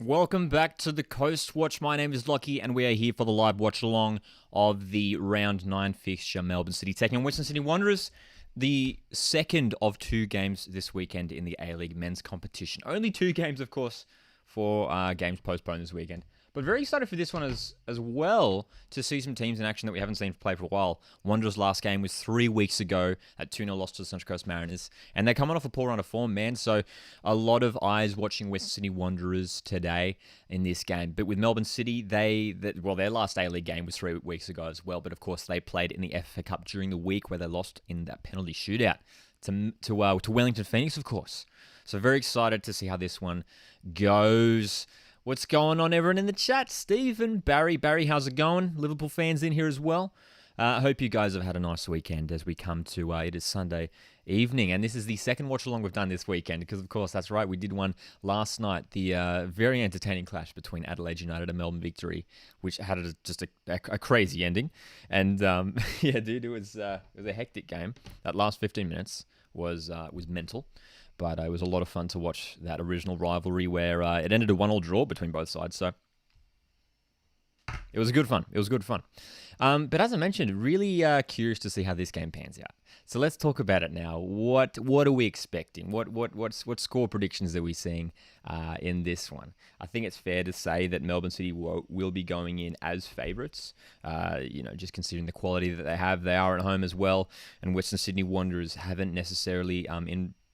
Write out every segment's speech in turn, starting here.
Welcome back to the Coast Watch. My name is Lockie, and we are here for the live watch along of the round 9 fixture. Melbourne City taking on Western Sydney Wanderers. The second of two games this weekend in the A-League men's competition. Only two games, of course, for games postponed this weekend. But very excited for this one as well to see some teams in action that we haven't seen play for a while. Wanderers' last game was 3 weeks ago at 2-0 loss to the Central Coast Mariners. And they're coming off a poor run of form, man. So a lot of eyes watching Western Sydney Wanderers today in this game. But with Melbourne City, their last A-League game was 3 weeks ago as well. But of course, they played in the FFA Cup during the week where they lost in that penalty shootout to Wellington Phoenix, of course. So very excited to see how this one goes. What's going on, everyone in the chat? Stephen, Barry, how's it going? Liverpool fans in here as well. I hope you guys have had a nice weekend as we come to, it is Sunday evening, and this is the second watch-along we've done this weekend, because, of course, that's right, we did one last night, the very entertaining clash between Adelaide United and Melbourne Victory, which had just a crazy ending, and, yeah, dude, it was a hectic game. That last 15 minutes was mental. But it was a lot of fun to watch that original rivalry where it ended a 1-1 draw between both sides. So it was good fun. But as I mentioned, really curious to see how this game pans out. So let's talk about it now. What are we expecting? What score predictions are we seeing in this one? I think it's fair to say that Melbourne City will be going in as favourites. Just considering the quality that they have, they are at home as well, and Western Sydney Wanderers haven't necessarily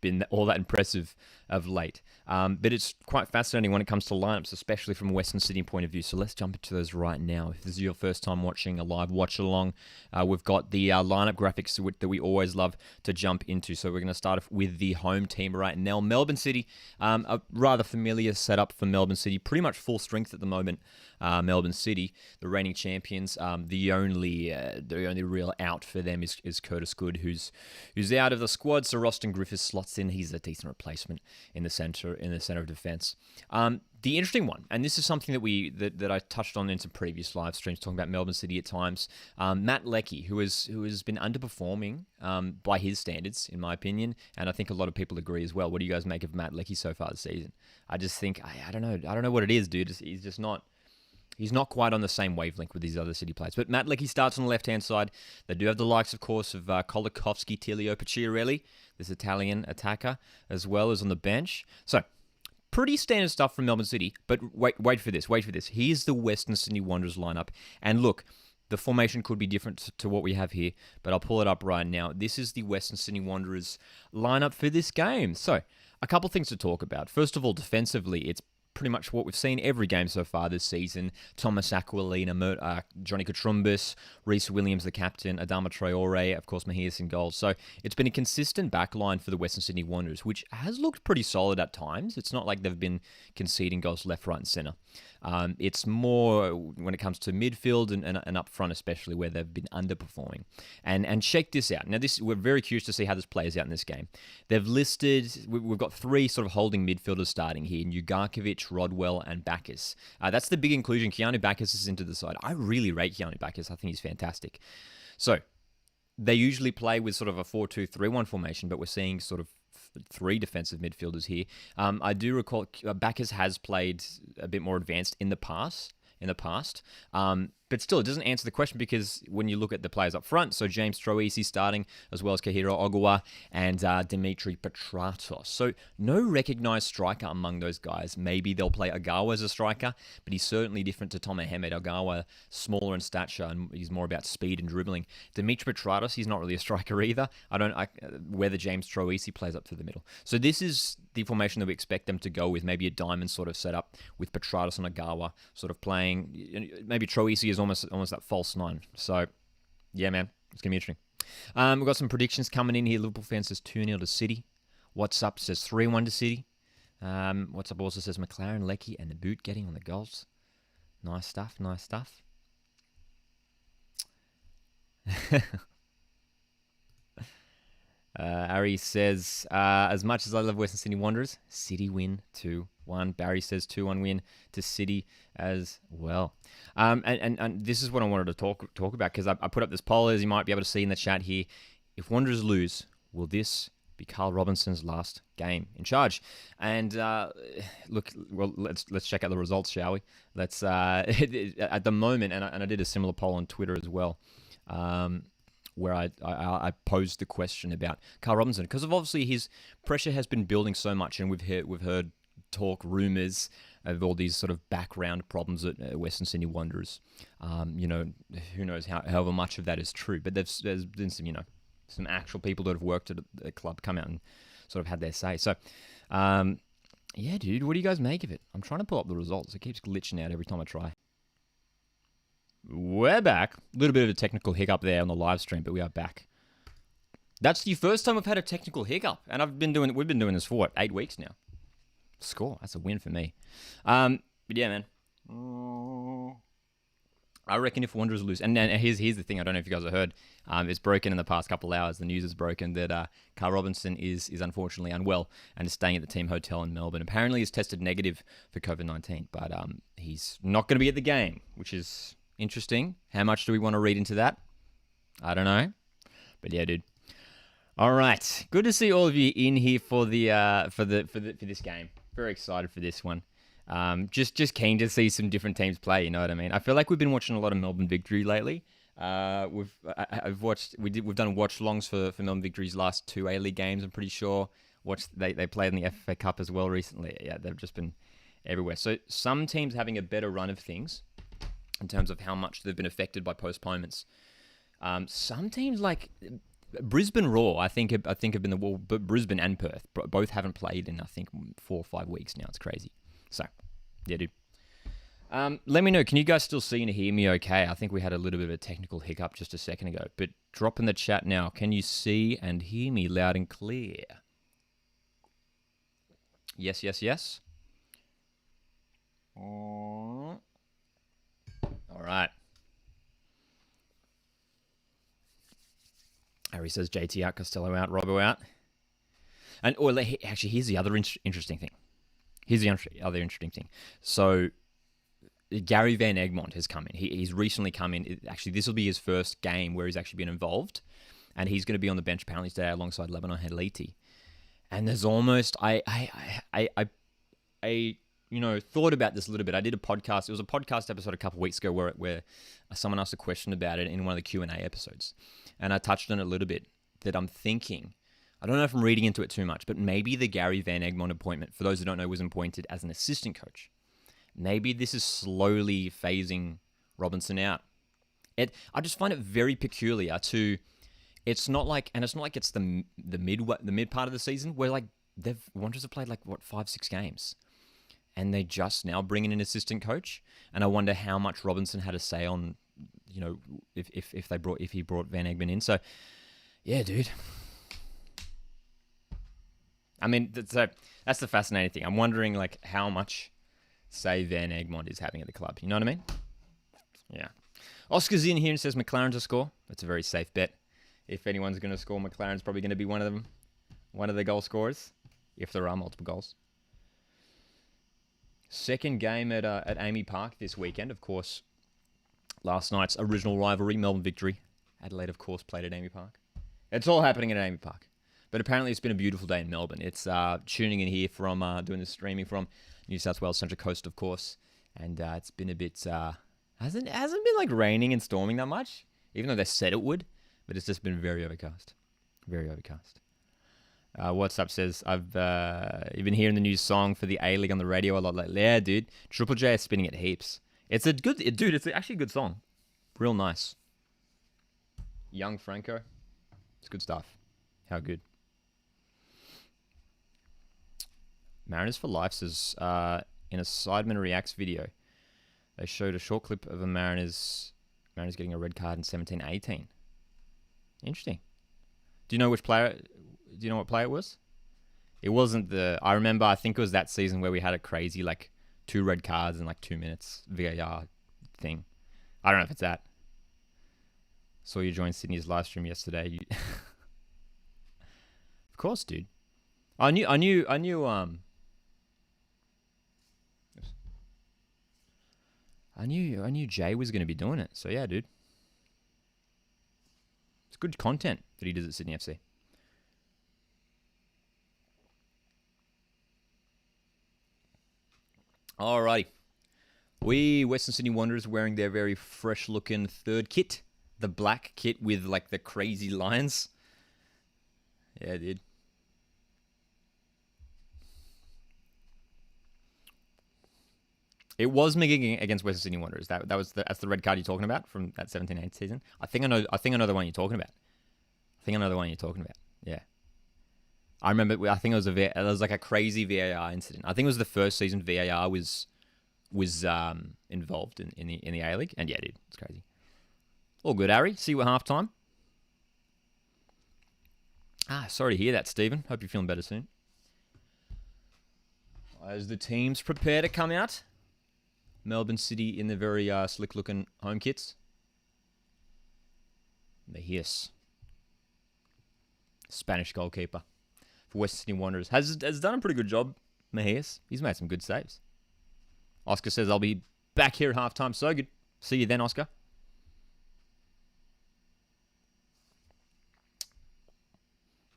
been all that impressive of late. But it's quite fascinating when it comes to lineups, especially from a Western Sydney point of view. So let's jump into those right now. If this is your first time watching a live watch-along, we've got the lineup graphics that we always love to jump into. So we're going to start off with the home team right now. Melbourne City, a rather familiar setup for Melbourne City. Pretty much full strength at the moment. Melbourne City, the reigning champions. The only real out for them is Curtis Good, who's out of the squad. So Roston Griffiths slots in. He's a decent replacement in the center of defense. The interesting one, and this is something that I touched on in some previous live streams talking about Melbourne City at times. Matt Leckie, who has been underperforming by his standards, in my opinion, and I think a lot of people agree as well. What do you guys make of Matt Leckie so far this season? I just think I don't know what it is, dude. He's just not. He's not quite on the same wavelength with these other City players. But Matt Leckie starts on the left-hand side. They do have the likes, of course, of Kolikovsky, Tilio, Pacciarelli, this Italian attacker, as well as on the bench. So, pretty standard stuff from Melbourne City. But wait for this. Here's the Western Sydney Wanderers lineup. And look, the formation could be different to what we have here, but I'll pull it up right now. This is the Western Sydney Wanderers lineup for this game. So, a couple things to talk about. First of all, defensively, it's pretty much what we've seen every game so far this season. Thomas Aquilina, Johnny Katrumbis, Reece Williams, the captain, Adama Traore, of course, Mahias in goals. So it's been a consistent backline for the Western Sydney Wanderers, which has looked pretty solid at times. It's not like they've been conceding goals left, right, and centre. It's more when it comes to midfield and up front, especially where they've been underperforming. And check this out. Now, we're very curious to see how this plays out in this game. They've listed, we've got three sort of holding midfielders starting here: Ugarkovic, Rodwell, and Bacchus. That's the big inclusion. Keanu Bacchus is into the side. I really rate Keanu Bacchus. I think he's fantastic. So they usually play with sort of a 4-2-3-1 formation, but we're seeing sort of three defensive midfielders here. I do recall Bacchus has played a bit more advanced in the past. But still, it doesn't answer the question, because when you look at the players up front, so James Troisi starting, as well as Kahiro Ogawa and Dimitri Petratos. So no recognised striker among those guys. Maybe they'll play Ogawa as a striker, but he's certainly different to Tom Ahmed. Ogawa, smaller in stature, and he's more about speed and dribbling. Dimitri Petratos, he's not really a striker either. Whether James Troisi plays up through the middle. So this is the formation that we expect them to go with, maybe a diamond sort of setup with Petratos and Ogawa sort of playing. Maybe Troisi is almost that false nine. So, yeah, man, it's going to be interesting. We've got some predictions coming in here. Liverpool fans says 2-0 to City. What's Up says 3-1 to City. What's Up also says Maclaren, Leckie, and the boot getting on the goals. Nice stuff. Ari says, as much as I love Western Sydney Wanderers, City win 2-1. Barry says 2-1 win to City as well. And this is what I wanted to talk about, because I put up this poll, as you might be able to see in the chat here. If Wanderers lose, will this be Carl Robinson's last game in charge. And look, well, let's check out the results, shall we? Let's at the moment, and I did a similar poll on Twitter as well, where I posed the question about Carl Robinson, because of obviously his pressure has been building so much, and we've heard talk, rumours of all these sort of background problems at Western Sydney Wanderers. Who knows however much of that is true, but there's been some actual people that have worked at the club come out and sort of had their say. So, yeah, dude, what do you guys make of it? I'm trying to pull up the results. It keeps glitching out every time I try. We're back. A little bit of a technical hiccup there on the live stream, but we are back. That's the first time we've had a technical hiccup, and we've been doing this for 8 weeks now. Score. That's a win for me. But yeah, man. I reckon if Wanderers lose, and here's the thing, I don't know if you guys have heard, it's broken in the past couple of hours. The news is broken that Carl Robinson is unfortunately unwell and is staying at the team hotel in Melbourne. Apparently he's tested negative for COVID-19, but he's not going to be at the game, which is interesting. How much do we want to read into that? I don't know. But yeah, dude. All right. Good to see all of you in here for this game. Very excited for this one. Just keen to see some different teams play. You know what I mean? I feel like we've been watching a lot of Melbourne Victory lately. We've done watch-alongs for Melbourne Victory's last 2 A-League games. I'm pretty sure. They played in the FFA Cup as well recently. Yeah, they've just been everywhere. So some teams having a better run of things in terms of how much they've been affected by postponements. Some teams like Brisbane Roar, I think have been but Brisbane and Perth both haven't played in I think 4 or 5 weeks now. It's crazy. So, yeah, dude. Let me know. Can you guys still see and hear me okay? I think we had a little bit of a technical hiccup just a second ago. But drop in the chat now. Can you see and hear me loud and clear? Yes, yes, yes. All right. Harry says JT out, Costello out, Robbo out. And actually, here's the other interesting thing. Other interesting thing. So, Gary Van Egmond has come in. He's recently come in. Actually, this will be his first game where he's actually been involved. And he's going to be on the bench apparently today alongside Lebanon Heliti. And there's almost... I thought about this a little bit. I did a podcast. It was a podcast episode a couple of weeks ago where someone asked a question about it in one of the Q&A episodes. And I touched on it a little bit, that I'm thinking... I don't know if I'm reading into it too much, but maybe the Gary Van Egmond appointment, for those who don't know, was appointed as an assistant coach. Maybe this is slowly phasing Robinson out. I just find it very peculiar to. It's not like it's the mid part of the season where like Wanderers have played 5-6 games, and they just now bring in an assistant coach, and I wonder how much Robinson had to say on, if he brought Van Egmond in. So, yeah, dude. I mean, that's the fascinating thing. I'm wondering, how much say Van Egmond is having at the club. You know what I mean? Yeah. Oscar's in here and says Maclaren to score. That's a very safe bet. If anyone's going to score, McLaren's probably going to be one of them. One of the goal scorers, if there are multiple goals. Second game at Amy Park this weekend, of course. Last night's original rivalry, Melbourne Victory. Adelaide, of course, played at Amy Park. It's all happening at Amy Park. But apparently it's been a beautiful day in Melbourne. It's tuning in here from, doing the streaming from New South Wales Central Coast, of course. And it's been a bit, hasn't been raining and storming that much, even though they said it would. But it's just been very overcast. Very overcast. What's up says, I've been hearing the new song for the A-League on the radio a lot lately. Yeah, dude. Triple J is spinning it heaps. It's a good, dude, it's actually a good song. Real nice. Young Franco. It's good stuff. How good. Mariners for Life says, in a Sidemen Reacts video, they showed a short clip of a Mariners getting a red card in 17-18. Interesting. Do you know what player it was? It wasn't I remember, I think it was that season where we had a crazy, 2 red cards in 2 minutes VAR thing. I don't know if it's that. Saw you join Sydney's live stream yesterday. Of course, dude. I knew Jay was going to be doing it. So yeah, dude. It's good content that he does at Sydney FC. Alrighty. We, Western Sydney Wanderers, wearing their very fresh-looking third kit. The black kit with, like, the crazy lines. Yeah, dude. It was McGee against Western Sydney Wanderers. That's the red card you're talking about from that 17-8 season. I think I know the one you're talking about. Yeah. I remember. I think it was like a crazy VAR incident. I think it was the first season VAR was involved in the A League. And yeah, dude, it's crazy. All good, Harry. See you at halftime. Sorry to hear that, Stephen. Hope you're feeling better soon. As the teams prepare to come out, Melbourne City in the very slick-looking home kits. The Hiss, Spanish goalkeeper for Western Sydney Wanderers, has done a pretty good job. Mejias, he's made some good saves. Oscar says, I'll be back here at halftime. So good. See you then, Oscar.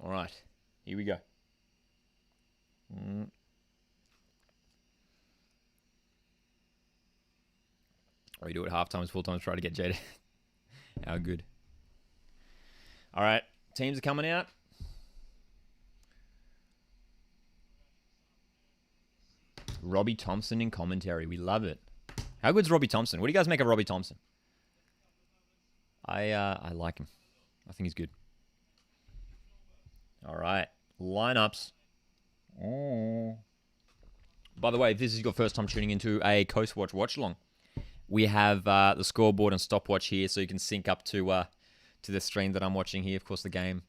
All right, here we go. Or you do it half times, full times, try to get Jada. How good. All right, teams are coming out. Robbie Thompson in commentary. We love it. How good's Robbie Thompson? What do you guys make of Robbie Thompson? I like him. I think he's good. All right, lineups. By the way, if this is your first time tuning into a Coast Watch along, we have the scoreboard and stopwatch here, so you can sync up to the stream that I'm watching here. Of course, the game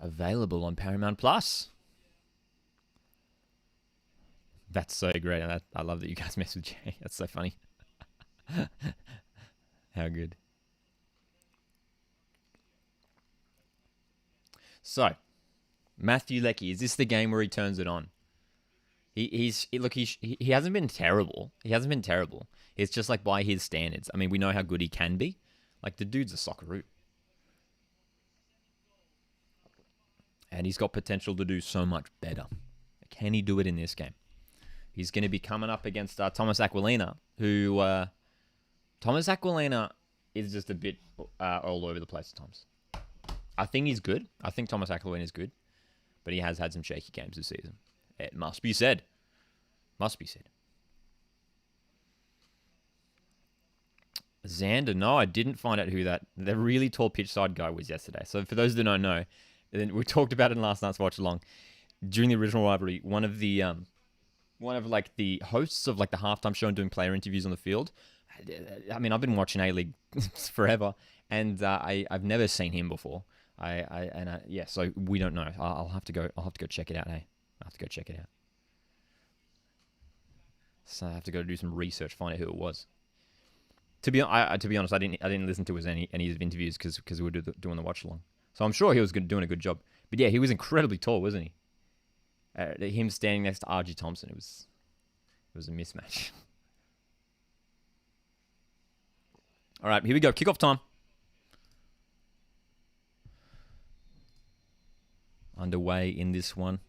available on Paramount Plus. That's so great. I love that you guys mess with Jay. That's so funny. How good. So, Matthew Leckie, is this the game where he turns it on? He hasn't been terrible. It's just like by his standards. I mean, we know how good he can be. Like, the dude's a Socceroo. And he's got potential to do so much better. Can he do it in this game? He's going to be coming up against Thomas Aquilina, who... Thomas Aquilina is just a bit all over the place at times. I think he's good. I think Thomas Aquilina is good. But he has had some shaky games this season. It must be said. Xander, no, I didn't find out who the really tall pitch side guy was yesterday. So for those that don't know, we talked about it in last night's watch along. During the original rivalry, one of the hosts of like the halftime show and doing player interviews on the field. I mean, I've been watching A-League forever, and I've never seen him before. So we don't know. I'll have to go check it out. Hey, I have to go check it out. So I have to go do some research, find out who it was. To be honest, I didn't listen to any of his interviews because we were doing the watch along. So I'm sure he was doing a good job. But yeah, he was incredibly tall, wasn't he? Him standing next to RG Thompson, it was a mismatch. All right, here we go. Kickoff time. Underway in this one.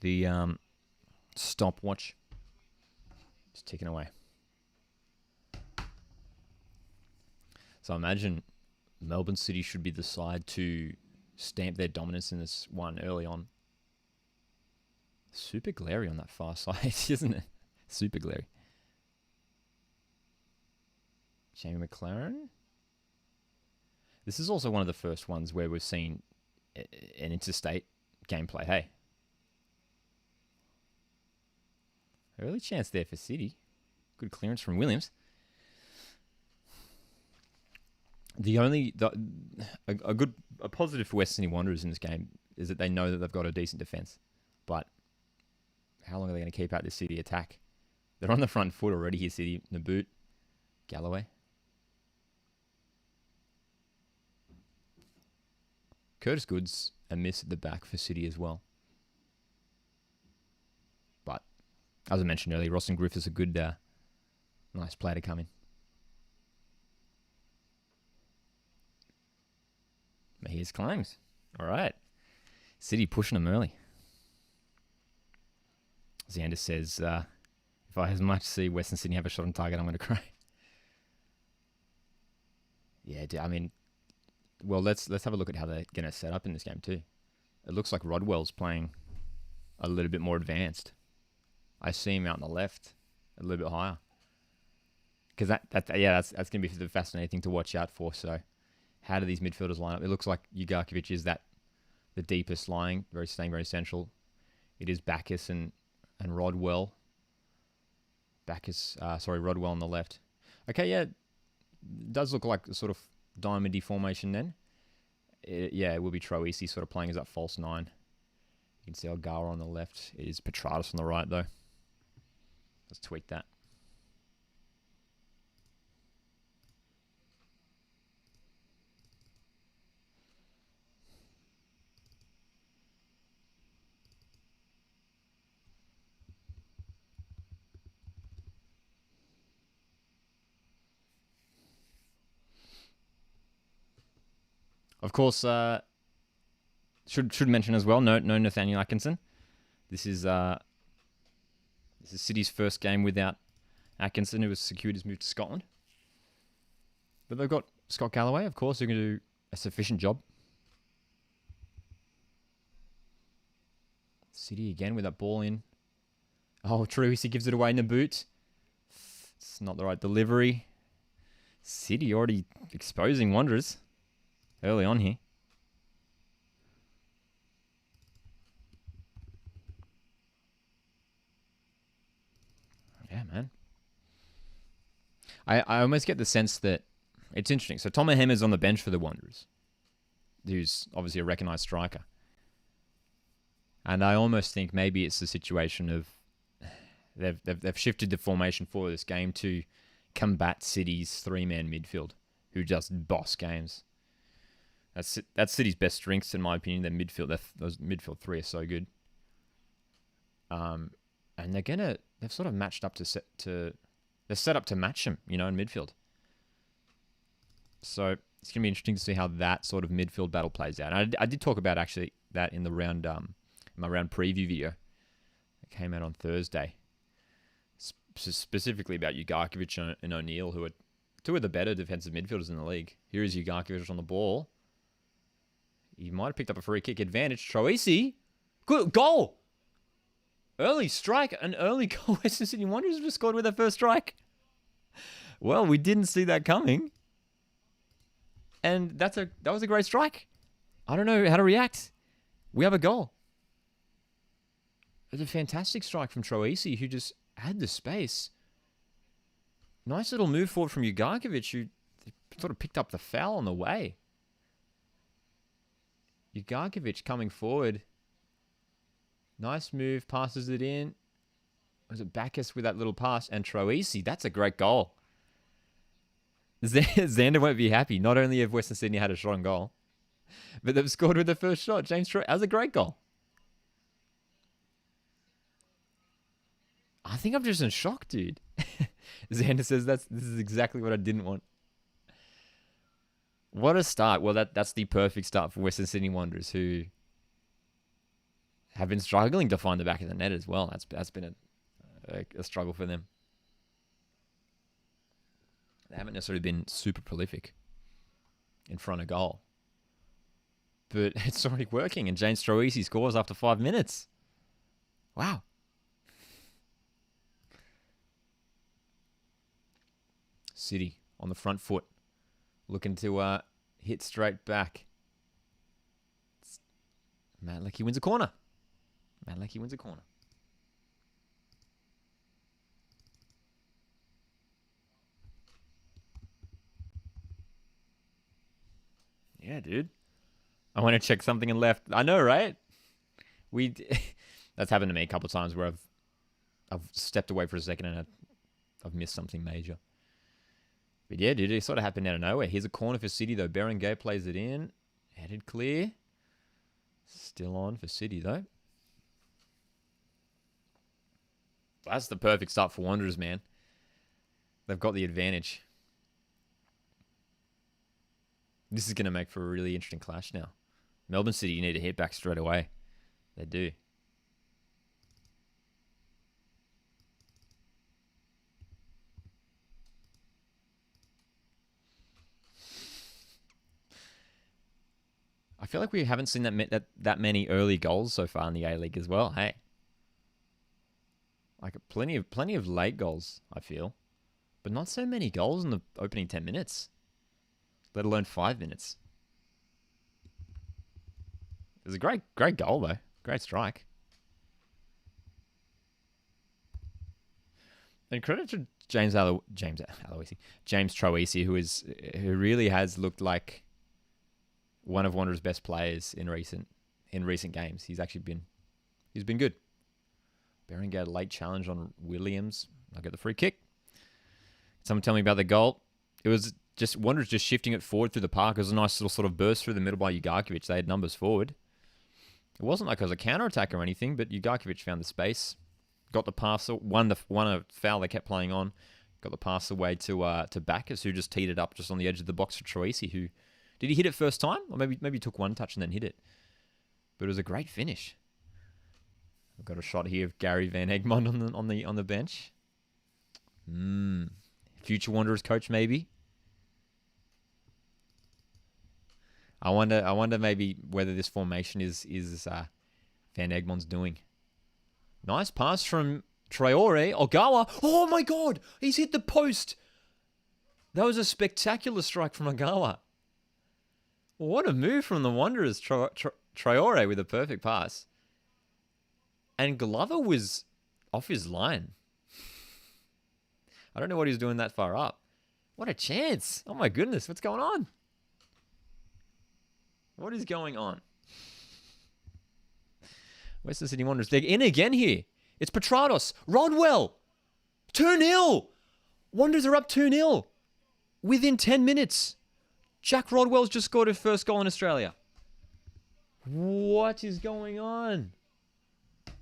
The stopwatch is ticking away. So I imagine Melbourne City should be the side to stamp their dominance in this one early on. Super glary on that far side, isn't it? Super glary. Jamie Maclaren. This is also one of the first ones where we've seen an interstate gameplay. Hey. Early chance there for City. Good clearance from Williams. A positive for Western Sydney Wanderers in this game is that they know that they've got a decent defence. But how long are they going to keep out this City attack? They're on the front foot already here, City. Naboot, Galloway. Curtis Good's a miss at the back for City as well. But, as I mentioned earlier, Ross and Griffiths a good, nice player to come in. Here's claims. All right. City pushing them early. Xander says, if If I as much see Western Sydney have a shot on target, I'm going to cry. Yeah, I mean, well, let's have a look at how they're going to set up in this game too. It looks like Rodwell's playing a little bit more advanced. I see him out on the left, a little bit higher. Because that's going to be the fascinating thing to watch out for. So, how do these midfielders line up? It looks like Ugarkovic is the deepest lying, staying very central. It is Bacchus and Rodwell. Rodwell on the left. Okay, yeah, it does look like a sort of diamondy formation then. It will be Troisi sort of playing as that false 9. You can see Ogawa on the left. It is Petratus on the right though. Let's tweak that. Of course, should mention as well, no Nathaniel Atkinson. This is City's first game without Atkinson, who has secured his move to Scotland. But they've got Scott Galloway, of course, who can do a sufficient job. City again with that ball in. Oh, Troisi gives it away in the boot. It's not the right delivery. City already exposing Wanderers early on here. Yeah, man. I almost get the sense that it's interesting. So Tom Hammer's on the bench for the Wanderers, who's obviously a recognised striker. And I almost think maybe it's the situation of they've shifted the formation for this game to combat City's 3-man midfield, who just boss games. That's City's best strengths, in my opinion. Their midfield, those midfield 3 are so good. And they've sort of matched up they're set up to match them, in midfield. So it's gonna be interesting to see how that sort of midfield battle plays out. And I did talk about actually that in the round, my round preview video that came out on Thursday, specifically about Ugarkovic and O'Neill, who are 2 of the better defensive midfielders in the league. Here is Ugarkovic on the ball. He might have picked up a free kick advantage. Troisi, good goal. Early strike, an early goal. Western Sydney Wanderers just scored with their first strike. Well, we didn't see that coming, and that was a great strike. I don't know how to react. We have a goal. It was a fantastic strike from Troisi, who just had the space. Nice little move forward from Ugarkovic, who sort of picked up the foul on the way. Ugarkovic coming forward. Nice move, passes it in. Was it Bacchus with that little pass? And Troisi, that's a great goal. Xander won't be happy. Not only have Western Sydney had a shot on goal, but they've scored with the first shot. James Troisi, that was a great goal. I think I'm just in shock, dude. Xander says this is exactly what I didn't want. What a start. Well, that's the perfect start for Western Sydney Wanderers, who have been struggling to find the back of the net as well. That's been a struggle for them. They haven't necessarily been super prolific in front of goal. But it's already working, and James Troisi scores after 5 minutes. Wow. City on the front foot, looking to hit straight back. Matt Leckie wins a corner. Yeah, dude. I want to check something and left. I know, right? That's happened to me a couple of times where I've stepped away for a second and I've missed something major. But yeah, dude, it sort of happened out of nowhere. Here's a corner for City, though. Berenguer plays it in. Headed clear. Still on for City, though. That's the perfect start for Wanderers, man. They've got the advantage. This is going to make for a really interesting clash now. Melbourne City, you need to hit back straight away. They do. feel like we haven't seen that many early goals so far in the A-League as well. Hey, like plenty of late goals, I feel, but not so many goals in the opening 10 minutes, let alone 5 minutes. It was a great goal though, great strike. And credit to James Troisi, who really has looked like one of Wanderers' best players in recent games. He's been good. Beringer a late challenge on Williams. I get the free kick. Someone tell me about the goal. It was just Wanderers just shifting it forward through the park. It was a nice little sort of burst through the middle by Ugarkovic. They had numbers forward. It wasn't like it was a counter-attack or anything, but Ugarkovic found the space. Got the pass, won a foul they kept playing on. Got the pass away to Bacchus, who just teed it up just on the edge of the box for Troisi, who... Did he hit it first time? Or maybe he took one touch and then hit it. But it was a great finish. I've got a shot here of Gary Van Egmond on the bench. Future Wanderers coach, maybe. I wonder maybe whether this formation is Van Egmond's doing. Nice pass from Traore. Ogawa. Oh my God! He's hit the post. That was a spectacular strike from Ogawa. What a move from the Wanderers. Traore with a perfect pass. And Glover was off his line. I don't know what he's doing that far up. What a chance. Oh my goodness. What's going on? What is going on? Western Sydney Wanderers. They're in again here. It's Petrados. Rodwell. 2-0. Wanderers are up 2-0. Within 10 minutes. Jack Rodwell's just scored his first goal in Australia. What is going on?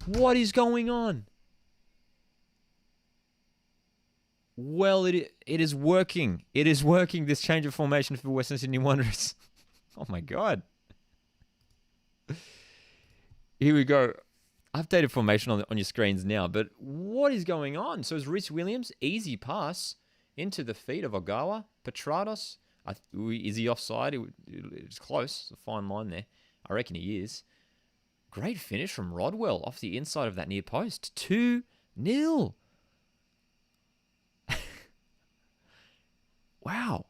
What is going on? Well, it is working. It is working, this change of formation for Western Sydney Wanderers. Oh my God. Here we go. Updated formation on your screens now, but what is going on? So it's Rhys Williams, easy pass into the feet of Ogawa. Petrados, is he offside? It's close. It's a fine line there. I reckon he is. Great finish from Rodwell off the inside of that near post. 2-0. Wow.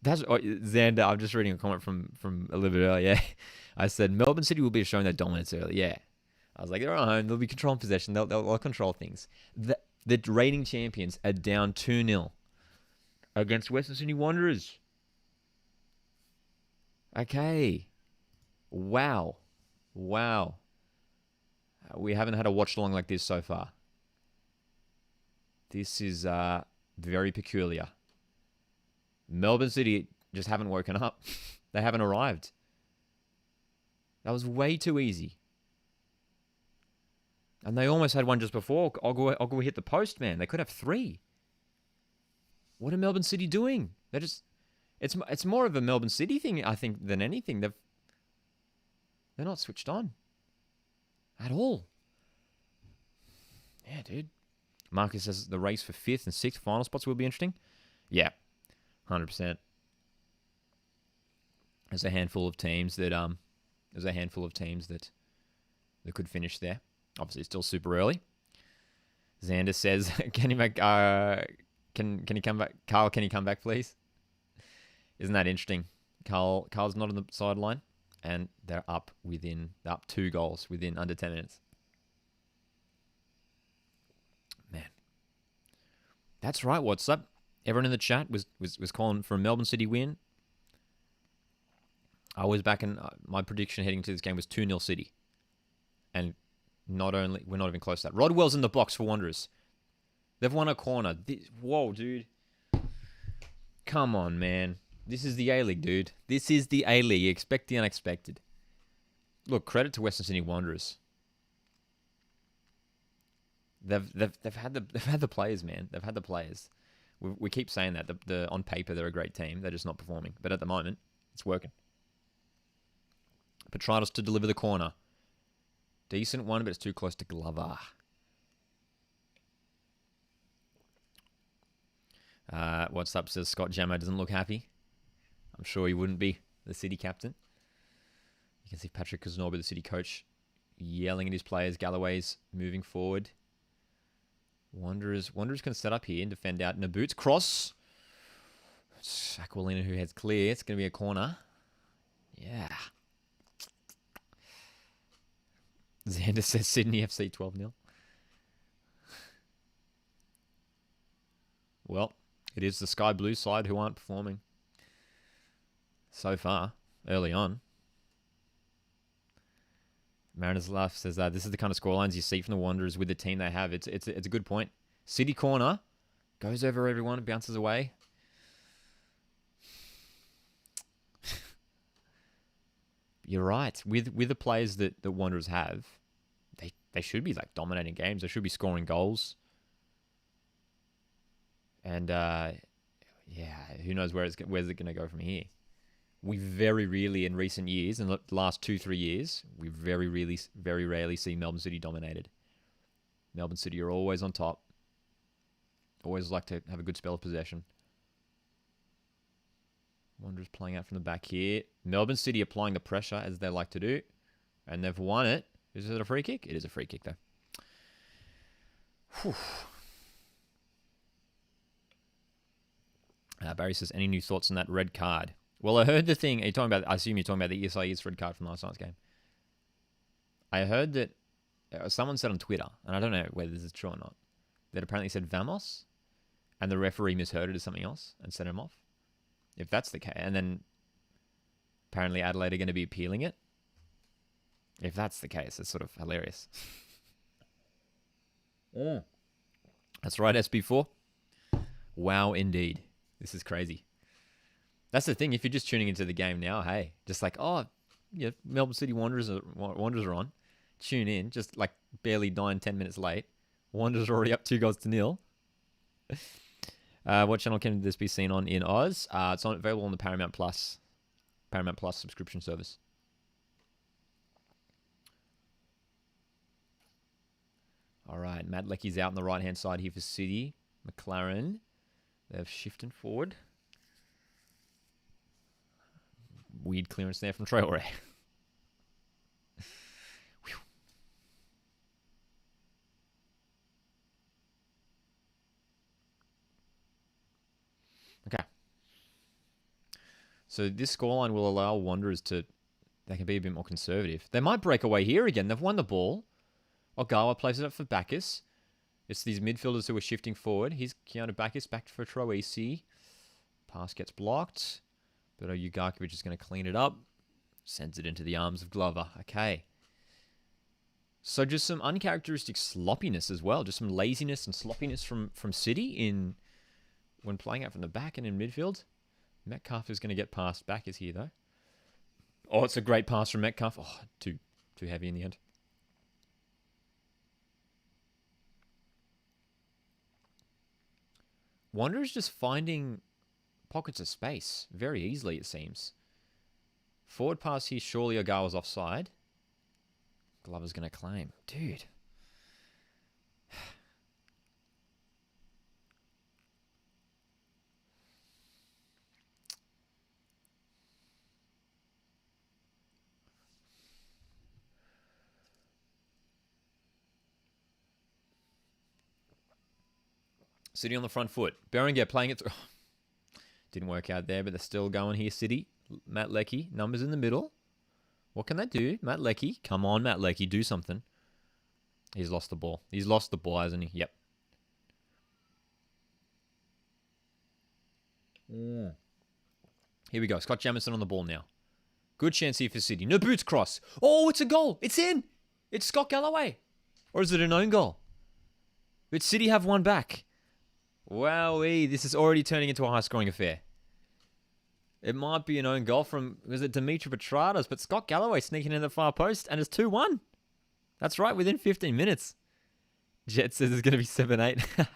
That's Xander. I'm just reading a comment from a little bit earlier. I said Melbourne City will be showing their dominance early. Yeah, I was like, they're at home. They'll be controlling possession. They'll control things. The reigning champions are down 2-0 against Western Sydney Wanderers. Okay. Wow. We haven't had a watch along like this so far. This is very peculiar. Melbourne City just haven't woken up. They haven't arrived. That was way too easy. And they almost had one just before. Ogawa hit the post, man. They could have 3. What are Melbourne City doing? It's more of a Melbourne City thing, I think, than anything. They're not switched on at all. Yeah, dude. Marcus says the race for 5th and 6th final spots will be interesting. Yeah, 100%. There's a handful of teams that could finish there. Obviously, it's still super early. Xander says, "Can he make? Can he come back? Carl, can he come back, please?" Isn't that interesting? Carl's not on the sideline, and they're up 2 goals within under 10 minutes. Man, that's right. What's up? Everyone in the chat was calling for a Melbourne City win. I was back in my prediction heading to this game was 2-0 City, and we're not even close to that. Rodwell's in the box for Wanderers. They've won a corner. Whoa, dude! Come on, man. This is the A-League, dude. This is the A-League. You expect the unexpected. Look, credit to Western Sydney Wanderers. They've had the players, man. They've had the players. We keep saying that. On paper, they're a great team. They're just not performing. But at the moment, it's working. Petrados to deliver the corner. Decent one, but it's too close to Glover. What's up, says Scott Jammo doesn't look happy. I'm sure he wouldn't be the City captain. You can see Patrick Kuznauber, the City coach, yelling at his players. Galloway's moving forward. Wanderers can set up here and defend out. Naboots cross. It's Aquilina who heads clear. It's going to be a corner. Yeah. Xander says Sydney FC 12-0. Well, it is the Sky Blue side who aren't performing so far, early on. Mariners Life says that this is the kind of scorelines you see from the Wanderers with the team they have. It's a good point. City corner. Goes over everyone and bounces away. You're right. With the players that the Wanderers have, they should be like dominating games. They should be scoring goals. And yeah, who knows where's it going to go from here? We very rarely in recent years, in the last 2-3 years, we very rarely see Melbourne City dominated. Melbourne City are always on top. Always like to have a good spell of possession. Wanderers playing out from the back here. Melbourne City applying the pressure as they like to do. And they've won it. Is it a free kick? It is a free kick though. Whew. Barry says, any new thoughts on that red card? Well, I heard the thing. I assume you're talking about the ESIS red card from last night's game. I heard that someone said on Twitter, and I don't know whether this is true or not, that apparently said Vamos, and the referee misheard it as something else and sent him off. If that's the case, and then apparently Adelaide are going to be appealing it. If that's the case, it's sort of hilarious. That's right, SB4. Wow, indeed. This is crazy. That's the thing. If you're just tuning into the game now, hey, just like, oh, yeah, Melbourne City Wanderers are on. Tune in, just like barely 9-10 minutes late. Wanderers are already up 2-0. What channel can this be seen on in Oz? It's available on the Paramount Plus subscription service. All right, Matt Leckie's out on the right-hand side here for City. Maclaren, they're shifting forward. Weird clearance there from Traore. Okay. So this scoreline will allow Wanderers they can be a bit more conservative. They might break away here again. They've won the ball. Ogawa plays it up for Bacchus. It's these midfielders who are shifting forward. Here's Keanu Bacchus back for Troisi. Pass gets blocked. But Ugarkovic is going to clean it up. Sends it into the arms of Glover. Okay. So just some uncharacteristic sloppiness as well. Just some laziness and sloppiness from City when playing out from the back and in midfield. Metcalf is going to get past Bacchus here though. Oh, it's a great pass from Metcalf. Oh, too heavy in the end. Wanderers just finding pockets of space very easily, it seems. Forward pass here, surely Ogawa's offside. Glover's going to claim. Dude. City on the front foot. Berenguer playing it through. Didn't work out there, but they're still going here, City. Matt Leckie, numbers in the middle. What can they do? Matt Leckie. Come on, Matt Leckie, do something. He's lost the ball. He's lost the ball, hasn't he? Yep. Yeah. Here we go. Scott Jamieson on the ball now. Good chance here for City. No boots cross. Oh, it's a goal. It's in. It's Scott Galloway. Or is it an own goal? But City have one back. Wowee, this is already turning into a high-scoring affair. It might be an own goal from, was it Dimitri Petrados, but Scott Galloway sneaking in the far post, and it's 2-1. That's right, within 15 minutes. Jet says it's going to be 7-8.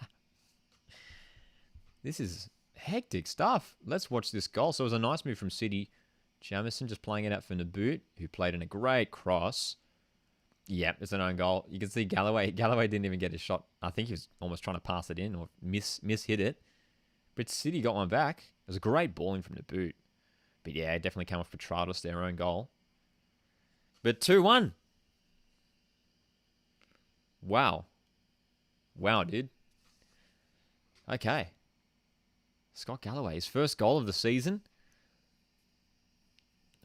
This is hectic stuff. Let's watch this goal. So it was a nice move from City. Jamieson just playing it out for Naboot, who played in a great cross. Yep, it's an own goal. You can see Galloway didn't even get his shot. I think he was almost trying to pass it in or mishit it. But City got one back. It was a great balling from the boot. But yeah, it definitely came off Petrados, their own goal. But 2-1. Wow. Wow, dude. Okay. Scott Galloway, his first goal of the season.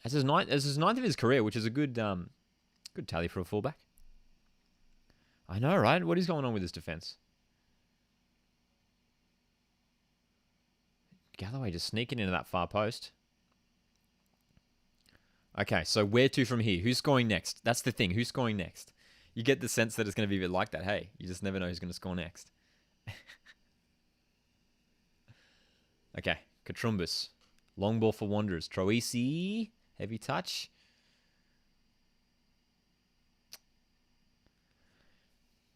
As his ninth of his career, which is a good tally for a fullback. I know, right? What is going on with his defense? Galloway just sneaking into that far post. Okay, so where to from here? Who's scoring next? That's the thing. Who's scoring next? You get the sense that it's going to be a bit like that. Hey, you just never know who's going to score next. Okay, Katrumbis. Long ball for Wanderers. Troisi. Heavy touch.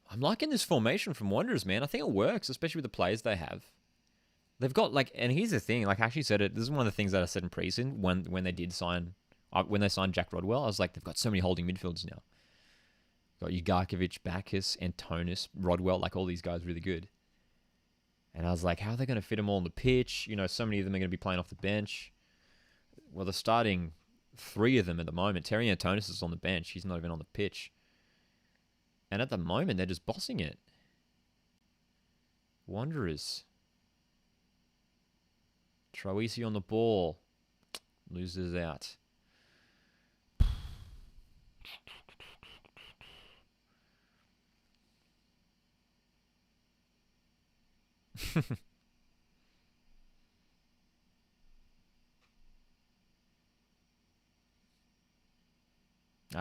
I'm liking this formation from Wanderers, man. I think it works, especially with the players they have. They've got, like, and here's the thing, like, I actually said it, this is one of the things that I said in preseason when they did sign, when they signed Jack Rodwell, I was like, they've got so many holding midfielders now. Got Ugarkovic, Bacchus, Antonis, Rodwell, like, all these guys really good. And I was like, how are they going to fit them all on the pitch? You know, so many of them are going to be playing off the bench. Well, they're starting 3 of them at the moment. Terry Antonis is on the bench. He's not even on the pitch. And at the moment, they're just bossing it. Wanderers. Troisi on the ball. Loses out.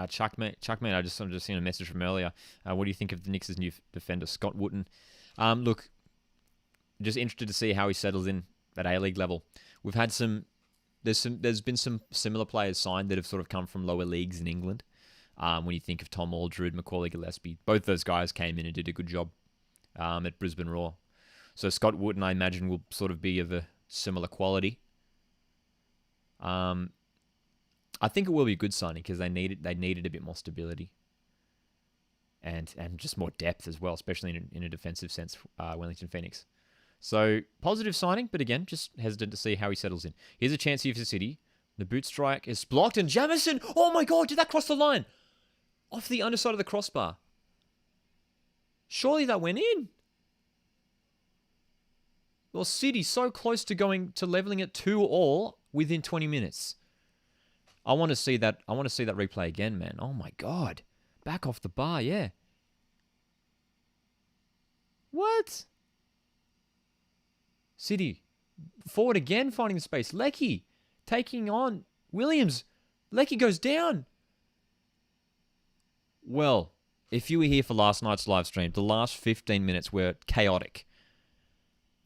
Chuckmate, I'm just seeing a message from earlier. What do you think of the Knicks' new defender, Scott Wooten? Look, just interested to see how he settles in at A-League level. We've had there's been some similar players signed that have sort of come from lower leagues in England. When you think of Tom Aldred, Macaulay Gillespie, both those guys came in and did a good job at Brisbane Roar. So Scott Wooten, I imagine, will sort of be of a similar quality. I think it will be a good signing because they needed a bit more stability and just more depth as well, especially in a defensive sense, Wellington Phoenix. So positive signing, but again, just hesitant to see how he settles in. Here's a chance here for City. The boot strike is blocked and Jamison, oh my God, did that cross the line? Off the underside of the crossbar. Surely that went in. Well, City so close to leveling it 2-2 within 20 minutes. I want to see that replay again, man. Oh my God. Back off the bar, yeah. What? City. Forward again, finding the space. Leckie taking on Williams. Leckie goes down. Well, if you were here for last night's live stream, the last 15 minutes were chaotic.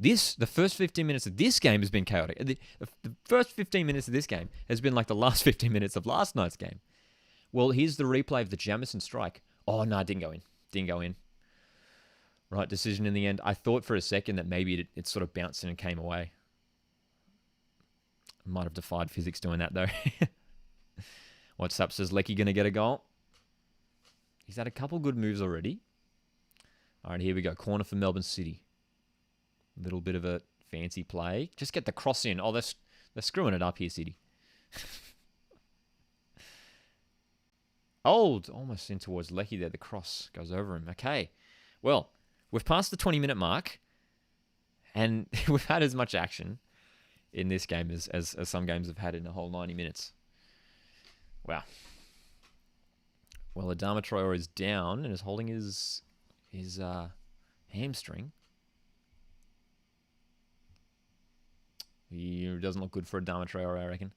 The first 15 minutes of this game has been chaotic. The first 15 minutes of this game has been like the last 15 minutes of last night's game. Well, here's the replay of the Jamison strike. Oh, no, it didn't go in. Didn't go in. Right decision in the end. I thought for a second that maybe it sort of bounced in and came away. Might have defied physics doing that, though. What's up? Says Leckie going to get a goal? He's had a couple good moves already. All right, here we go. Corner for Melbourne City. Little bit of a fancy play. Just get the cross in. Oh, they're screwing it up here, City. Almost in towards Leckie there. The cross goes over him. Okay. Well, we've passed the 20-minute mark, and we've had as much action in this game as some games have had in a whole 90 minutes. Wow. Well, Adama Traore is down and is holding his hamstring. He doesn't look good for Adama Traore, I reckon.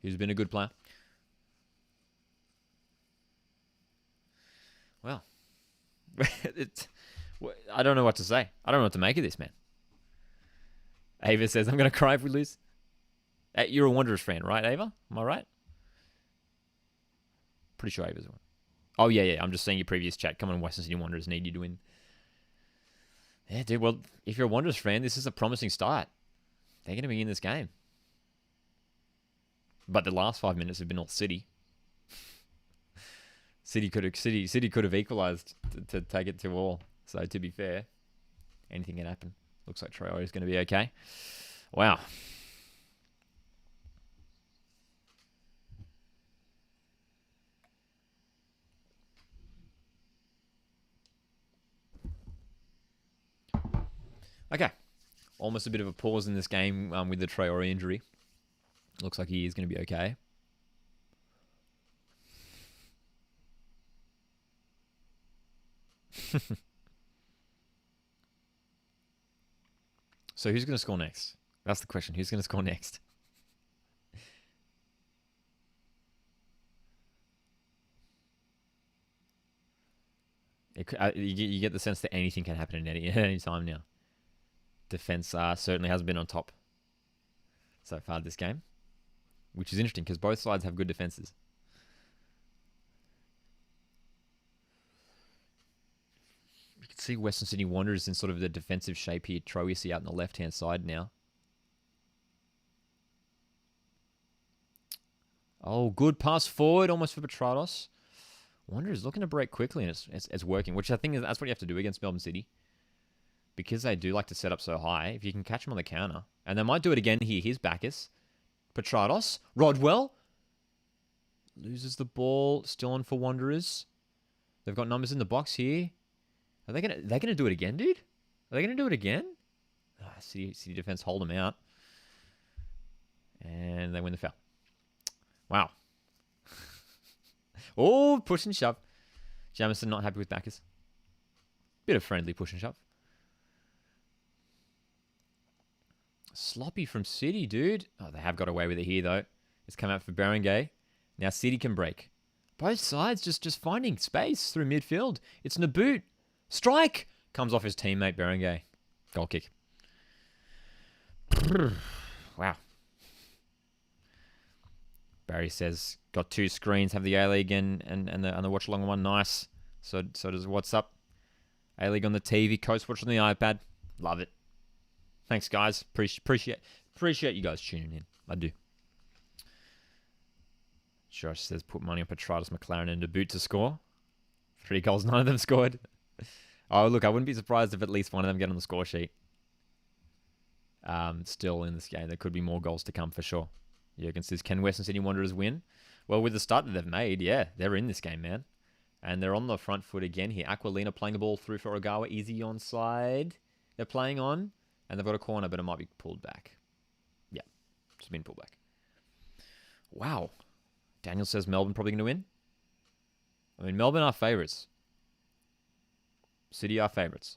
He's been a good player. Well, I don't know what to say. I don't know what to make of this, man. Ava says, I'm going to cry if we lose. You're a Wanderers fan, right, Ava? Am I right? Pretty sure Ava's one. Oh, yeah. I'm just seeing your previous chat. Come on, Western Sydney Wanderers need you to win. Yeah, dude. Well, if you're a Wanderers fan, this is a promising start. They're going to be in this game. But the last 5 minutes have been all City. City could have equalised to take it to all. So to be fair, anything can happen. Looks like Traore is going to be okay. Wow. Okay. Almost a bit of a pause in this game with the Traore injury. Looks like he is going to be okay. So who's going to score next? That's the question. Who's going to score next? You get the sense that anything can happen at any time now. Defense certainly hasn't been on top so far this game, which is interesting because both sides have good defenses. You can see Western Sydney Wanderers in sort of the defensive shape here. Troisi out on the left-hand side now. Oh, good pass forward, almost for Petrados. Wanderers looking to break quickly, and it's working, which I think that's what you have to do against Melbourne City. Because they do like to set up so high, if you can catch them on the counter. And they might do it again here. Here's Bacchus. Petrados. Rodwell. Loses the ball. Still on for Wanderers. They've got numbers in the box here. Are they gonna do it again, dude? Are they gonna do it again? City defense hold them out. And they win the foul. Wow. Oh, push and shove. Jamison not happy with Bacchus. Bit of friendly push and shove. Sloppy from City, dude. Oh, they have got away with it here, though. It's come out for Barangay. Now City can break. Both sides just finding space through midfield. It's Naboot. Strike! Comes off his teammate, Barangay. Goal kick. Wow. Barry says, got 2 screens, have the A-League and the watch-along one. Nice. So does What's Up. A-League on the TV, Coast Watch on the iPad. Love it. Thanks, guys. Appreciate you guys tuning in. I do. Josh says, put money on Petrados, Maclaren, and Naboot to score. 3 goals, none of them scored. Oh, look, I wouldn't be surprised if at least one of them get on the score sheet. Still in this game, there could be more goals to come for sure. Jurgen says, can Western Sydney Wanderers win? Well, with the start that they've made, yeah, they're in this game, man. And they're on the front foot again here. Aquilina playing the ball through for Ogawa. Easy onside. They're playing on. And they've got a corner, but it might be pulled back. Yeah, it's been pulled back. Wow. Daniel says Melbourne probably going to win. I mean, Melbourne are favourites. City are favourites.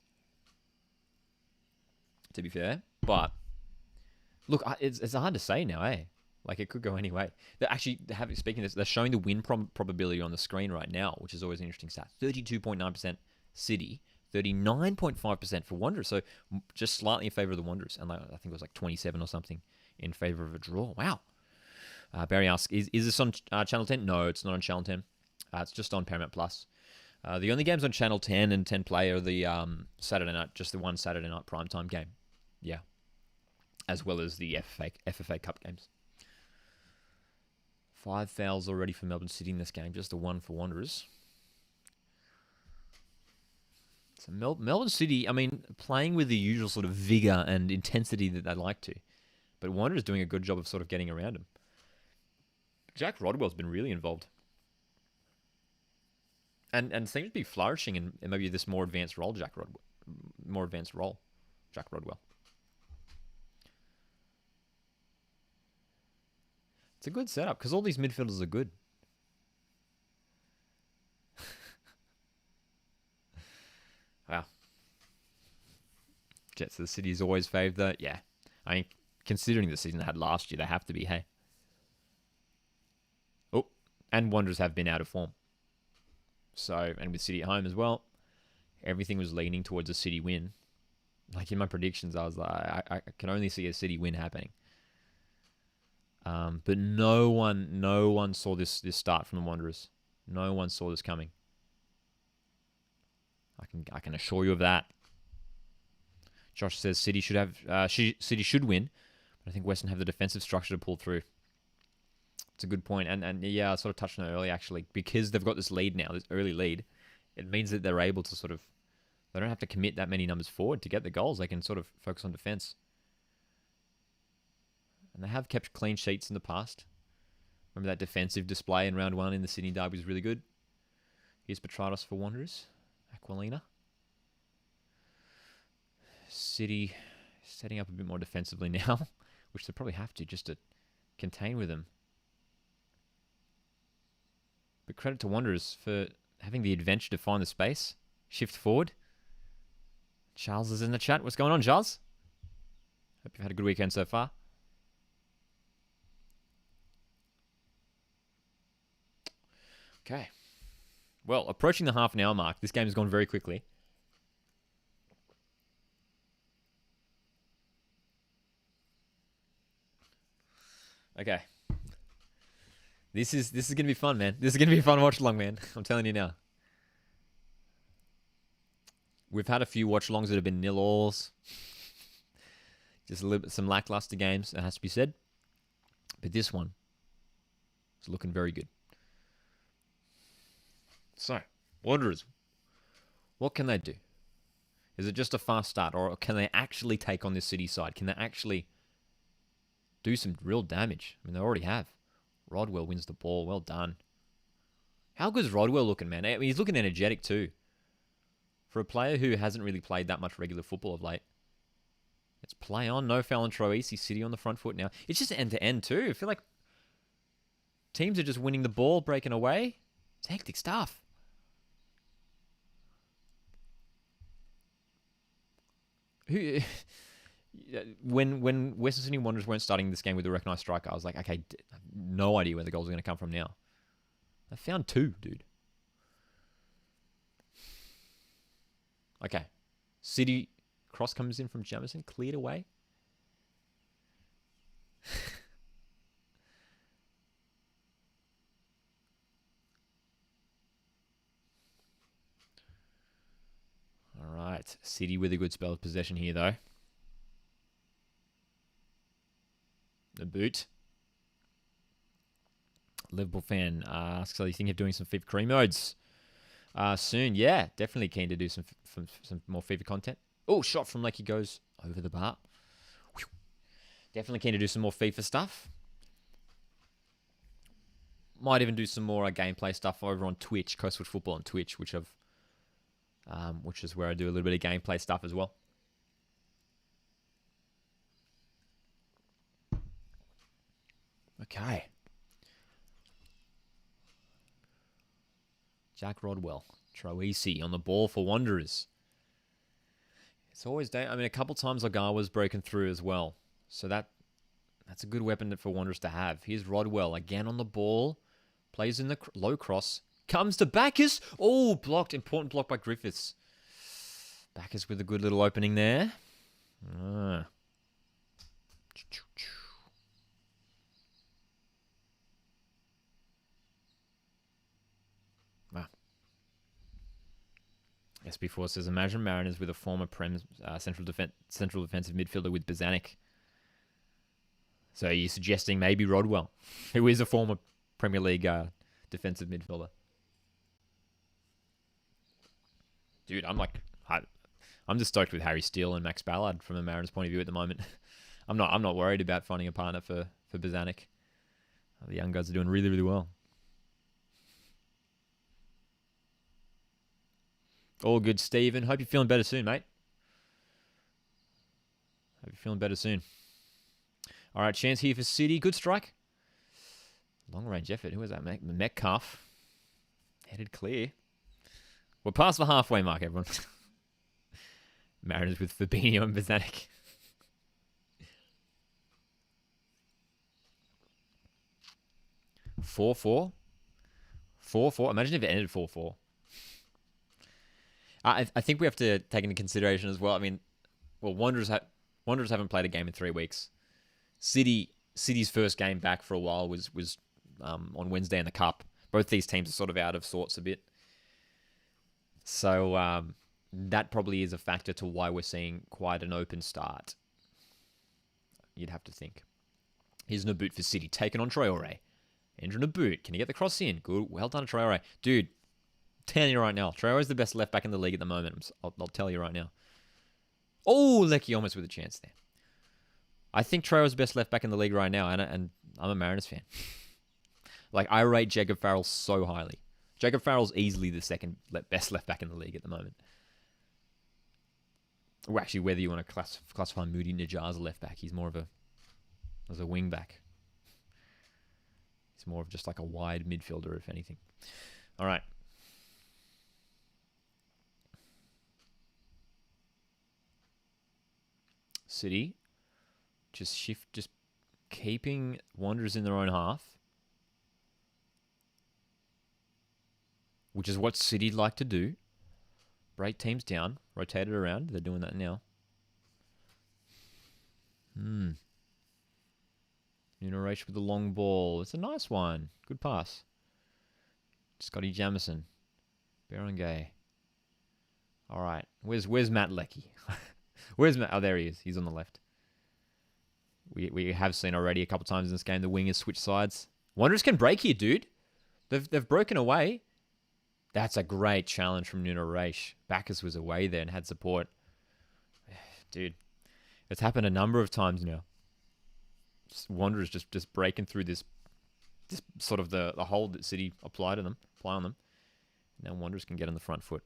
To be fair. But, look, it's hard to say now, eh? Like, it could go any way. Speaking of this, they're showing the win probability on the screen right now, which is always an interesting stat. 32.9% City, 39.5% for Wanderers. So, just slightly in favour of the Wanderers. And I think it was like 27 or something in favour of a draw. Wow. Barry asks, is this on Channel 10? No, it's not on Channel 10. It's just on Paramount Plus. The only games on Channel 10 and 10 Play are the Saturday night, just the one Saturday night primetime game. Yeah. As well as the FFA Cup games. 5 fouls already for Melbourne City in this game, just the 1 for Wanderers. So Melbourne City, I mean, playing with the usual sort of vigour and intensity that they like to. But Wanderers doing a good job of sort of getting around them. Jack Rodwell's been really involved. And seems to be flourishing in maybe this more advanced role, Jack Rodwell. It's a good setup because all these midfielders are good. Wow. Jets of the City's always favoured though. Yeah. I mean, considering the season they had last year, they have to be, hey. Oh, and Wanderers have been out of form. So, and with City at home as well, everything was leaning towards a City win. Like in my predictions, I was like, I can only see a City win happening. But no one saw this start from the Wanderers. No one saw this coming. I can assure you of that. Josh says City should win, but I think Western have the defensive structure to pull through. It's a good point, and yeah, I sort of touched on it earlier actually, because they've got this lead now, this early lead. It means that they're able to they don't have to commit that many numbers forward to get the goals. They can sort of focus on defense. And they have kept clean sheets in the past. Remember that defensive display in round 1 in the Sydney Derby was really good. Here's Petratos for Wanderers. Aquilina. City setting up a bit more defensively now, which they probably have to just to contain with them. But credit to Wanderers for having the adventure to find the space. Shift forward. Charles is in the chat. What's going on, Charles? Hope you've had a good weekend so far. Okay. Well, approaching the half an hour mark. This game has gone very quickly. Okay. This is going to be fun, man. This is going to be a fun watch along, man. I'm telling you now. We've had a few watch alongs that have been 0-alls. Just a little bit, some lackluster games, it has to be said. But this one is looking very good. So, Wanderers, what can they do? Is it just a fast start, or can they actually take on this City side? Can they actually do some real damage? I mean, they already have. Rodwell wins the ball. Well done. How good is Rodwell looking, man? I mean, he's looking energetic too. For a player who hasn't really played that much regular football of late. It's play on. No foul on Troisi. City on the front foot now. It's just end-to-end too. I feel like teams are just winning the ball, breaking away. It's hectic stuff. When Western Sydney Wanderers weren't starting this game with a recognised striker, I was like, okay, I have no idea where the goals are going to come from now. I found 2, dude. Okay. City cross comes in from Jamison, cleared away. All right. City with a good spell of possession here, though. The boot. Liverpool fan asks, are you thinking of doing some FIFA career modes soon? Yeah, definitely keen to do some more FIFA content. Oh, shot from Lecky goes over the bar. Whew. Definitely keen to do some more FIFA stuff. Might even do some more gameplay stuff over on Twitch, Coastal Football on Twitch, which is where I do a little bit of gameplay stuff as well. Okay. Jack Rodwell. Troisi on the ball for Wanderers. It's always... I mean, a couple times Ogawa's broken through as well. So that's a good weapon for Wanderers to have. Here's Rodwell again on the ball. Plays in the low cross. Comes to Bacchus. Oh, blocked. Important block by Griffiths. Bacchus with a good little opening there. Wow. SB4 says, imagine Mariners with a former central defensive midfielder with Bozanic. So you're suggesting maybe Rodwell, who is a former Premier League defensive midfielder. Dude, I'm just stoked with Harry Steele and Max Ballard from a Mariners point of view at the moment. I'm not worried about finding a partner for Bozanic. The young guys are doing really, really well. All good, Stephen. Hope you're feeling better soon, mate. Hope you're feeling better soon. All right, chance here for City. Good strike. Long range effort. Who was that? Metcalf. Headed clear. We're past the halfway mark, everyone. Mariners with Fabinho and Bozanic. Four. Imagine if it ended 4-4. I think we have to take into consideration as well. I mean, Wanderers haven't played a game in 3 weeks. City's first game back for a while was on Wednesday in the Cup. Both these teams are sort of out of sorts a bit. So that probably is a factor to why we're seeing quite an open start. You'd have to think. Here's Naboot for City, taken on Traore. Andrew Naboot, can he get the cross in? Good, well done, Traore. Dude, telling you right now, Traore is the best left back in the league at the moment. I'll tell you right now. Oh, Lecky almost with a chance there. I think Traor's the best left back in the league right now, and I'm a Mariners fan. Like, I rate Jacob Farrell so highly. Jacob Farrell's easily the second best left back in the league at the moment. Or actually, whether you want to classify Moody Najjar as a left back, he's more of as a wing back. He's more of just like a wide midfielder, if anything. All right. City just keeping Wanderers in their own half, which is what City like to do. Break teams down, rotate it around. They're doing that now. Nuno Reich with the long ball. It's a nice one. Good pass. Scotty Jamison. Berengay. All right. Where's Matt Leckie? Where's Matt? Oh, there he is. He's on the left. We have seen already a couple times in this game the wingers switch sides. Wanderers can break here, dude. They've broken away. That's a great challenge from Nuno Reich. Bacchus was away there and had support. Dude, it's happened a number of times now. Wanderers just breaking through this sort of the hold that City apply on them. Now Wanderers can get on the front foot.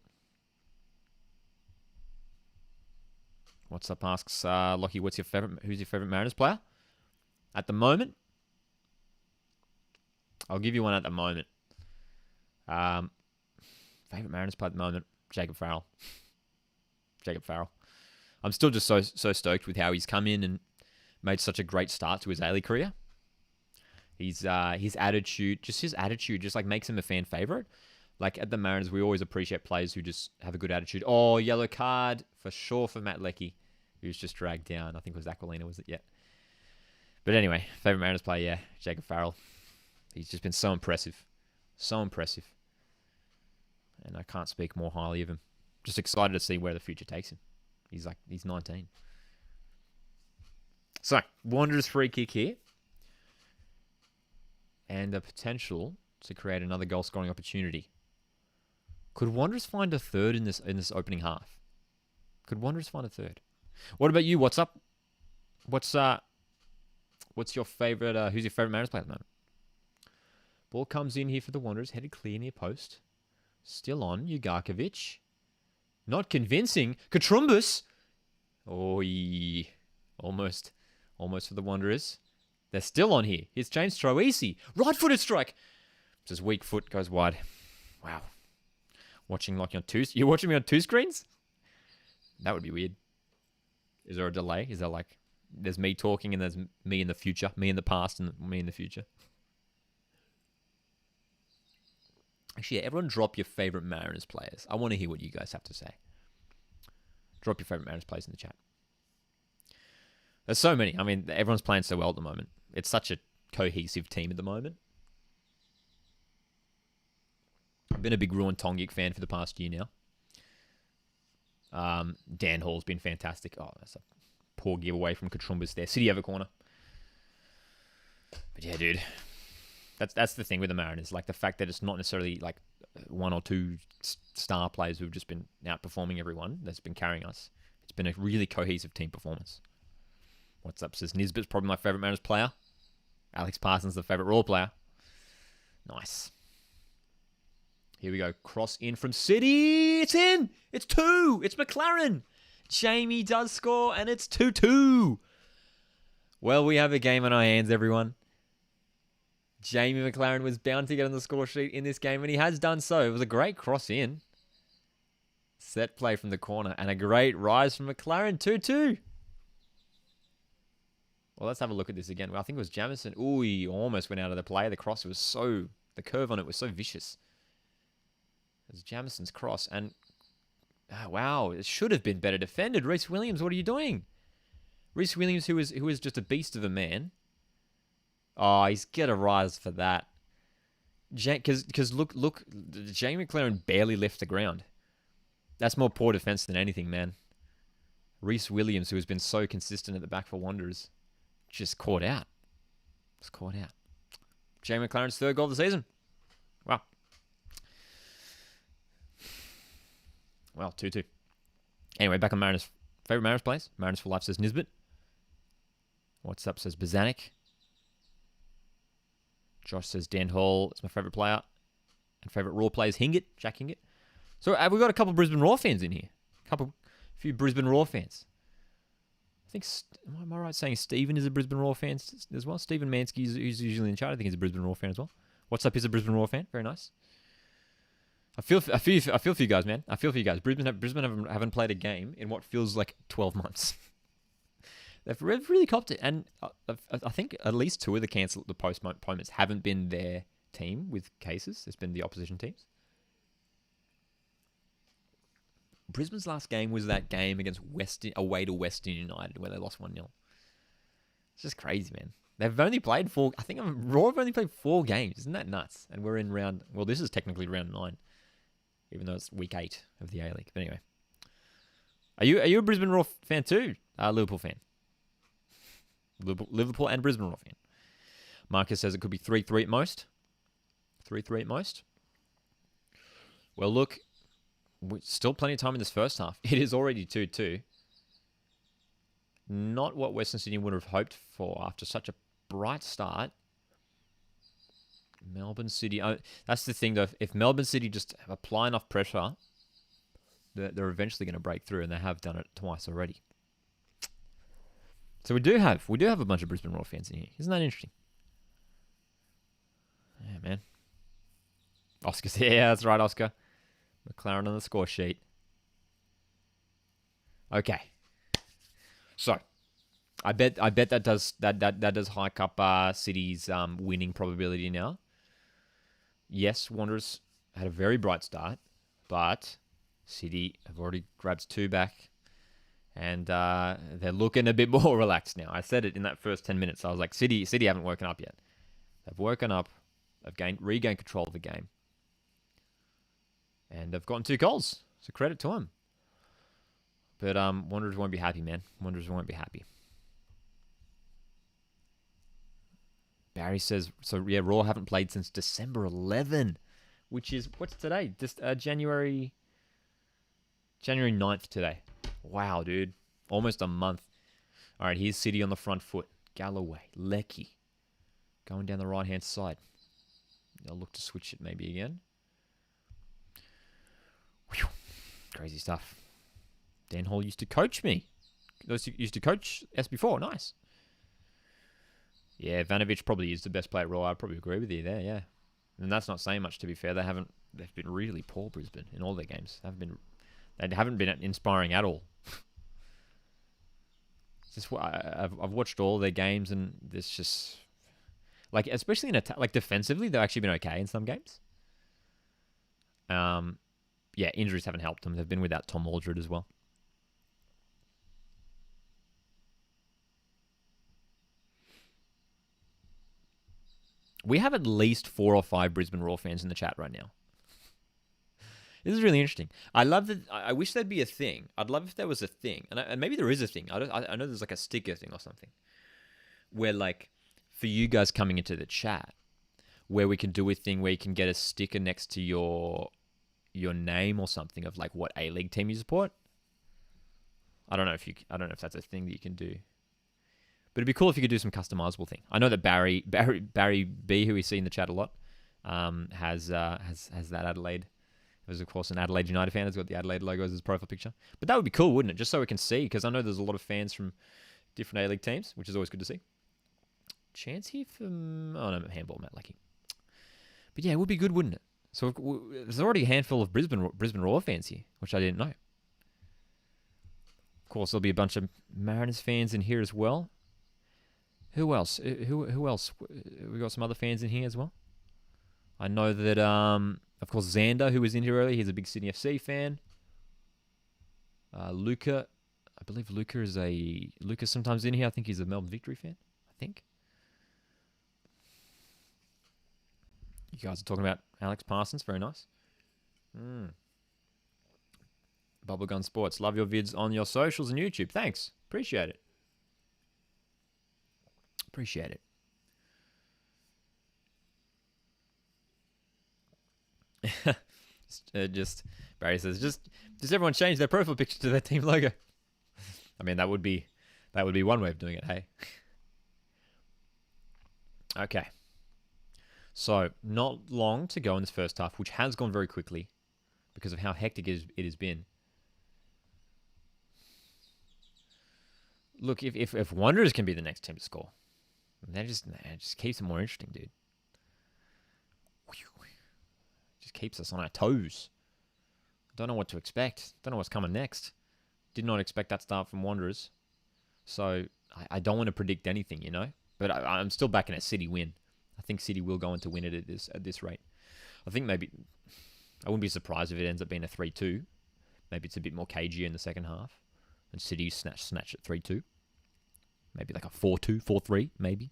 What's up? Asks Lockie, who's your favorite Mariners player? At the moment, I'll give you one at the moment. Favorite Mariners player at the moment, Jacob Farrell. I'm still just so stoked with how he's come in and made such a great start to his A-League career. His attitude just like makes him a fan favorite. Like at the Mariners, we always appreciate players who just have a good attitude. Oh, yellow card for sure for Matt Leckie, who's just dragged down. I think it was Aquilina, was it? Yeah. But anyway, favorite Mariners player, yeah, Jacob Farrell. He's just been so impressive. And I can't speak more highly of him. Just excited to see where the future takes him. He's 19. So, Wanderers free kick here. And the potential to create another goal scoring opportunity. Could Wanderers find a third in this opening half? Could Wanderers find a third? What about you? What's up? What's your favorite? Who's your favorite Mariners player at the moment? Ball comes in here for the Wanderers, headed clear near post. Still on Ugarkovic. Not convincing. Katrumbus. Oh, almost for the Wanderers. They're still on here. Here's James Troisi. Right-footed strike. Just weak foot goes wide. Wow. Watching like on two. You're watching me on two screens? That would be weird. Is there a delay? Is there like there's me talking and there's me in the future, me in the past and me in the future? Actually, yeah, everyone drop your favorite Mariners players. I want to hear what you guys have to say. Drop your favorite Mariners players in the chat. There's so many. I mean, everyone's playing so well at the moment. It's such a cohesive team at the moment. I've been a big Ruan Tongic fan for the past year now. Dan Hall's been fantastic. Oh, that's a poor giveaway from Katrumbas there. City have a corner. But yeah, dude. That's the thing with the Mariners. Like the fact that it's not necessarily like one or two star players who've just been outperforming everyone that's been carrying us. It's been a really cohesive team performance. What's up, says Nisbet's probably my favorite Mariners player. Alex Parsons, the favorite Raw player. Nice. Here we go. Cross in from City. It's in. It's 2. It's Maclaren. Jamie does score, and it's 2-2. Well, we have a game on our hands, everyone. Jamie Maclaren was bound to get on the score sheet in this game, and he has done so. It was a great cross in. Set play from the corner, and a great rise from Maclaren. 2-2. Well, let's have a look at this again. Well, I think it was Jamison. Ooh, he almost went out of the play. The cross was the curve on it was so vicious. It was Jamison's cross, and wow, it should have been better defended. Reece Williams, what are you doing? Reece Williams, who is just a beast of a man. Oh, he's get a rise for that. Because look, Jamie Maclaren barely left the ground. That's more poor defense than anything, man. Reece Williams, who has been so consistent at the back for Wanderers, just caught out. Just caught out. Jamie Maclaren's 3rd goal of the season. Wow. Well, 2-2. Anyway, back on Mariners. Favorite Mariners plays? Mariners for life, says Nisbet. What's up, says Bazanik. Josh says Dan Hall is my favourite player. And favourite Raw player is Hingett, Jack Hingett. So have we got a couple of Brisbane Raw fans in here? A few Brisbane Raw fans. I think, am I right saying Stephen is a Brisbane Raw fan as well? Stephen Mansky, who's usually in chat, I think he's a Brisbane Raw fan as well. What's up? He's a Brisbane Raw fan. Very nice. I feel for you guys, man. I feel for you guys. Brisbane haven't played a game in what feels like 12 months. They've really copped it, and I think at least two of the postponements haven't been their team with cases. It's been the opposition teams. Brisbane's last game was that game against away to Western United where they lost 1-0. It's just crazy, man. They've only played Raw have only played 4 games. Isn't that nuts? And we're in this is technically round 9, even though it's week 8 of the A-League. But anyway. Are you a Brisbane Raw fan too? Liverpool fan. Liverpool and Brisbane Raw fan. Marcus says it could be 3-3 at most. 3-3 at most. Well, look, still plenty of time in this first half. It is already 2-2. Not what Western Sydney would have hoped for after such a bright start. Melbourne City. That's the thing, though. If Melbourne City just apply enough pressure, they're eventually going to break through, and they have done it twice already. So we do have a bunch of Brisbane Raw fans in here. Isn't that interesting? Yeah, man. Oscar, yeah, that's right, Oscar. Maclaren on the score sheet. Okay. So, I bet that does hike up City's winning probability now. Yes, Wanderers had a very bright start, but City have already grabbed 2 back, and they're looking a bit more relaxed now. I said it in that first 10 minutes. I was like, City haven't woken up yet. They've woken up. They've regained control of the game. And they've gotten 2 goals. So credit to them. But Wanderers won't be happy, man. Wanderers won't be happy. Barry says, so yeah, Raw haven't played since December 11, which is, what's today? Just January 9th today. Wow, dude. Almost a month. All right, here's City on the front foot. Galloway, Leckie. Going down the right-hand side. They'll look to switch it maybe again. Whew. Crazy stuff. Dan Hall used to coach me. Those used to coach us before. Nice. Yeah, Vanovic probably is the best player at Raw. I'd probably agree with you there, yeah. And that's not saying much, to be fair. They've been really poor, Brisbane, in all their games. They haven't been inspiring at all. It's just I've watched all their games, and there's just, like, especially in attack, like defensively, they've actually been okay in some games. Yeah, injuries haven't helped them. They've been without Tom Aldred as well. We have at least 4 or 5 Brisbane Raw fans in the chat right now. This is really interesting. I love that. I wish there'd be a thing. I'd love if there was a thing, and maybe there is a thing. I know there's like a sticker thing or something, where like for you guys coming into the chat, where we can do a thing where you can get a sticker next to your name or something of like what A-League team you support. I don't know if that's a thing that you can do. But it'd be cool if you could do some customizable thing. I know that Barry B, who we see in the chat a lot, has that Adelaide. He was, of course, an Adelaide United fan. Has got the Adelaide logo as his profile picture. But that would be cool, wouldn't it? Just so we can see, because I know there's a lot of fans from different A-League teams, which is always good to see. Chance here from... Oh, no, handball, Matt Lucky. But yeah, it would be good, wouldn't it? So there's already a handful of Brisbane Roar fans here, which I didn't know. Of course, there'll be a bunch of Mariners fans in here as well. Who else? Who else? We got some other fans in here as well. I know that, of course, Xander, who was in here earlier, he's a big Sydney FC fan. Luca, I believe Luca's sometimes in here. I think he's a Melbourne Victory fan. I think. You guys are talking about Alex Parsons. Very nice. Bubblegum Sports. Love your vids on your socials and YouTube. Thanks. Appreciate it. Appreciate it. Just Barry says, just everyone change their profile picture to their team logo. I mean, that would be one way of doing it. Hey, Okay. So, not long to go in this first half, which has gone very quickly because of how hectic it has been. Look, if Wanderers can be the next team to score, that just keeps it more interesting, dude. Just keeps us on our toes. Don't know what to expect. Don't know what's coming next. Did not expect that start from Wanderers. So, I don't want to predict anything, you know? But I'm still backing a City win. I think City will go on to win it at this rate. I think maybe... I wouldn't be surprised if it ends up being a 3-2. Maybe it's a bit more cagier in the second half. And City snatch at 3-2. Maybe like a 4-2, 4-3, maybe.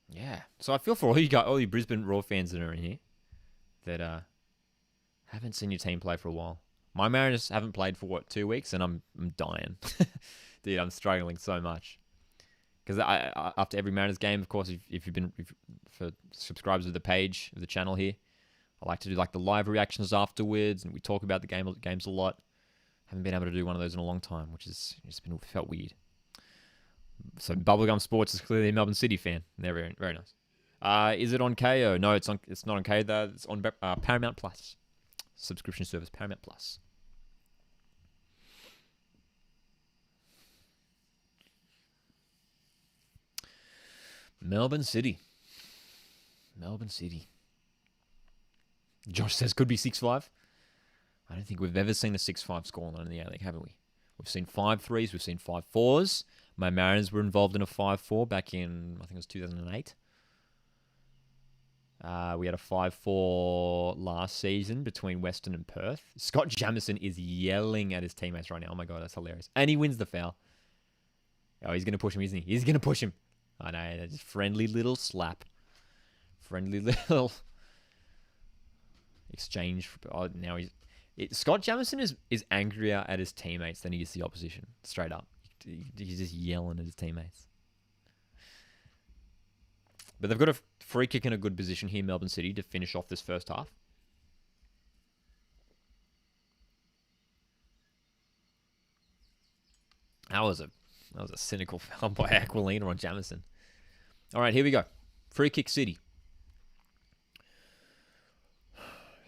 Yeah. So I feel for all you Brisbane Roar fans that are in here that haven't seen your team play for a while. My Mariners haven't played for 2 weeks, and I'm dying. Dude, I'm struggling so much. Because after every Mariners game, of course, if for subscribers of the page of the channel here, I like to do like the live reactions afterwards, and we talk about the games a lot. Haven't been able to do one of those in a long time, which has just felt weird. So Bubblegum Sports is clearly a Melbourne City fan. They're very, very nice. Is it on KO? No, it's not on KO. Though. It's on Paramount Plus subscription service. Paramount Plus. Melbourne City. Josh says could be 6-5. I don't think we've ever seen a 6-5 scoreline in the A-League, haven't we? We've seen 5-3s, we've seen 5-4s. My Mariners were involved in a 5-4 back in, I think it was 2008. We had a 5-4 last season between Western and Perth. Scott Jamieson is yelling at his teammates right now. Oh my God, that's hilarious. And he wins the foul. Oh, he's going to push him, isn't he? He's going to push him. I know, just friendly little slap. Friendly little exchange. Oh, now Scott Jamieson is angrier at his teammates than he is the opposition. Straight up. He's just yelling at his teammates. But they've got a free kick in a good position here, Melbourne City, to finish off this first half. That was a cynical foul by Aquilina on Jamieson. All right, here we go. Free kick City.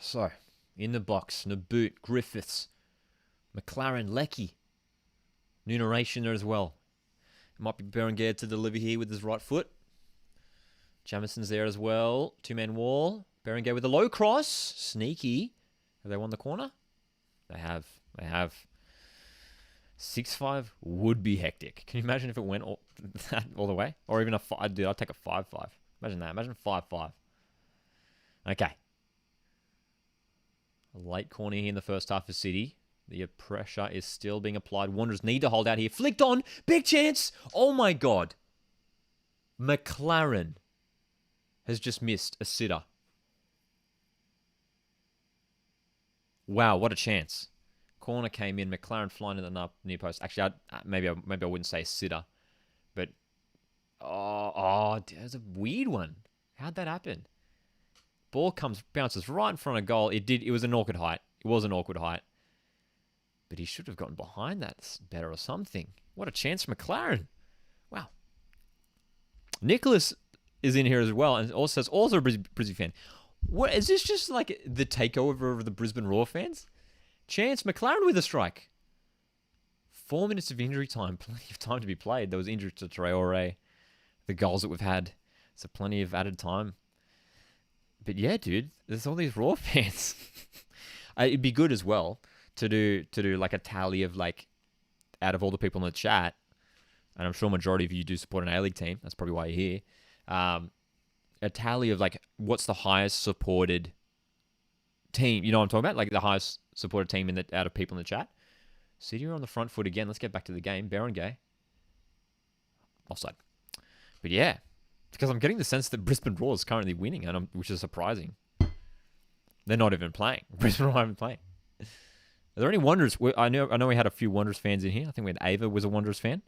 So, in the box, Naboot, Griffiths, Maclaren, Leckie. New narration there as well. It might be Berenguer to deliver here with his right foot. Jamison's there as well. Two-man wall. Berenguer with a low cross. Sneaky. Have they won the corner? They have. 6-5 would be hectic. Can you imagine if it went all the way? Or even a 5. Dude, I'd take a 5-5. Imagine that. Imagine 5-5. Okay. A late corner here in the first half for City. The pressure is still being applied. Wanderers need to hold out here. Flicked on. Big chance. Oh my God. Maclaren has just missed a sitter. Wow, what a chance. Corner came in. Maclaren flying in the near post. Actually, maybe I wouldn't say sitter. But, there's a weird one. How'd that happen? Ball bounces right in front of goal. It was an awkward height. It was an awkward height. But he should have gotten behind that better or something. What a chance for Maclaren. Wow. Nicholas is in here as well, and also a Brisbane fan. What is this? Just like the takeover of the Brisbane Roar fans? Chance Maclaren with a strike. 4 minutes of injury time. Plenty of time to be played. There was injury to Traore. The goals that we've had. So plenty of added time. But yeah, dude, there's all these Raw fans. It'd be good as well to do like a tally of like out of all the people in the chat, and I'm sure majority of you do support an A-League team. That's probably why you're here. A tally of like what's the highest supported team. You know what I'm talking about? Like the highest supported team out of people in the chat. City are on the front foot again. Let's get back to the game. Berenguer. Offside. But yeah, because I'm getting the sense that Brisbane Roar is currently winning, which is surprising. They're not even playing. Brisbane Roar aren't playing. Are there any Wanderers? I know we had a few Wanderers fans in here. I think we had Ava was a Wanderers fan.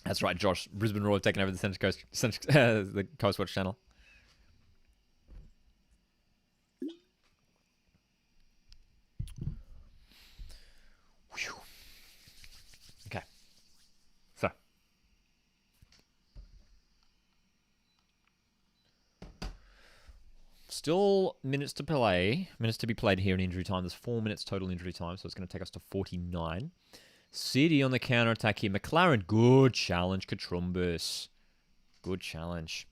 That's right, Josh. Brisbane Roar have taken over the Central Coast, the Coast Watch channel. Still minutes to play. Minutes to be played here in injury time. There's 4 minutes total injury time, so it's going to take us to 49. City on the counter-attack here. Maclaren, good challenge. Katrumbus, good challenge.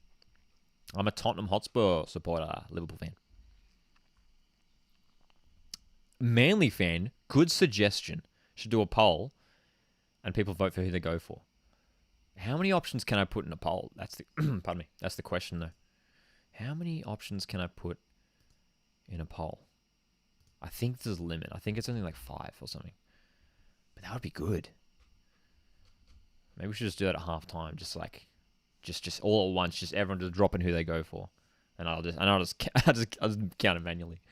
I'm a Tottenham Hotspur supporter, Liverpool fan. Manly fan, good suggestion. Should do a poll, and people vote for who they go for. How many options can I put in a poll? That's the pardon me. That's the question though. How many options can I put in a poll? I think there's a limit. I think it's only like 5 or something. But that would be good. Maybe we should just do that at halftime. Just all at once. Just everyone just drop in who they go for, and I'll just count it manually.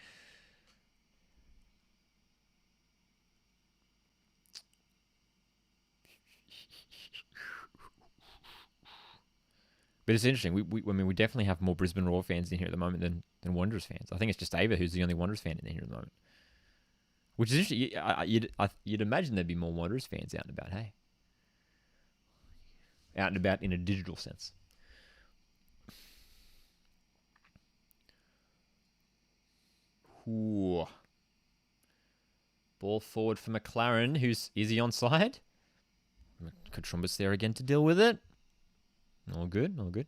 But it's interesting. We definitely have more Brisbane Roar fans in here at the moment than Wanderers fans. I think it's just Ava who's the only Wanderers fan in here at the moment. Which is interesting. You'd imagine there'd be more Wanderers fans out and about, hey? Out and about in a digital sense. Ooh. Ball forward for Maclaren. Is he onside? Katrumbus there again to deal with it. All good, all good.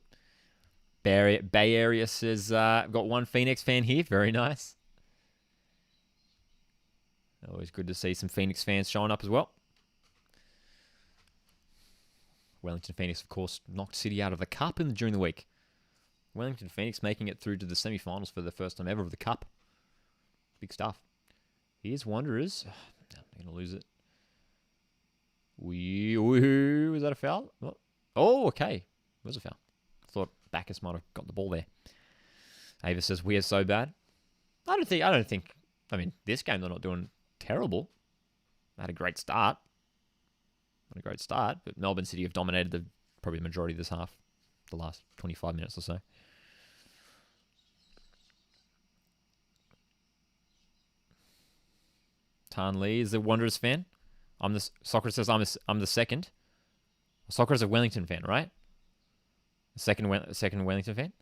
Bay Area says, got one Phoenix fan here. Very nice. Always good to see some Phoenix fans showing up as well. Wellington Phoenix, of course, knocked City out of the Cup during the week. Wellington Phoenix making it through to the semi-finals for the first time ever of the Cup. Big stuff. Here's Wanderers. I'm going to lose it. Was that a foul? Oh, okay. It was a foul. I thought Bacchus might have got the ball there. Ava says, we are so bad. I don't think, this game they're not doing terrible. They had a great start. But Melbourne City have dominated probably the majority of this half, the last 25 minutes or so. Tan Lee is a Wanderers fan. Socrates says I'm the second. Socrates is a Wellington fan, right? Second Wellington fan.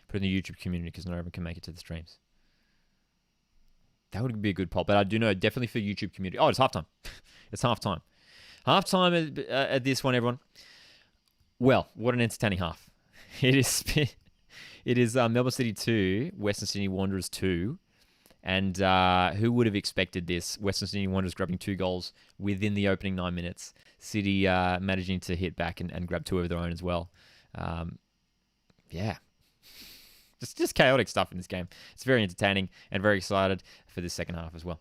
Put it in the YouTube community because not everyone can make it to the streams. That would be a good poll, but I do know definitely for YouTube community. Oh, it's halftime. It's halftime. Halftime at this one, everyone. Well, what an entertaining half. It is Melbourne City 2, Western Sydney Wanderers 2. And who would have expected this? Western Sydney Wanderers grabbing 2 goals within the opening 9 minutes. City managing to hit back and grab 2 of their own as well. Yeah. Just chaotic stuff in this game. It's very entertaining and very excited for this second half as well.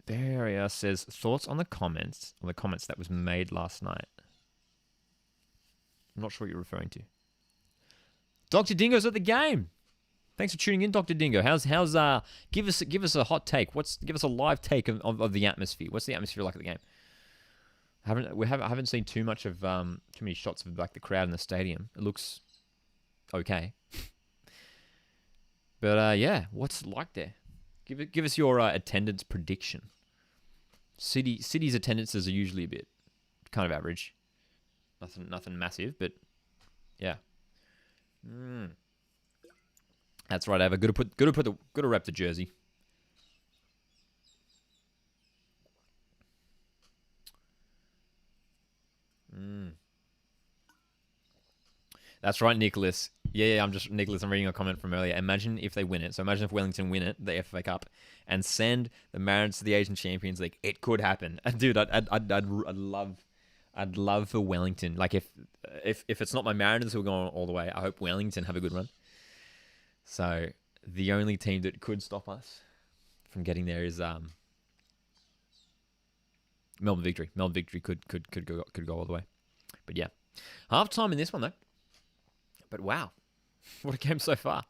Barrier says, thoughts on the comments that was made last night. I'm not sure what you're referring to. Dr. Dingo's at the game. Thanks for tuning in, Dr. Dingo. How's give us a hot take. Give us a live take of the atmosphere. What's the atmosphere like at the game? I haven't seen too much of too many shots of like the crowd in the stadium. It looks okay. But yeah, what's it like there? Give us your attendance prediction. City's attendances are usually a bit kind of average. Nothing massive, but yeah. That's right, Ava. Good to rep the jersey. That's right, Nicholas. Yeah, Nicholas. I'm reading a comment from earlier. Imagine if they win it. So imagine if Wellington win it, the FFA Cup, and send the Mariners to the Asian Champions League. It could happen, dude. I'd love for Wellington. Like if it's not my Mariners who are going all the way, I hope Wellington have a good run. So the only team that could stop us from getting there is Melbourne Victory. Melbourne Victory could go all the way. But yeah, halftime in this one though. But wow, what a game so far!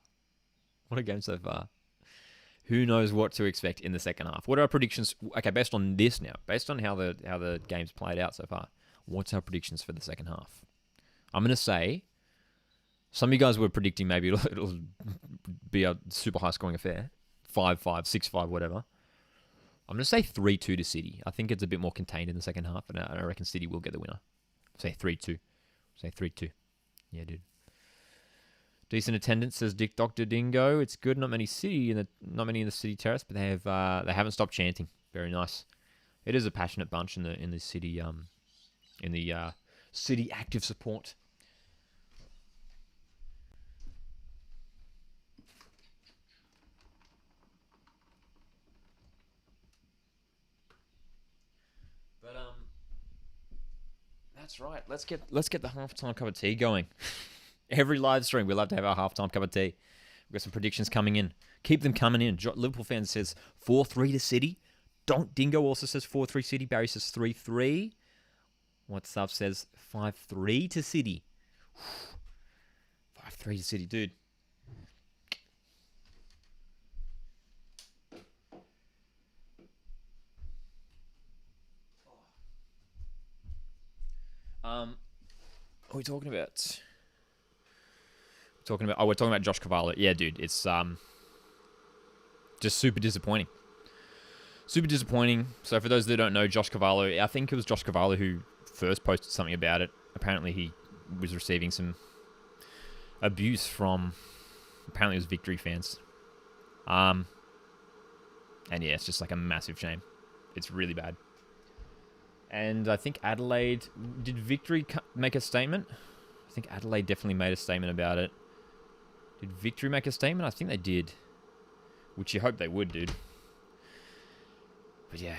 Who knows what to expect in the second half? What are our predictions? Okay, based on this now, based on how the game's played out so far, what's our predictions for the second half? I'm gonna say. Some of you guys were predicting maybe it'll be a super high scoring affair. 5-5, 6-5, whatever. I'm going to say 3-2 to City. I think it's a bit more contained in the second half, and I reckon City will get the winner. Say 3-2. Yeah, dude. Decent attendance, says Dick Dr. Dingo. It's good. Not many in the city terrace, but they haven't stopped chanting. Very nice. It is a passionate bunch in the city city active support. But that's right. Let's get the halftime cup of tea going. Every live stream, we love to have our halftime cup of tea. We've got some predictions coming in. Keep them coming in. Liverpool fan says 4-3 to City. Dingo also says 4-3 City. Barry says 3-3. What's up says 5-3 to City. 5-3 to City, dude. What are we talking about? We're talking about Josh Cavallo. Yeah, dude, it's just super disappointing. Super disappointing. So for those that don't know, Josh Cavallo, I think it was Josh Cavallo who first posted something about it. Apparently he was receiving some abuse from, apparently it was Victory fans. And yeah, it's just like a massive shame. It's really bad. And I think Adelaide, did Victory make a statement? I think Adelaide definitely made a statement about it. Did Victory make a statement? I think they did. Which you hope they would, dude. But yeah.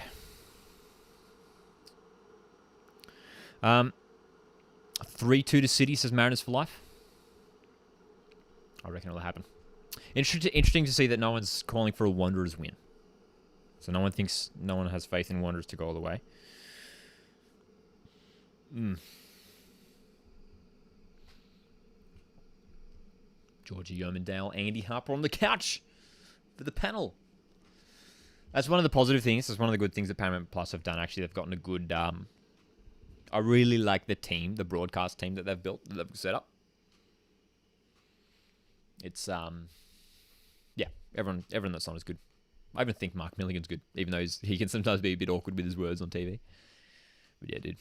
3-2 to City, says Mariners for life. I reckon it'll happen. Interesting to see that no one's calling for a Wanderers win. So no one has faith in Wanderers to go all the way. Georgie Yomandale, Andy Harper on the couch for the panel. That's one of the positive things. That's one of the good things that Paramount Plus have done. Actually, they've gotten a good... I really like the team, the broadcast team that they've built, that they've set up. It's... yeah, everyone that's on is good. I even think Mark Milligan's good, even though he can sometimes be a bit awkward with his words on TV. But yeah, dude.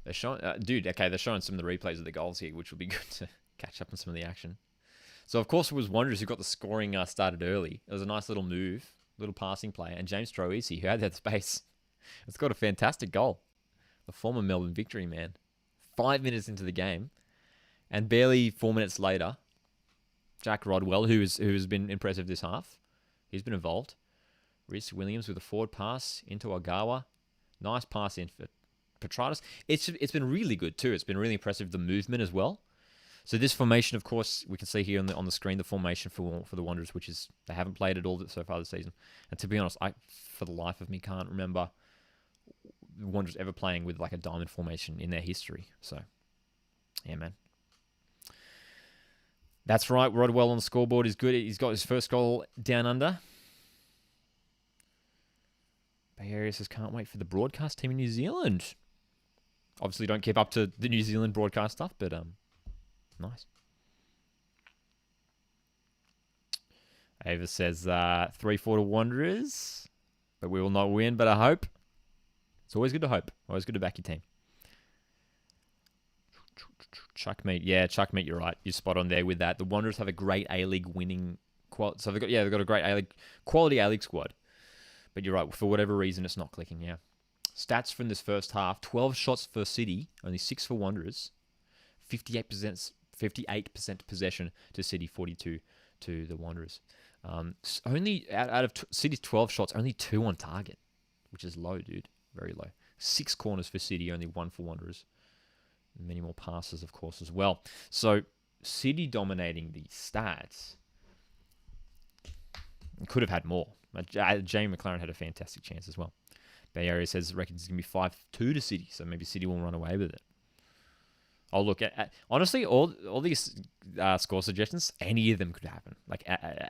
They're showing, they're showing some of the replays of the goals here, which will be good to catch up on some of the action. So, of course, it was Wanderers who got the scoring started early. It was a nice little move, little passing play, and James Troisi, who had that space, has got a fantastic goal. The former Melbourne Victory man. 5 minutes into the game, and barely 4 minutes later, Jack Rodwell, who has been impressive this half, he's been involved. Rhys Williams with a forward pass into Ogawa. Nice pass in for Petratus. It's been really good too. It's been really impressive, the movement as well. So this formation, of course, we can see here on the screen the formation for the Wanderers, which is they haven't played it all so far this season. And to be honest, I for the life of me can't remember the Wanderers ever playing with like a diamond formation in their history. So yeah, man. That's right. Rodwell on the scoreboard is good. He's got his first goal down under. Bay Area says can't wait for the broadcast team in New Zealand. Obviously, don't keep up to the New Zealand broadcast stuff, but nice. Ava says 3-4 to Wanderers, but we will not win. But I hope. It's always good to hope. Always good to back your team. Chuckmeat, Chuckmeat, you're right. You're spot on there with that. The Wanderers have a great A-League winning quality. So they've got a great A-League quality A-League squad. But you're right. For whatever reason, it's not clicking. Yeah. Stats from this first half: 12 shots for City, only 6 for Wanderers. 58% possession to City, 42 to the Wanderers. Only out of City's 12 shots, only 2 on target, which is low, dude. Very low. 6 corners for City, only 1 for Wanderers. Many more passes, of course, as well. So City dominating the stats. Could have had more. Jamie Maclaren had a fantastic chance as well. Bay Area says reckons it's going to be 5-2 to City, so maybe City will run away with it. Oh, look, honestly, all these score suggestions, any of them could happen. Like,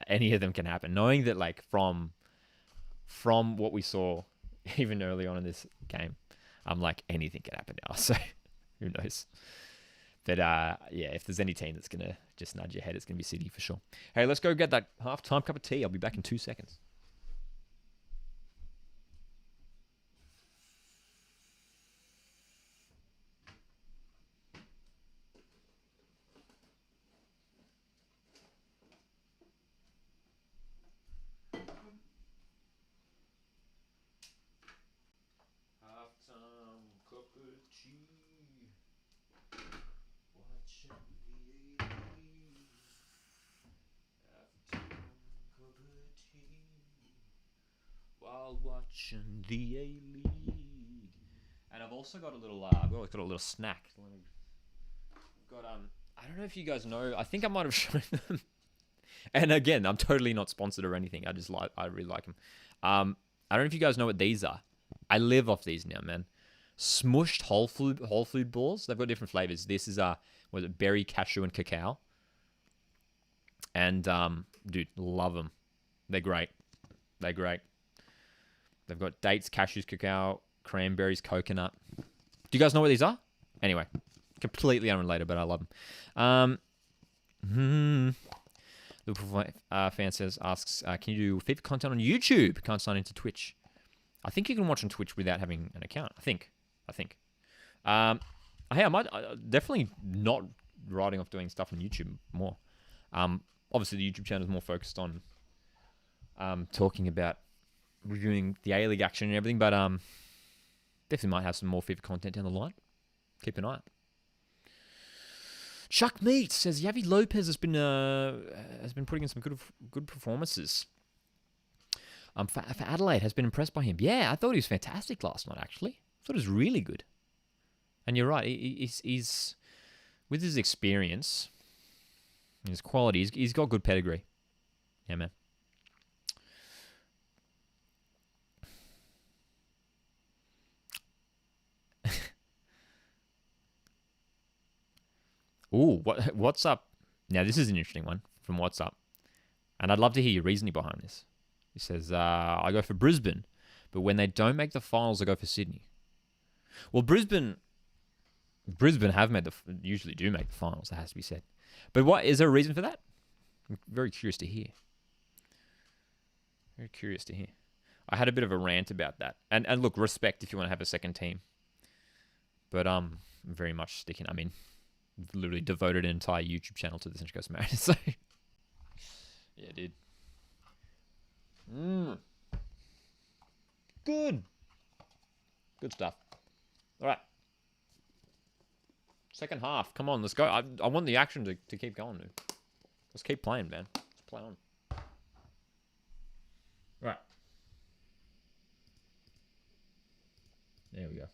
any of them can happen. Knowing that, like, from what we saw even early on in this game, I'm like, anything can happen now. So, who knows? But, yeah, if there's any team that's going to just nudge your head, it's going to be City for sure. Hey, let's go get that half-time cup of tea. I'll be back in 2 seconds. While watching the A-League. And I've also got a little, I've got a little snack. Got, I don't know if you guys know, I think I might have shown them. And again, I'm totally not sponsored or anything. I really like them. I don't know if you guys know what these are. I live off these now, man. Smushed whole food balls. They've got different flavors. This is was it berry, cashew, and cacao. And dude, love them. They're great. They're great. They've got dates, cashews, cacao, cranberries, coconut. Do you guys know what these are? Anyway, completely unrelated, but I love them. The fan asks, can you do FIFA content on YouTube? Can't sign into Twitch. I think you can watch on Twitch without having an account. I think. Hey, I might definitely not writing off doing stuff on YouTube more. Obviously, the YouTube channel is more focused on talking about reviewing the A-League action and everything, but definitely might have some more FIFA content down the line. Keep an eye out. Chuck Meat says Yavi Lopez has been putting in some good performances. For Adelaide, has been impressed by him. Yeah, I thought he was fantastic last night. Actually, I thought he was really good. And you're right. He's with his experience, and his quality. He's got good pedigree. Yeah, man. Ooh, what's up? Now, this is an interesting one from What's Up. And I'd love to hear your reasoning behind this. He says, I go for Brisbane, but when they don't make the finals, I go for Sydney. Well, Brisbane have usually do make the finals, that has to be said. But is there a reason for that? I'm very curious to hear. Very curious to hear. I had a bit of a rant about that. And look, respect if you want to have a second team. But I'm very much sticking. I mean, literally devoted an entire YouTube channel to the Central Coast Mariners. So, yeah, dude. Good stuff. All right. Second half. Come on, let's go. I want the action to keep going, dude. Let's keep playing, man. Let's play on. Right. There we go.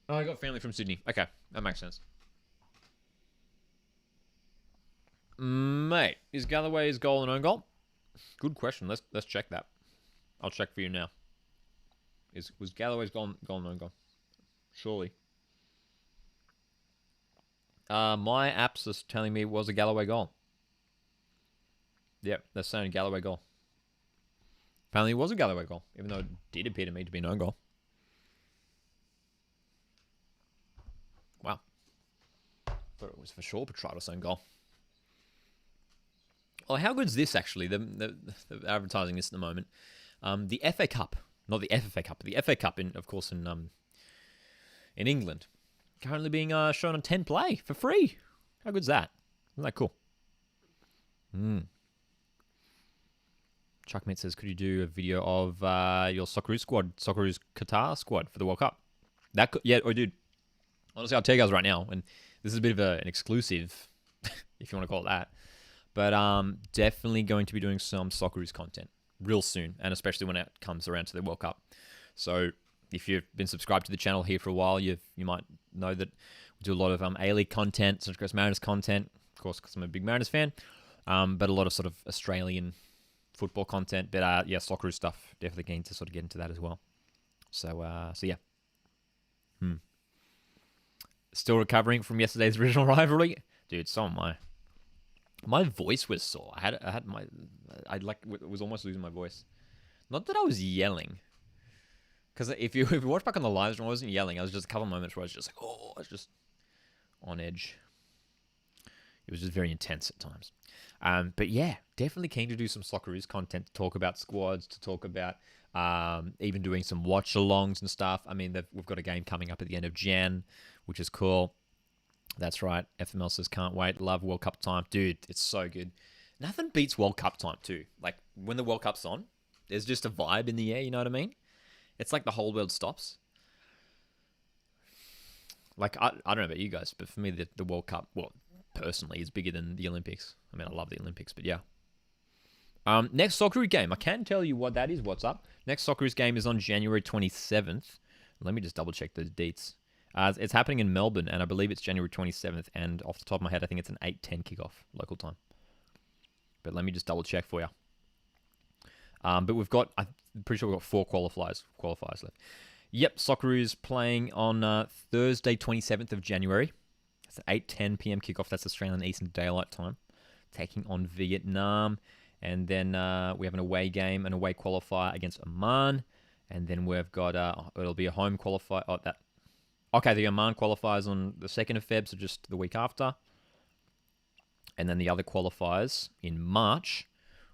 Oh, I got family from Sydney. Okay, that makes sense. Mate, is Galloway's goal an own goal? Good question. Let's check that. I'll check for you now. Was Galloway's goal an own goal? Surely. My apps are telling me it was a Galloway goal. Yep, they're saying Galloway goal. Apparently it was a Galloway goal, even though it did appear to me to be an own goal. Wow. Thought it was for sure Petrado's own goal. Oh, how good is this, actually? They're advertising this at the moment. The FA Cup. Not the FFA Cup, but the FA Cup, in England. Currently being shown on 10 Play for free. How good's that? Isn't that cool? Chuckmate says, could you do a video of your Socceroos squad, Socceroos Qatar squad for the World Cup? Yeah, dude. Honestly, I'll tell you guys right now, and this is a bit of an exclusive, if you want to call it that. But definitely going to be doing some Socceroos content real soon, and especially when it comes around to the World Cup. So if you've been subscribed to the channel here for a while, you might know that we do a lot of A-League content, Central Coast Mariners content, of course, because I'm a big Mariners fan, but a lot of sort of Australian football content. But yeah, Socceroos stuff, definitely keen to sort of get into that as well. So yeah. Still recovering from yesterday's original rivalry, dude. So am I. My voice was sore. I was almost losing my voice. Not that I was yelling, because if you watch back on the live stream, I wasn't yelling. I was just a couple of moments where I was just like, oh, I was just on edge. It was just very intense at times. But yeah, definitely keen to do some Socceroos content, to talk about squads, to talk about even doing some watch-alongs and stuff. I mean, we've got a game coming up at the end of Jan, which is cool. That's right. FML says, can't wait. Love World Cup time. Dude, it's so good. Nothing beats World Cup time too. Like, when the World Cup's on, there's just a vibe in the air, you know what I mean? It's like the whole world stops. Like, I don't know about you guys, but for me, the World Cup, well, personally, is bigger than the Olympics. I mean, I love the Olympics, but yeah. Next Socceroos game. I can tell you what that is. What's up? Next Socceroos game is on January 27th. Let me just double check the dates. It's happening in Melbourne, and I believe it's January 27th. And off the top of my head, I think it's an 8:10 kickoff local time. But let me just double check for you. But I'm pretty sure we've got 4 qualifiers left. Yep, Socceroos playing on Thursday, 27th of January. It's an 8:10 p.m. kickoff. That's Australian Eastern Daylight Time. Taking on Vietnam. And then we have an away game, an away qualifier against Oman. And then we've got, it'll be a home qualifier. Okay, the Oman qualifiers on the 2nd of Feb, so just the week after. And then the other qualifiers in March.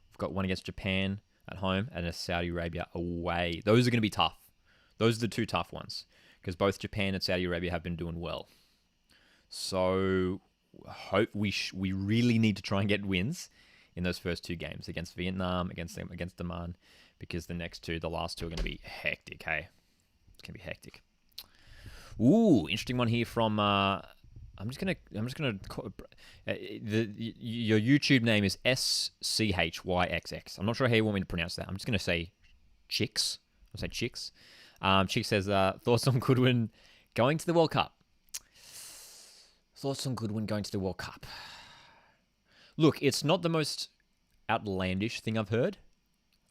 We've got one against Japan at home and a Saudi Arabia away. Those are going to be tough. Those are the 2 tough ones. Because both Japan and Saudi Arabia have been doing well. So hope we really need to try and get wins in those first 2 games against Vietnam, against Oman, because the last 2 are going to be hectic. Hey, it's going to be hectic. Ooh, interesting one here from. I'm just gonna. Your YouTube name is SCHYXX. I'm not sure how you want me to pronounce that. I'm just gonna say Chicks. I'll say Chicks. Chick says thoughts on Goodwin going to the World Cup. Thoughts on Goodwin going to the World Cup. Look, it's not the most outlandish thing I've heard.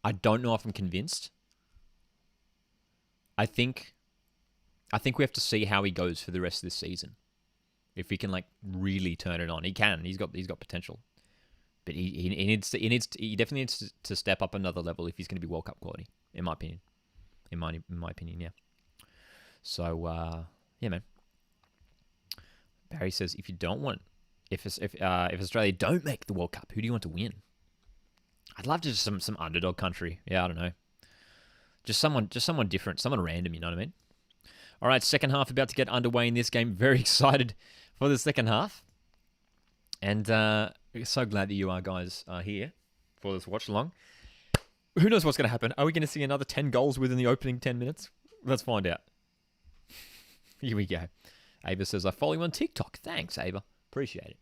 I don't know if I'm convinced. I think we have to see how he goes for the rest of this season. If he can really turn it on, he can. He's got potential, but he definitely needs to step up another level if he's going to be World Cup quality. In my opinion, yeah. So yeah, man. Barry says if Australia don't make the World Cup, who do you want to win? I'd love to just some underdog country. Yeah, I don't know. Just someone different, someone random. You know what I mean? All right, second half about to get underway in this game. Very excited for the second half, and so glad that you guys are here for this watch along. Who knows what's going to happen? Are we going to see another 10 goals within the opening 10 minutes? Let's find out. Here we go. Ava says, I follow you on TikTok. Thanks, Ava. Appreciate it.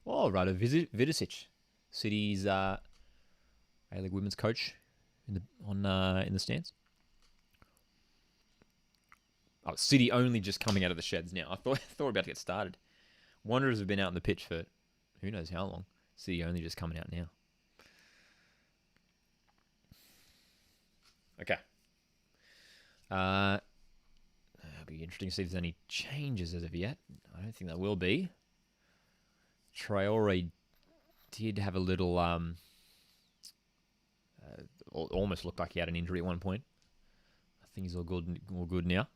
All right, Vidicic, City's A-League women's coach in the stands. Oh, City only just coming out of the sheds now. I thought we were about to get started. Wanderers have been out on the pitch for who knows how long. City only just coming out now. Okay. It'll be interesting to see if there's any changes as of yet. I don't think there will be. Traore did have a little almost looked like he had an injury at one point. I think he's all good now.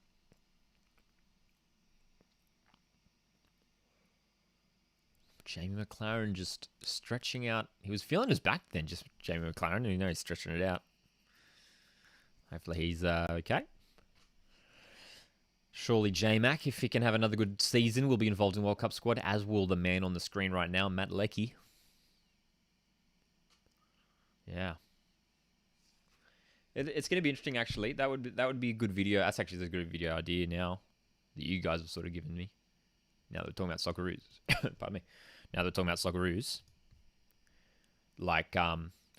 Jamie Maclaren just stretching out. He was feeling his back then, just Jamie Maclaren, and he's stretching it out. Hopefully he's okay. Surely J-Mac, if he can have another good season, will be involved in World Cup squad, as will the man on the screen right now, Matt Leckie. Yeah. It's going to be interesting, actually. That would be a good video. That's actually a good video idea now that you guys have sort of given me. Now that we're talking about Socceroos. Pardon me. Now that we're talking about Socceroos. Like,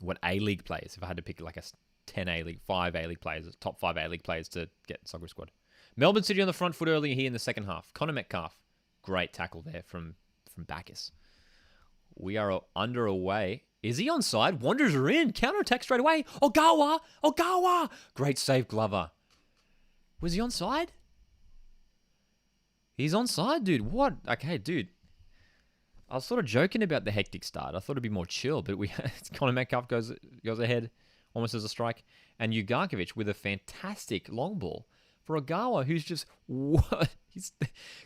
what A-League players, if I had to pick like a 10 A-League, 5 A-League players, top 5 A-League players to get Socceroos squad. Melbourne City on the front foot earlier here in the second half. Connor Metcalf. Great tackle there from Bacchus. We are under away. Is he onside? Wanderers are in. Counter-attack straight away. Ogawa! Great save, Glover. Was he onside? He's onside, dude. What? Okay, dude. I was sort of joking about the hectic start. I thought it'd be more chill, but Connor Metcalf goes ahead almost as a strike. And Ugarkovic with a fantastic long ball for Ogawa, who's just... What? He's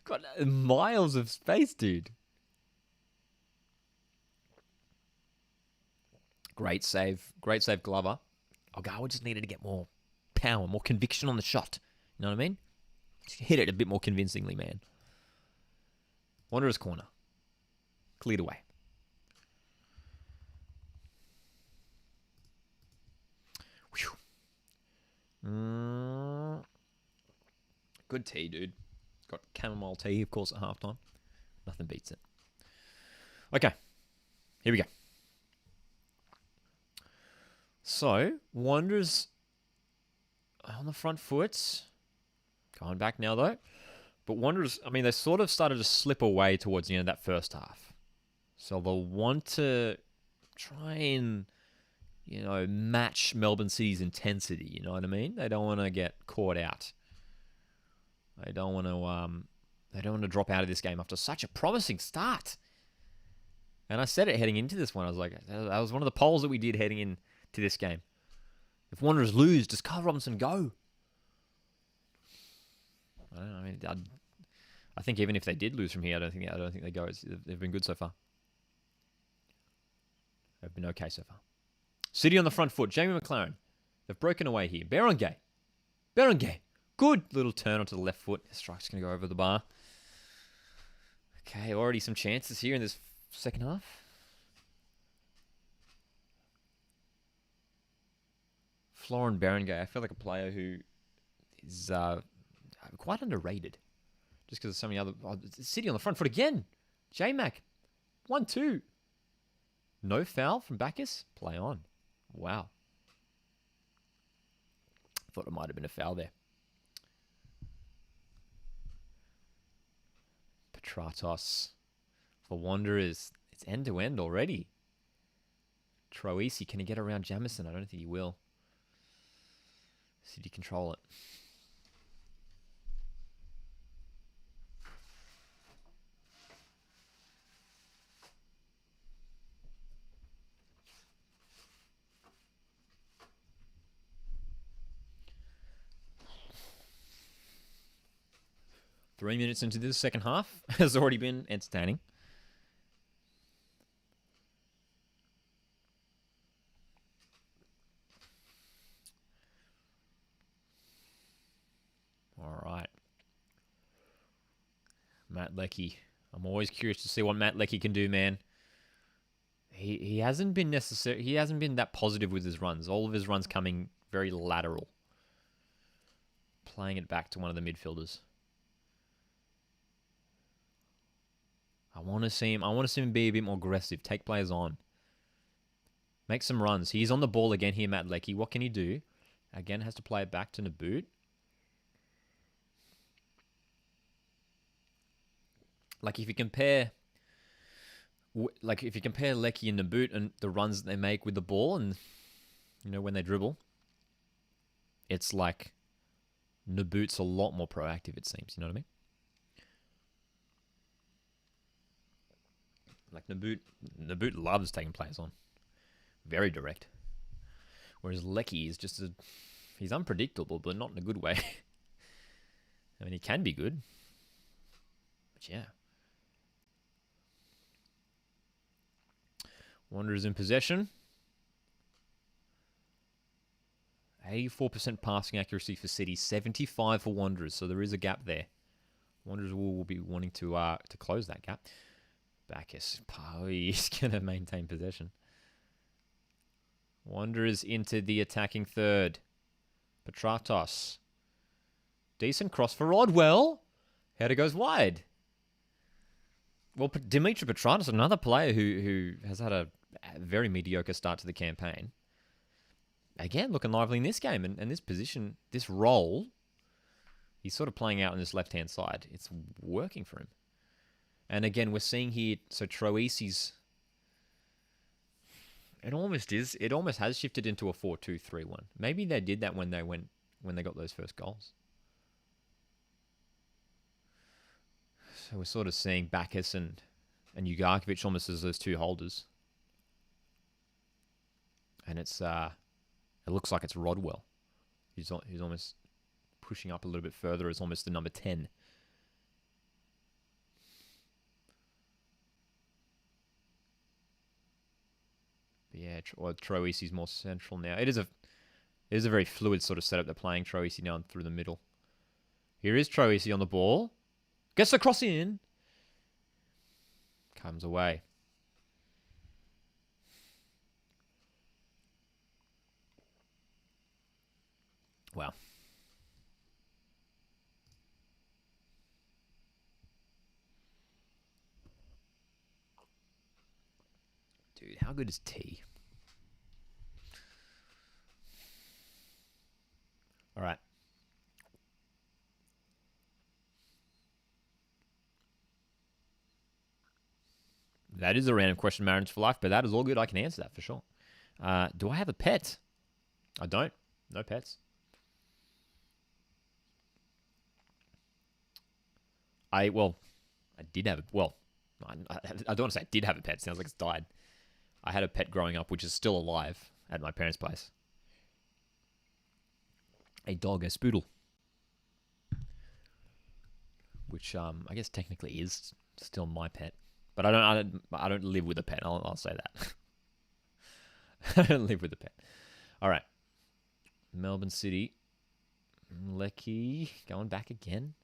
got miles of space, dude. Great save, Glover. Ogawa just needed to get more power, more conviction on the shot. You know what I mean? Just hit it a bit more convincingly, man. Wanderers corner. Cleared away. Good tee, dude. Got chamomile tea, of course, at halftime. Nothing beats it. Okay, here we go. So, Wanderers on the front foot. Going back now, though. But Wanderers, I mean, they sort of started to slip away towards the end of that first half. So they'll want to try and, match Melbourne City's intensity. You know what I mean? They don't want to get caught out. They don't want to drop out of this game after such a promising start. And I said it heading into this one. I was like, that was one of the polls that we did heading into this game. If Wanderers lose, does Carl Robinson go? I don't know. I mean, I think even if they did lose from here, I don't think they go. They've been good so far. They've been okay so far. City on the front foot. Jamie Maclaren. They've broken away here. Berengay. Good little turn onto the left foot. The strike's going to go over the bar. Okay, already some chances here in this second half. Florin Berengay. I feel like a player who is quite underrated. Just because of so many other... City on the front foot again. J-Mac. 1-2. No foul from Bacchus. Play on. Wow. Thought it might have been a foul there. Petratos. For Wanderers. It's end-to-end already. Troisi. Can he get around Jamison? I don't think he will. City control it. Three minutes into this second half has already been entertaining. All right. Matt Leckie. I'm always curious to see what Matt Leckie can do, man. He hasn't been that positive with his runs. All of his runs coming very lateral. Playing it back to one of the midfielders. I want to see him be a bit more aggressive. Take players on. Make some runs. He's on the ball again here, Matt Leckie. What can he do? Again, has to play it back to Naboot. Like if you compare Leckie and Naboot and the runs that they make with the ball and when they dribble, it's like Naboot's a lot more proactive, it seems. You know what I mean? Like Naboot loves taking players on. Very direct. Whereas Leckie is just he's unpredictable, but not in a good way. I mean, he can be good. But yeah. Wanderers in possession. 84% passing accuracy for City, 75 for Wanderers, so there is a gap there. Wanderers will be wanting to close that gap. Bacchus, he's going to maintain possession. Wanderers into the attacking third. Petratos. Decent cross for Rodwell. Header goes wide. Well, Dimitri Petratos, another player who has had a very mediocre start to the campaign. Again, looking lively in this game and this position, this role, he's sort of playing out on this left-hand side. It's working for him. And again, we're seeing here, so Troisi's, it almost has shifted into a 4-2-3-1. Maybe they did that when they got those first goals. So we're sort of seeing Bacchus and Ugarkovic almost as those two holders. And it looks like it's Rodwell. He's almost pushing up a little bit further as almost the number 10. But yeah, Troisi's more central now. It is a very fluid sort of setup. They're playing Troisi down through the middle. Here is Troisi on the ball. Gets the cross in. Comes away. Wow. Dude, how good is T? All right. That is a random question, Marriage for Life, but that is all good. I can answer that for sure. Do I have a pet? I don't. No pets. I did have I don't want to say I did have a pet. It sounds like it's died. I had a pet growing up, which is still alive at my parents' place. A dog, a spoodle, which I guess technically is still my pet, but I don't live with a pet. I'll say that. I don't live with a pet. All right, Melbourne City, Lecky going back again.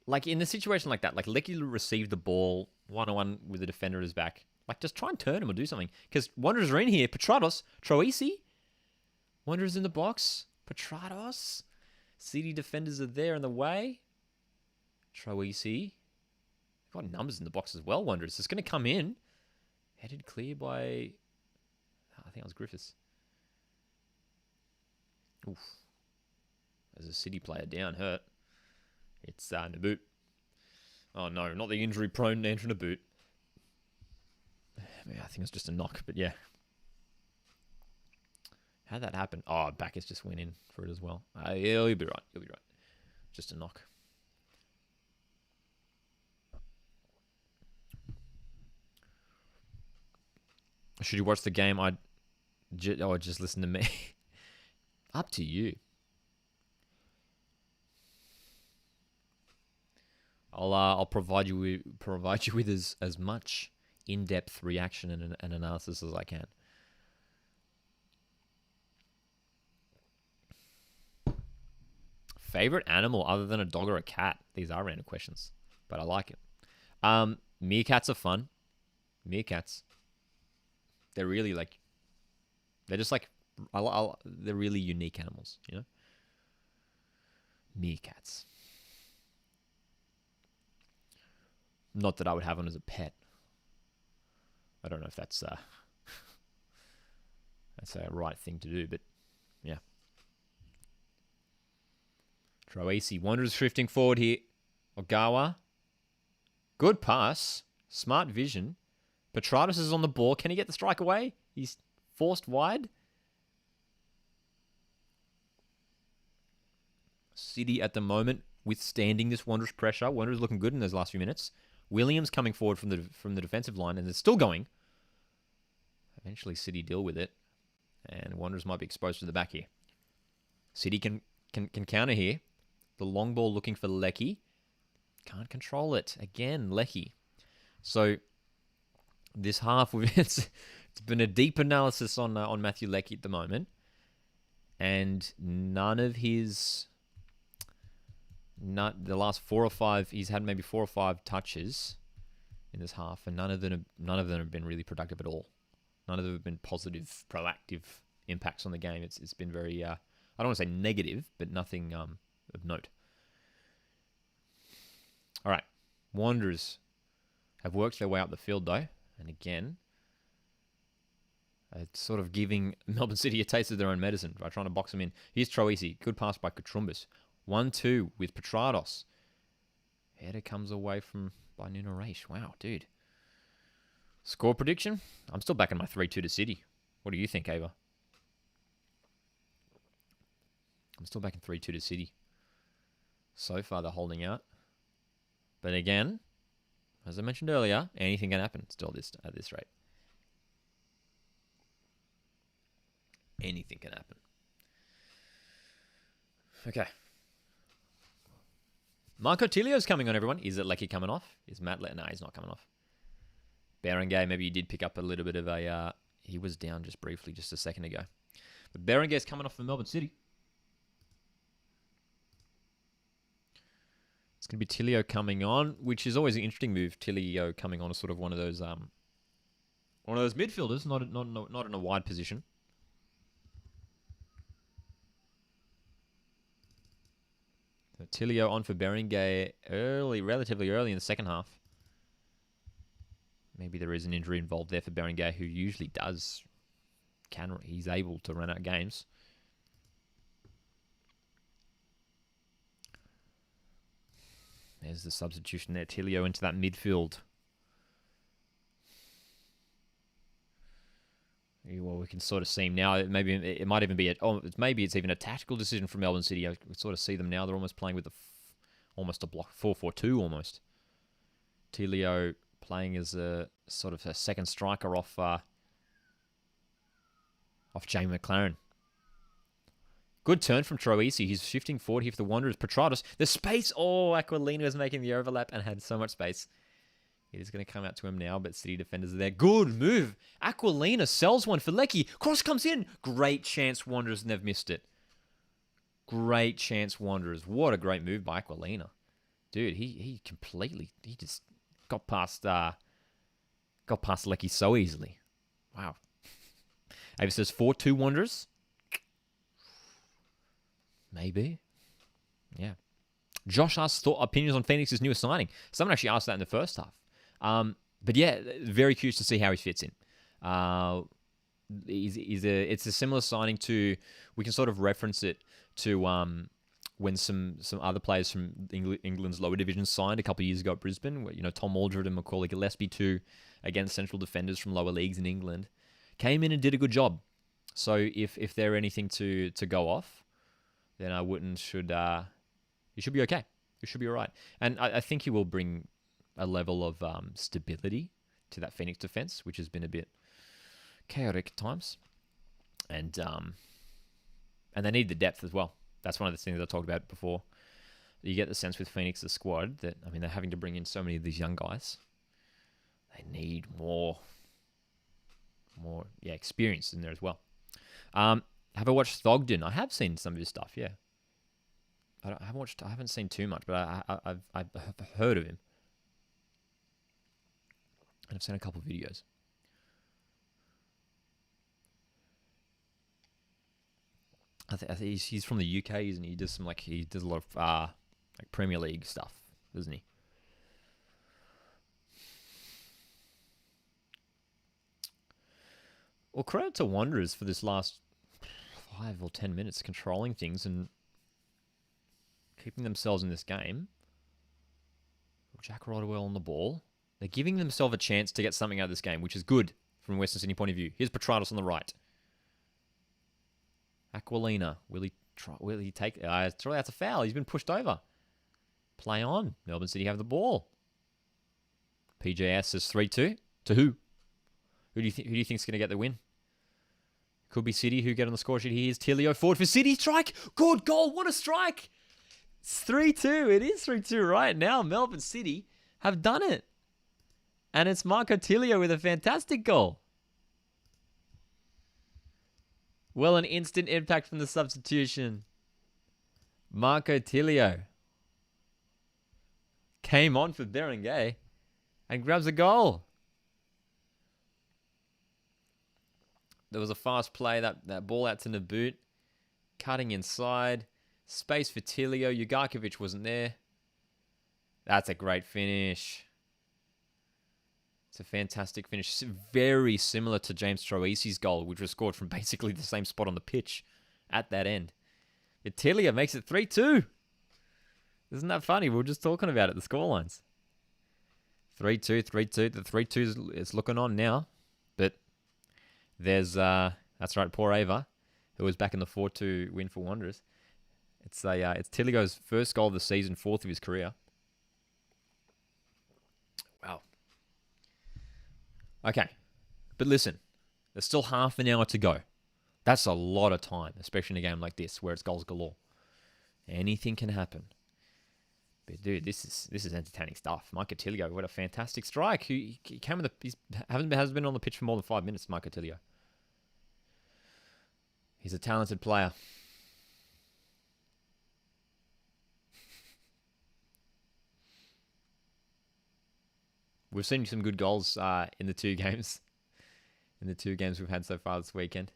Like, in a situation like that, like, Lecky received the ball one-on-one with the defender at his back. Like, just try and turn him or do something. Because Wanderers are in here. Petrados, Troisi. Wanderers in the box. Petrados. City defenders are there in the way. Troisi. Got numbers in the box as well, Wanderers. It's going to come in. Headed clear by... I think it was Griffiths. Oof. There's a City player down, hurt. It's Naboot. Oh no, not the injury-prone Andrew Naboot. I think it's just a knock, but yeah. How'd that happen? Oh, Backus just went in for it as well. Yeah, you'll be right. You'll be right. Just a knock. Should you watch the game? I'd just listen to me. Up to you. I'll provide you with as much in-depth reaction and analysis as I can. Favorite animal other than a dog or a cat? These are random questions, but I like it. Meerkats are fun. Meerkats. They're really like. They're just like. They're really unique animals, you know. Meerkats. Not that I would have one as a pet. I don't know if that's a right thing to do, but yeah. Troisi. Wanderers drifting forward here. Ogawa. Good pass. Smart vision. Petrados is on the ball. Can he get the strike away? He's forced wide. City at the moment withstanding this Wanderers pressure. Wanderers looking good in those last few minutes. Williams coming forward from the defensive line, and it's still going. Eventually, City deal with it, and Wanderers might be exposed to the back here. City can counter here. The long ball looking for Lecky. Can't control it. Again, Lecky. So, this half, it's been a deep analysis on Matthew Lecky at the moment, and the last 4 or 5, he's had maybe 4 or 5 touches in this half, and none of them have been really productive at all. None of them have been positive, proactive impacts on the game. It's been very, I don't want to say negative, but nothing of note. All right, Wanderers have worked their way up the field though, and again, it's sort of giving Melbourne City a taste of their own medicine by trying to box them in. Here's Troisi, good pass by Katrumbis. 1-2 with Petrados. Header comes away by Nuno Reis. Wow, dude. Score prediction? I'm still backing my 3-2 to City. What do you think, Ava? I'm still backing 3-2 to City. So far, they're holding out. But again, as I mentioned earlier, anything can happen still at this rate. Anything can happen. Okay. Marco Tilio's coming on, everyone. Is it Lecky coming off? Is Matt... No, he's not coming off. Berenguer, maybe he did pick up a little bit of a... he was down just briefly, just a second ago. But Berenguer's coming off for Melbourne City. It's going to be Tilio coming on, which is always an interesting move. Tilio coming on is sort of one of those midfielders, not in a wide position. So Tilio on for Berenguer relatively early in the second half. maybe there is an injury involved there for Berenguer, who usually he's able to run out games. There's the substitution there. Tilio into that midfield. Well, we can sort of see him now. Maybe it might even be maybe it's even a tactical decision from Melbourne City. I can sort of see them now. They're almost playing with almost a block 4-4-2 almost. Tilio playing as a sort of a second striker off Jamie Maclaren. Good turn from Troisi. He's shifting forward here for the Wanderers. Petratos. The space. Oh, Aquilina is making the overlap and had so much space. It is going to come out to him now, but City defenders are there. Good move. Aquilina sells one for Lecky. Cross comes in. Great chance, Wanderers, and they've missed it. Great chance, Wanderers. What a great move by Aquilina. Dude, he just got past Lecky so easily. Wow. Avis says 4-2 Wanderers. Maybe. Yeah. Josh asks opinions on Phoenix's newest signing. Someone actually asked that in the first half. But yeah, very curious to see how he fits in. It's a similar signing to, we can sort of reference it to when some other players from England's lower division signed a couple of years ago at Brisbane. Where, Tom Aldred and Macaulay Gillespie, two against central defenders from lower leagues in England, came in and did a good job. So if they're anything to go off, then Wooten should be okay. He should be all right. And I think he will bring a level of stability to that Phoenix defense, which has been a bit chaotic at times. And they need the depth as well. That's one of the things I talked about before. You get the sense with Phoenix's squad that, they're having to bring in so many of these young guys. They need more experience in there as well. Have I watched Thogden? I have seen some of his stuff, yeah. I haven't seen too much, but I've heard of him. And I've seen a couple of videos. I think he's from the UK, isn't he? He does he does a lot of Premier League stuff, doesn't he? Well, credit to Wanderers for this last 5 or 10 minutes controlling things and keeping themselves in this game. Jack Rodwell on the ball. They're giving themselves a chance to get something out of this game, which is good from a Western Sydney point of view. Here's Petratos on the right. Aquilina. Will he take... that's a foul. He's been pushed over. Play on. Melbourne City have the ball. PJS says 3-2. To who? Who do you think is going to get the win? Could be City, who get on the score sheet. Here's Tilio forward for City. Strike. Good goal. What a strike. It's 3-2. It is 3-2 right now. Melbourne City have done it. And it's Marco Tilio with a fantastic goal. Well, an instant impact from the substitution. Marco Tilio came on for Berenguer and grabs a goal. There was a fast play, that ball out to Naboot. Cutting inside. Space for Tilio. Ugarkovic wasn't there. That's a great finish. It's a fantastic finish. Very similar to James Troisi's goal, which was scored from basically the same spot on the pitch at that end. Tilio makes it 3-2. Isn't that funny? We were just talking about it, the scorelines. 3-2, 3-2. The 3-2 is looking on now. But there's, that's right, poor Ava, who was back in the 4-2 win for Wanderers. It's Tilio's first goal of the season, 4th of his career. Wow. Okay, but listen, there's still half an hour to go. That's a lot of time, especially in a game like this where it's goals galore. Anything can happen. But dude, this is entertaining stuff. Marco Tilio, what a fantastic strike! He came with hasn't been on the pitch for more than 5 minutes. Marco Tilio. He's a talented player. We've seen some good goals in the two games. In the two games we've had so far this weekend.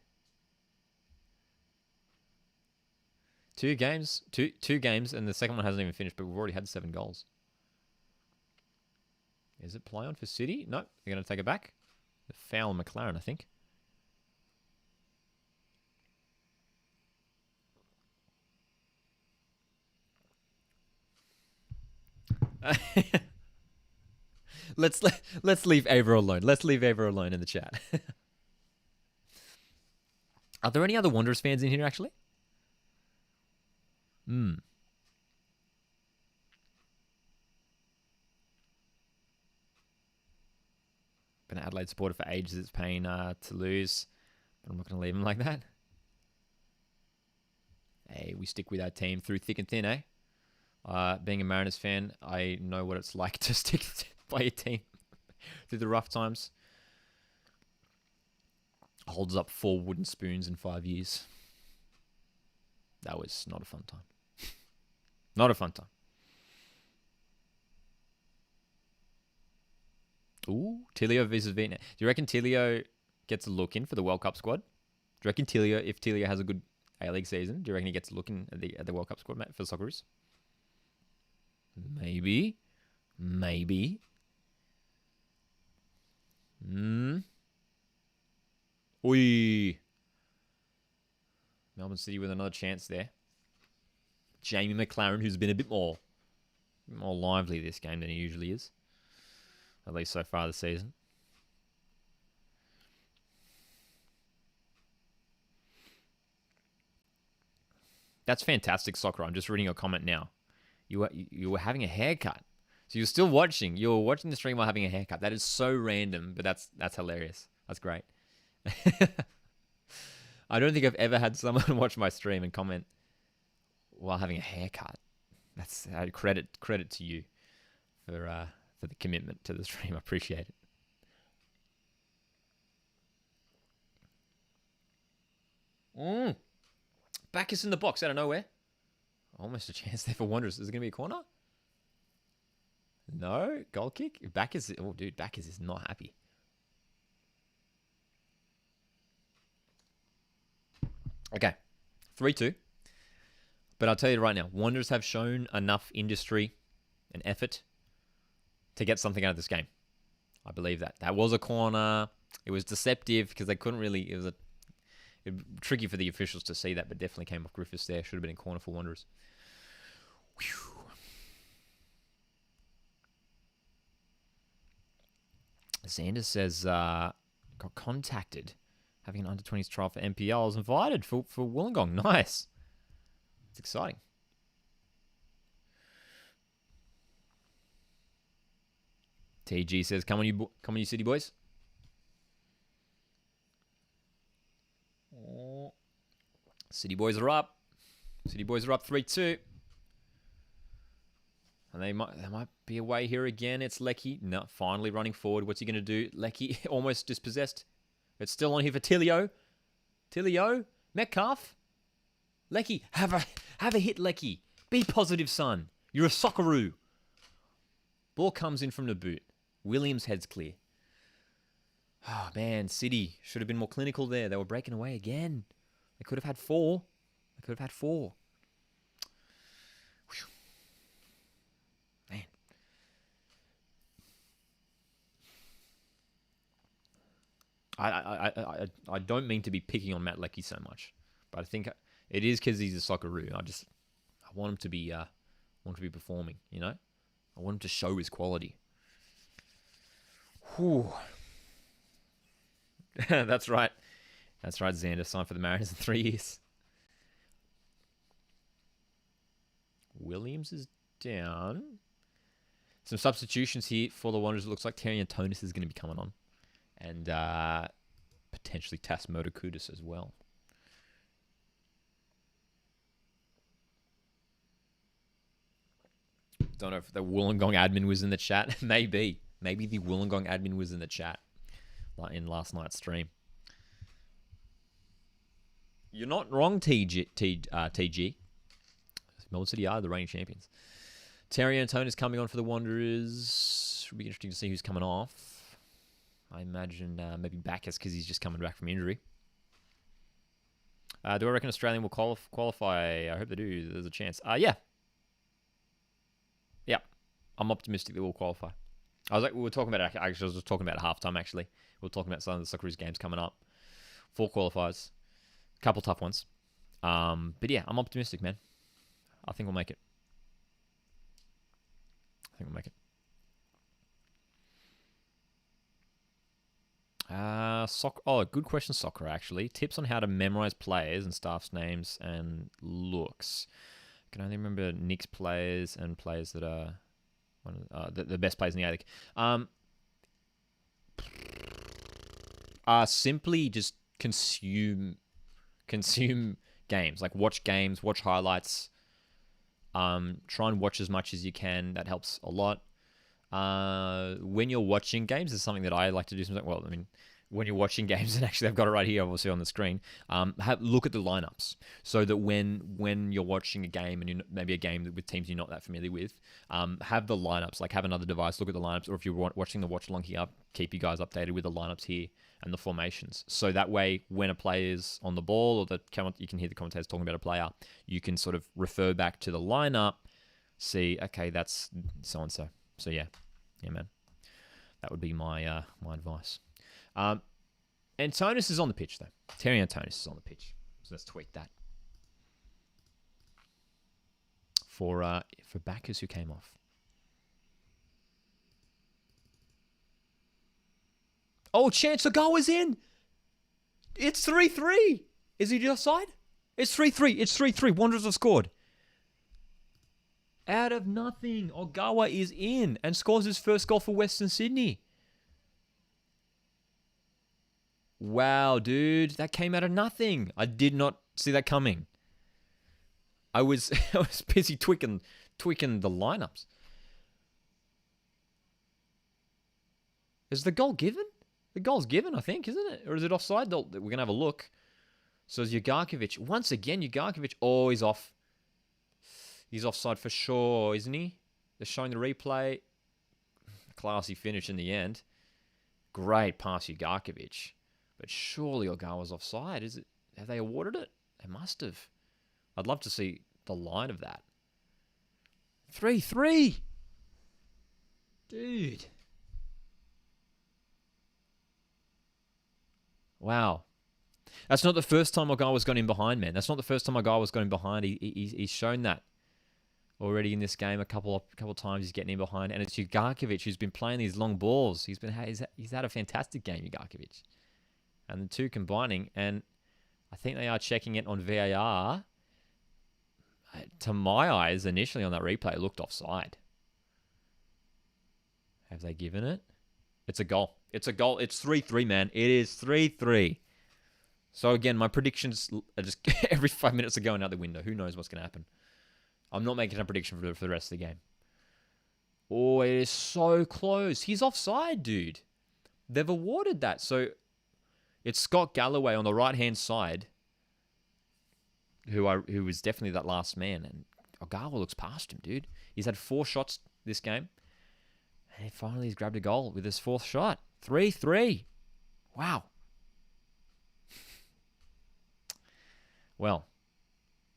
Two games, and the second one hasn't even finished, but we've already had 7 goals. Is it play on for City? No, they're going to take it back. The foul on Maclaren, I think. Let's leave Ava alone. Let's leave Ava alone in the chat. Are there any other Wanderers fans in here, actually? Been an Adelaide supporter for ages. It's pain to lose. But I'm not going to leave him like that. Hey, we stick with our team through thick and thin, eh? Being a Mariners fan, I know what it's like to stick by your team through the rough times. Holds up 4 wooden spoons in 5 years. That was not a fun time. Not a fun time. Ooh, Tilio versus Vietnam. Do you reckon Tilio gets a look in for the World Cup squad? Do you reckon Tilio, if Tilio has a good A-League season, do you reckon he gets a look in at the World Cup squad, mate, for the Socceroos? Maybe. Maybe. Oi. Melbourne City with another chance there. Jamie Maclaren, who's been a bit more lively this game than he usually is. At least so far this season. That's fantastic, Soccer. I'm just reading your comment now. You were having a haircut. So you're still watching. You're watching the stream while having a haircut. That is so random, but that's hilarious. That's great. I don't think I've ever had someone watch my stream and comment while having a haircut. That's credit to you for the commitment to the stream. I appreciate it. Bacchus in the box out of nowhere. Almost a chance there for Wanderers. Is it going to be a corner? No. Goal kick? Bacchus. Oh, dude. Bacchus is not happy. Okay. 3-2. But I'll tell you right now, Wanderers have shown enough industry and effort to get something out of this game. I believe that. That was a corner. It was deceptive because they couldn't really... It was tricky for the officials to see that, but definitely came off Griffiths there. Should have been in corner for Wanderers. Whew. Xander says, got contacted. Having an under-20s trial for MPL. I was invited for Wollongong. Nice. It's exciting. TG says, come on you City boys. City boys are up. City boys are up 3-2. And they might be away here again. It's Lecky. No, finally running forward. What's he going to do? Lecky almost dispossessed. It's still on here for Tilio. Tilio? Metcalf? Lecky, have a hit, Lecky. Be positive, son. You're a Socceroo. Ball comes in from the boot. Williams' head's clear. Oh, man, City should have been more clinical there. They were breaking away again. They could have had 4. They could have had 4. Whew. Man. I don't mean to be picking on Matt Lecky so much, but I think it is because he's a Socceroo. I want him to be performing. You know, I want him to show his quality. Whew. That's right. That's right, Xander. Signed for the Mariners in 3 years. Williams is down. Some substitutions here for the Wanderers. It looks like Terry Antonis is going to be coming on. And potentially Tas Motokutis as well. Don't know if the Wollongong admin was in the chat. Maybe. Maybe the Wollongong admin was in the chat in last night's stream. You're not wrong, TG. Melbourne City are the reigning champions. Terry Antonis coming on for the Wanderers. Should be interesting to see who's coming off. I imagine maybe Bacchus because he's just coming back from injury. Do I reckon Australian will qualify? I hope they do. There's a chance. Yeah. Yeah. I'm optimistic they will qualify. We were talking about, actually, I was talking about halftime, actually. We were talking about some of the Socceroos games coming up. 4 qualifiers. A couple tough ones. But yeah, I'm optimistic, man. I think we'll make it. Good question, Soccer, actually. Tips on how to memorize players and staff's names and looks. I can only remember Nick's players and players that are the best players in the attic. Simply just consume games. Like watch games, watch highlights. Try and watch as much as you can. That helps a lot. When you're watching games, is something that I like to do. Well, I mean, when you're watching games, and actually I've got it right here, obviously on the screen. Look at the lineups, so that when you're watching a game, and maybe a game with teams you're not that familiar with, have the lineups. Like have another device, look at the lineups, or if you're watching the watch along here, keep you guys updated with the lineups here and the formations. So that way, when a player's on the ball, or you can hear the commentators talking about a player, you can sort of refer back to the lineup, see, okay, that's so and so. So yeah, man, that would be my my advice. Antonis is on the pitch though. Terry Antonis is on the pitch, so let's tweak that for backers who came off. Oh, Chance Ogawa's in. It's 3-3. Is he offside? It's 3-3. It's 3-3. Wanderers have scored. Out of nothing, Ogawa is in and scores his first goal for Western Sydney. Wow, dude. That came out of nothing. I did not see that coming. I was busy tweaking the lineups. Is the goal given? The goal's given, I think, isn't it? Or is it offside? We're going to have a look. So it's Jugarkovic. Once again, Jugarkovic. Oh, he's off. He's offside for sure, isn't he? They're showing the replay. Classy finish in the end. Great pass, Jugarkovic. But surely Ogawa's offside. Is it? Have they awarded it? They must have. I'd love to see the line of that. 3-3. Dude. Wow. That's not the first time Ogawa's gone in behind, man. That's not the first time Ogawa's gone in behind. He's shown that already in this game a couple times. He's getting in behind, and it's Jugarkovic who's been playing these long balls. He's had a fantastic game, Jugarkovic, and the two combining. And I think they are checking it on VAR. To my eyes, initially on that replay, it looked offside. Have they given it? It's a goal. It's a goal. It's 3-3, man. It is 3-3. So again, my predictions are just every 5 minutes are going out the window. Who knows what's going to happen? I'm not making a prediction for the rest of the game. Oh, it is so close. He's offside, dude. They've awarded that. So it's Scott Galloway on the right-hand side, who was definitely that last man. And Ogawa looks past him, dude. He's had 4 shots this game. And finally he's grabbed a goal with his 4th shot. 3-3. Wow. Well,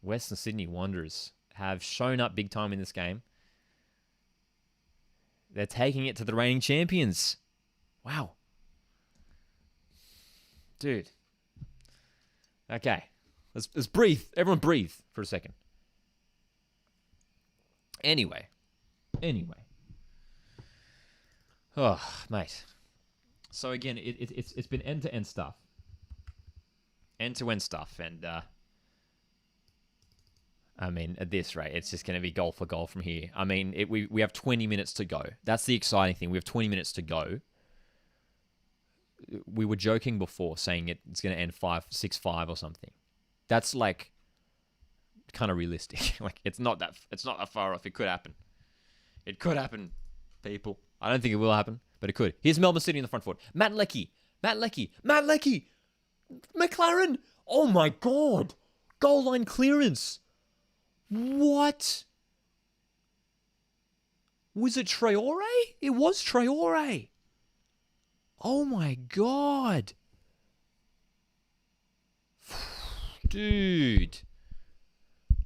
Western Sydney Wanderers have shown up big time in this game. They're taking it to the reigning champions. Wow. Dude. Okay. Let's breathe. Everyone breathe for a second. Anyway. Oh, mate. So again, it's been end-to-end stuff. End-to-end stuff. And, I mean, at this rate, it's just going to be goal for goal from here. I mean, we have 20 minutes to go. That's the exciting thing. We have 20 minutes to go. We were joking before, saying it's going to end 6-5 or something. That's like kind of realistic. Like it's not that far off. It could happen. It could happen, people. I don't think it will happen, but it could. Here's Melbourne City in the front forward. Matt Leckie. Maclaren. Oh my God. Goal line clearance. What? Was it Traore? It was Traore. Oh my God. Dude.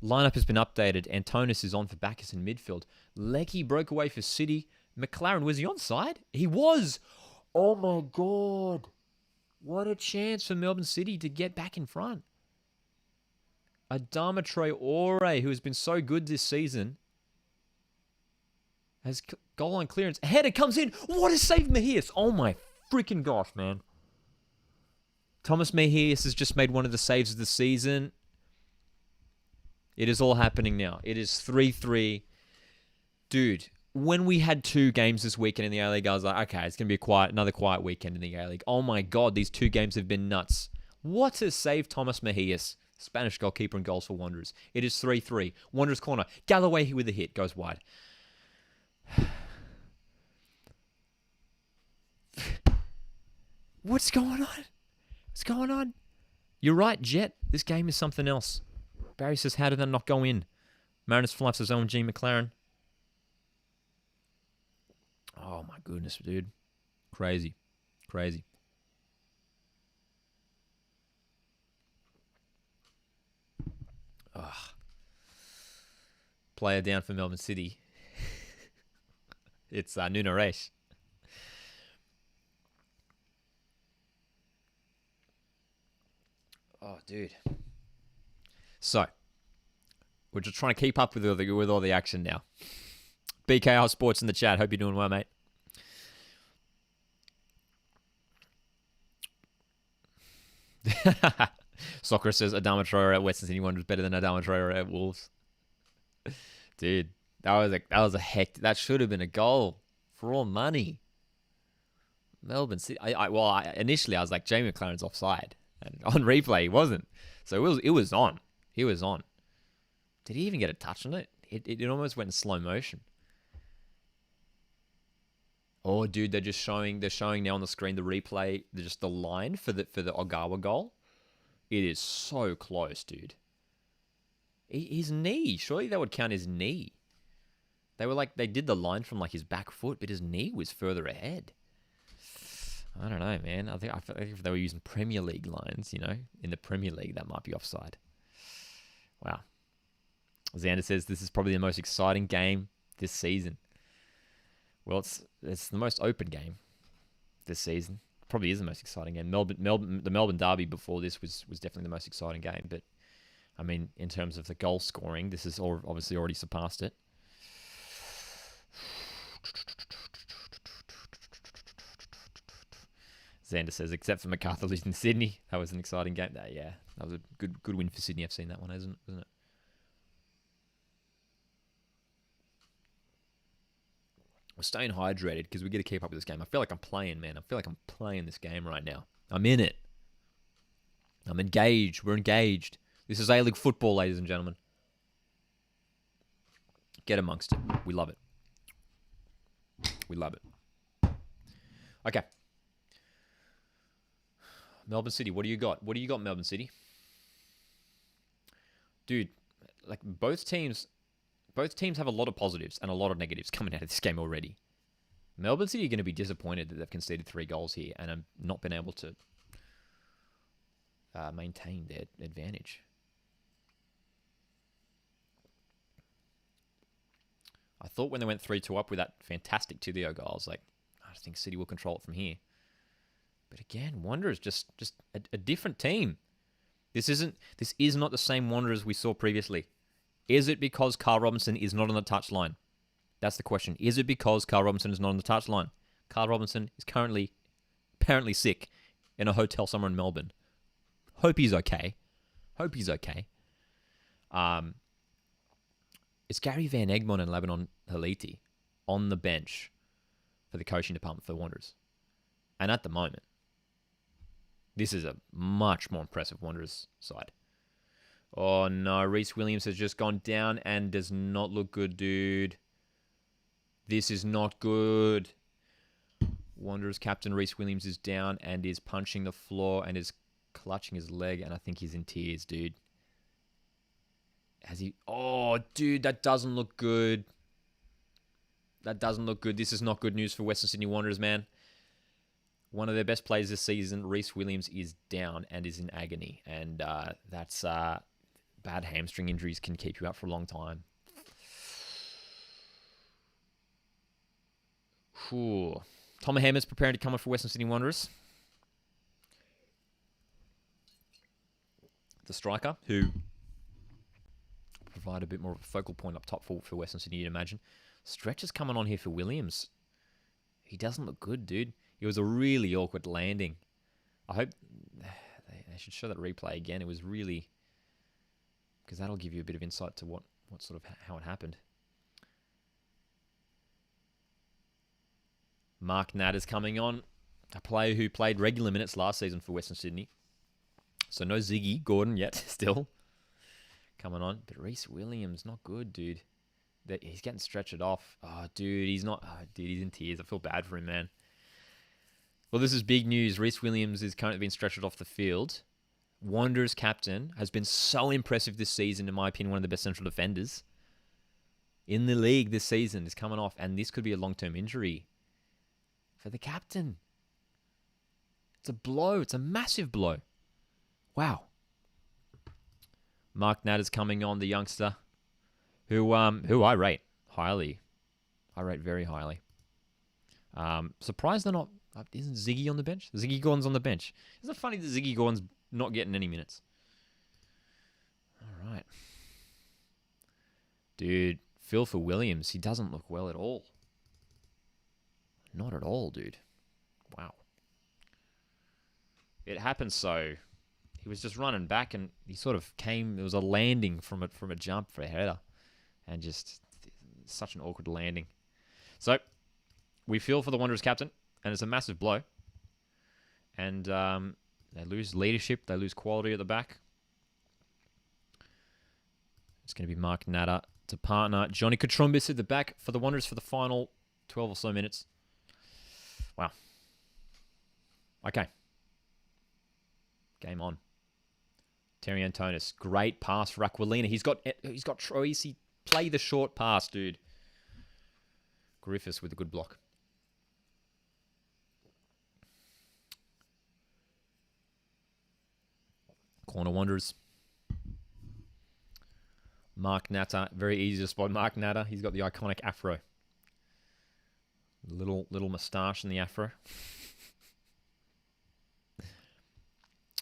Lineup has been updated. Antonis is on for backers in midfield. Leckie broke away for City. Maclaren, was he onside? He was. Oh my God. What a chance for Melbourne City to get back in front. Adama Traore, who has been so good this season, has goal line clearance. Header comes in. What a save, Mejias. Oh my freaking gosh, man. Thomas Mejias has just made one of the saves of the season. It is all happening now. It is 3-3. Dude, when we had 2 games this weekend in the A-League, I was like, okay, it's going to be another quiet weekend in the A-League. Oh my God, these 2 games have been nuts. What a save, Thomas Mejias, Spanish goalkeeper and goals for Wanderers. It is 3-3. Wanderers corner. Galloway with a hit. Goes wide. What's going on? What's going on? You're right, Jet. This game is something else. Barry says, how did that not go in? Mariners for Life says, OMG Maclaren. Oh my goodness, dude. Crazy. Crazy. Ugh. Player down for Melbourne City. It's Nuno Reis. Oh, dude. So, we're just trying to keep up with all the action now. BKR Sports in the chat. Hope you're doing well, mate. Soccer says Adama Traore at Western Sydney Wanderers better than Adama Traore at Wolves. Dude, that should have been a goal for all money. Melbourne City. Initially I was like, Jamie McLaren's offside, and on replay he wasn't. So it was on. He was on. Did he even get a touch on it? It almost went in slow motion. Oh, dude, they're showing now on the screen the replay, just the line for the Ogawa goal. It is so close, dude. His knee, surely that would count his knee. They did the line from like his back foot, but his knee was further ahead. I don't know, man. I feel like if they were using Premier League lines, in the Premier League, that might be offside. Wow. Xander says this is probably the most exciting game this season. Well, it's the most open game this season. Probably is the most exciting game. The Melbourne Derby before this was definitely the most exciting game. But I mean, in terms of the goal scoring, this has obviously already surpassed it. Xander says, except for MacArthur losing Sydney, that was an exciting game. That was a good win for Sydney. I've seen that one, isn't it? We're staying hydrated because we got to keep up with this game. I feel like I'm playing, man. I feel like I'm playing this game right now. I'm in it. I'm engaged. We're engaged. This is A-League football, ladies and gentlemen. Get amongst it. We love it. We love it. Okay. Melbourne City, what do you got? What do you got, Melbourne City? Dude, like both teams have a lot of positives and a lot of negatives coming out of this game already. Melbourne City are going to be disappointed that they've conceded 3 goals here and have not been able to maintain their advantage. I thought when they went 3-2 up with that fantastic Tilio goal, I was like, I think City will control it from here. But again, Wanderers just a different team. This is not the same Wanderers we saw previously. Is it because Carl Robinson is not on the touchline? That's the question. Is it because Carl Robinson is not on the touchline? Carl Robinson is currently apparently sick in a hotel somewhere in Melbourne. Hope he's okay. It's Gary Van Egmond and Lebanon Haliti on the bench for the coaching department for the Wanderers. And at the moment, this is a much more impressive Wanderers side. Oh no, Reece Williams has just gone down and does not look good, dude. This is not good. Wanderers captain Reece Williams is down and is punching the floor and is clutching his leg, and I think he's in tears, dude. Oh, dude, that doesn't look good. This is not good news for Western Sydney Wanderers, man. One of their best players this season, Reece Williams, is down and is in agony. And that's bad hamstring injuries can keep you out for a long time. Ooh. Tom Hammond's preparing to come up for Western Sydney Wanderers. The striker, who provide a bit more of a focal point up top for Western Sydney, you'd imagine. Stretch is coming on here for Williams. He doesn't look good, dude. It was a really awkward landing. I hope they should show that replay again. It was really... because that'll give you a bit of insight to what sort of how it happened. Mark Natter's coming on. A player who played regular minutes last season for Western Sydney. So no Ziggy Gordon yet, still. Coming on. But Reece Williams, not good, dude. He's getting stretched off. Oh, dude, he's not... oh, dude, he's in tears. I feel bad for him, man. Well, this is big news. Reece Williams is currently being stretched off the field. Wanderers captain has been so impressive this season, in my opinion, one of the best central defenders in the league this season is coming off, and this could be a long-term injury for the captain. It's a blow. It's a massive blow. Wow. Mark Natter's coming on, the youngster, who I rate highly. I rate very highly. Surprised they're not... isn't Ziggy on the bench? Ziggy Gordon's on the bench. Isn't it funny that Ziggy Gordon's not getting any minutes? All right. Dude, feel for Williams. He doesn't look well at all. Not at all, dude. Wow. It happened so... he was just running back and he sort of came... there was a landing from a jump for a header. And just... such an awkward landing. So, we feel for the Wanderers captain. And it's a massive blow. And they lose leadership. They lose quality at the back. It's going to be Mark Natter to partner Johnny Katrumbis at the back for the Wanderers for the final 12 or so minutes. Wow. Okay. Game on. Terry Antonis. Great pass for Aquilina. He's got Troisi. Play the short pass, dude. Griffiths with a good block. Corner Wanderers. Mark Natter. Very easy to spot Mark Natter. He's got the iconic afro. Little moustache in the afro.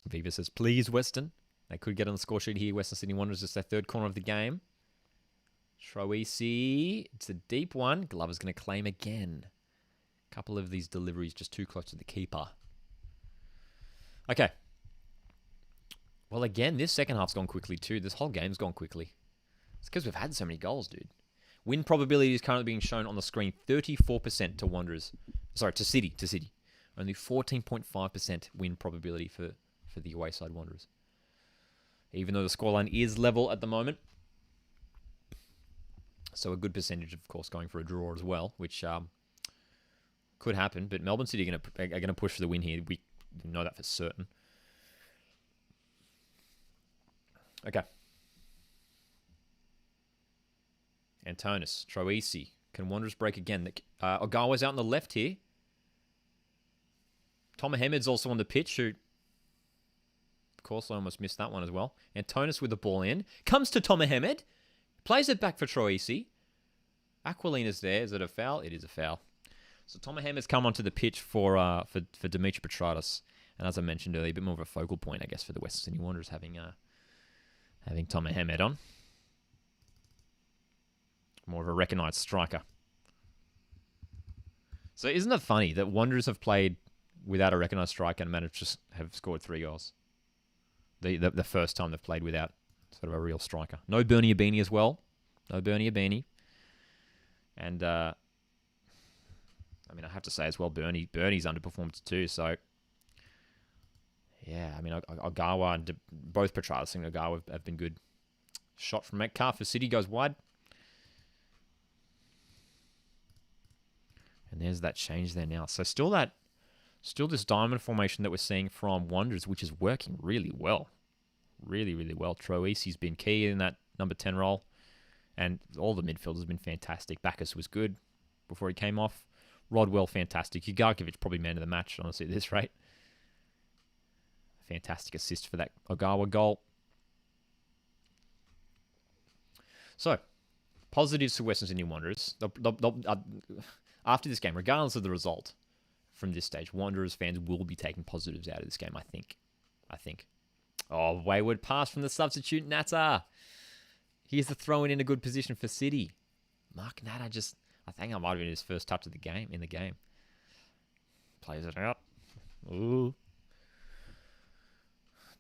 Viva says, please, Western. They could get on the score sheet here. Western Sydney Wanderers. It's their third corner of the game. Troisi. It's a deep one. Glover's going to claim again. A couple of these deliveries just too close to the keeper. Okay. Well, again, this second half's gone quickly too. This whole game's gone quickly. It's because we've had so many goals, dude. Win probability is currently being shown on the screen. 34% to Wanderers. Sorry, to City. Only 14.5% win probability for the away side Wanderers. Even though the scoreline is level at the moment. So a good percentage, of course, going for a draw as well, which could happen. But Melbourne City are going to push for the win here. We know that for certain. Okay. Antonis, Troisi. Can Wanderers break again? Ogawa's out on the left here. Tom Hamed's also on the pitch, who... of course, I almost missed that one as well. Antonis with the ball in. Comes to Tom Hamed. Plays it back for Troisi. Aquilina's there. Is it a foul? It is a foul. So Tom Hamed's come onto the pitch for Dimitri Petratus. And as I mentioned earlier, a bit more of a focal point, I guess, for the Western Sydney Wanderers having Tom Hamed on. More of a recognised striker. So isn't it funny that Wanderers have played without a recognised striker and managed to have scored 3 goals? The first time they've played without sort of a real striker. No Bernie Abini as well. No Bernie Abini. And, I mean, I have to say as well, Bernie's underperformed too, so... yeah, I mean, Ogawa and both Petratus and Ogawa have been good. Shot from Metcalf for City goes wide. And there's that change there now. So still this diamond formation that we're seeing from Wanderers, which is working really well. Really, really well. Troisi's been key in that number 10 role. And all the midfielders have been fantastic. Bacchus was good before he came off. Rodwell, fantastic. Ugarkovic, probably man of the match, honestly, at this rate. Fantastic assist for that Ogawa goal. So, positives for Western Sydney Wanderers. after this game, regardless of the result from this stage, Wanderers fans will be taking positives out of this game, I think. Oh, wayward pass from the substitute, Natta. Here's the throw in a good position for City. Mark Natta I think that might have been his first touch of the game, Plays it out. Ooh.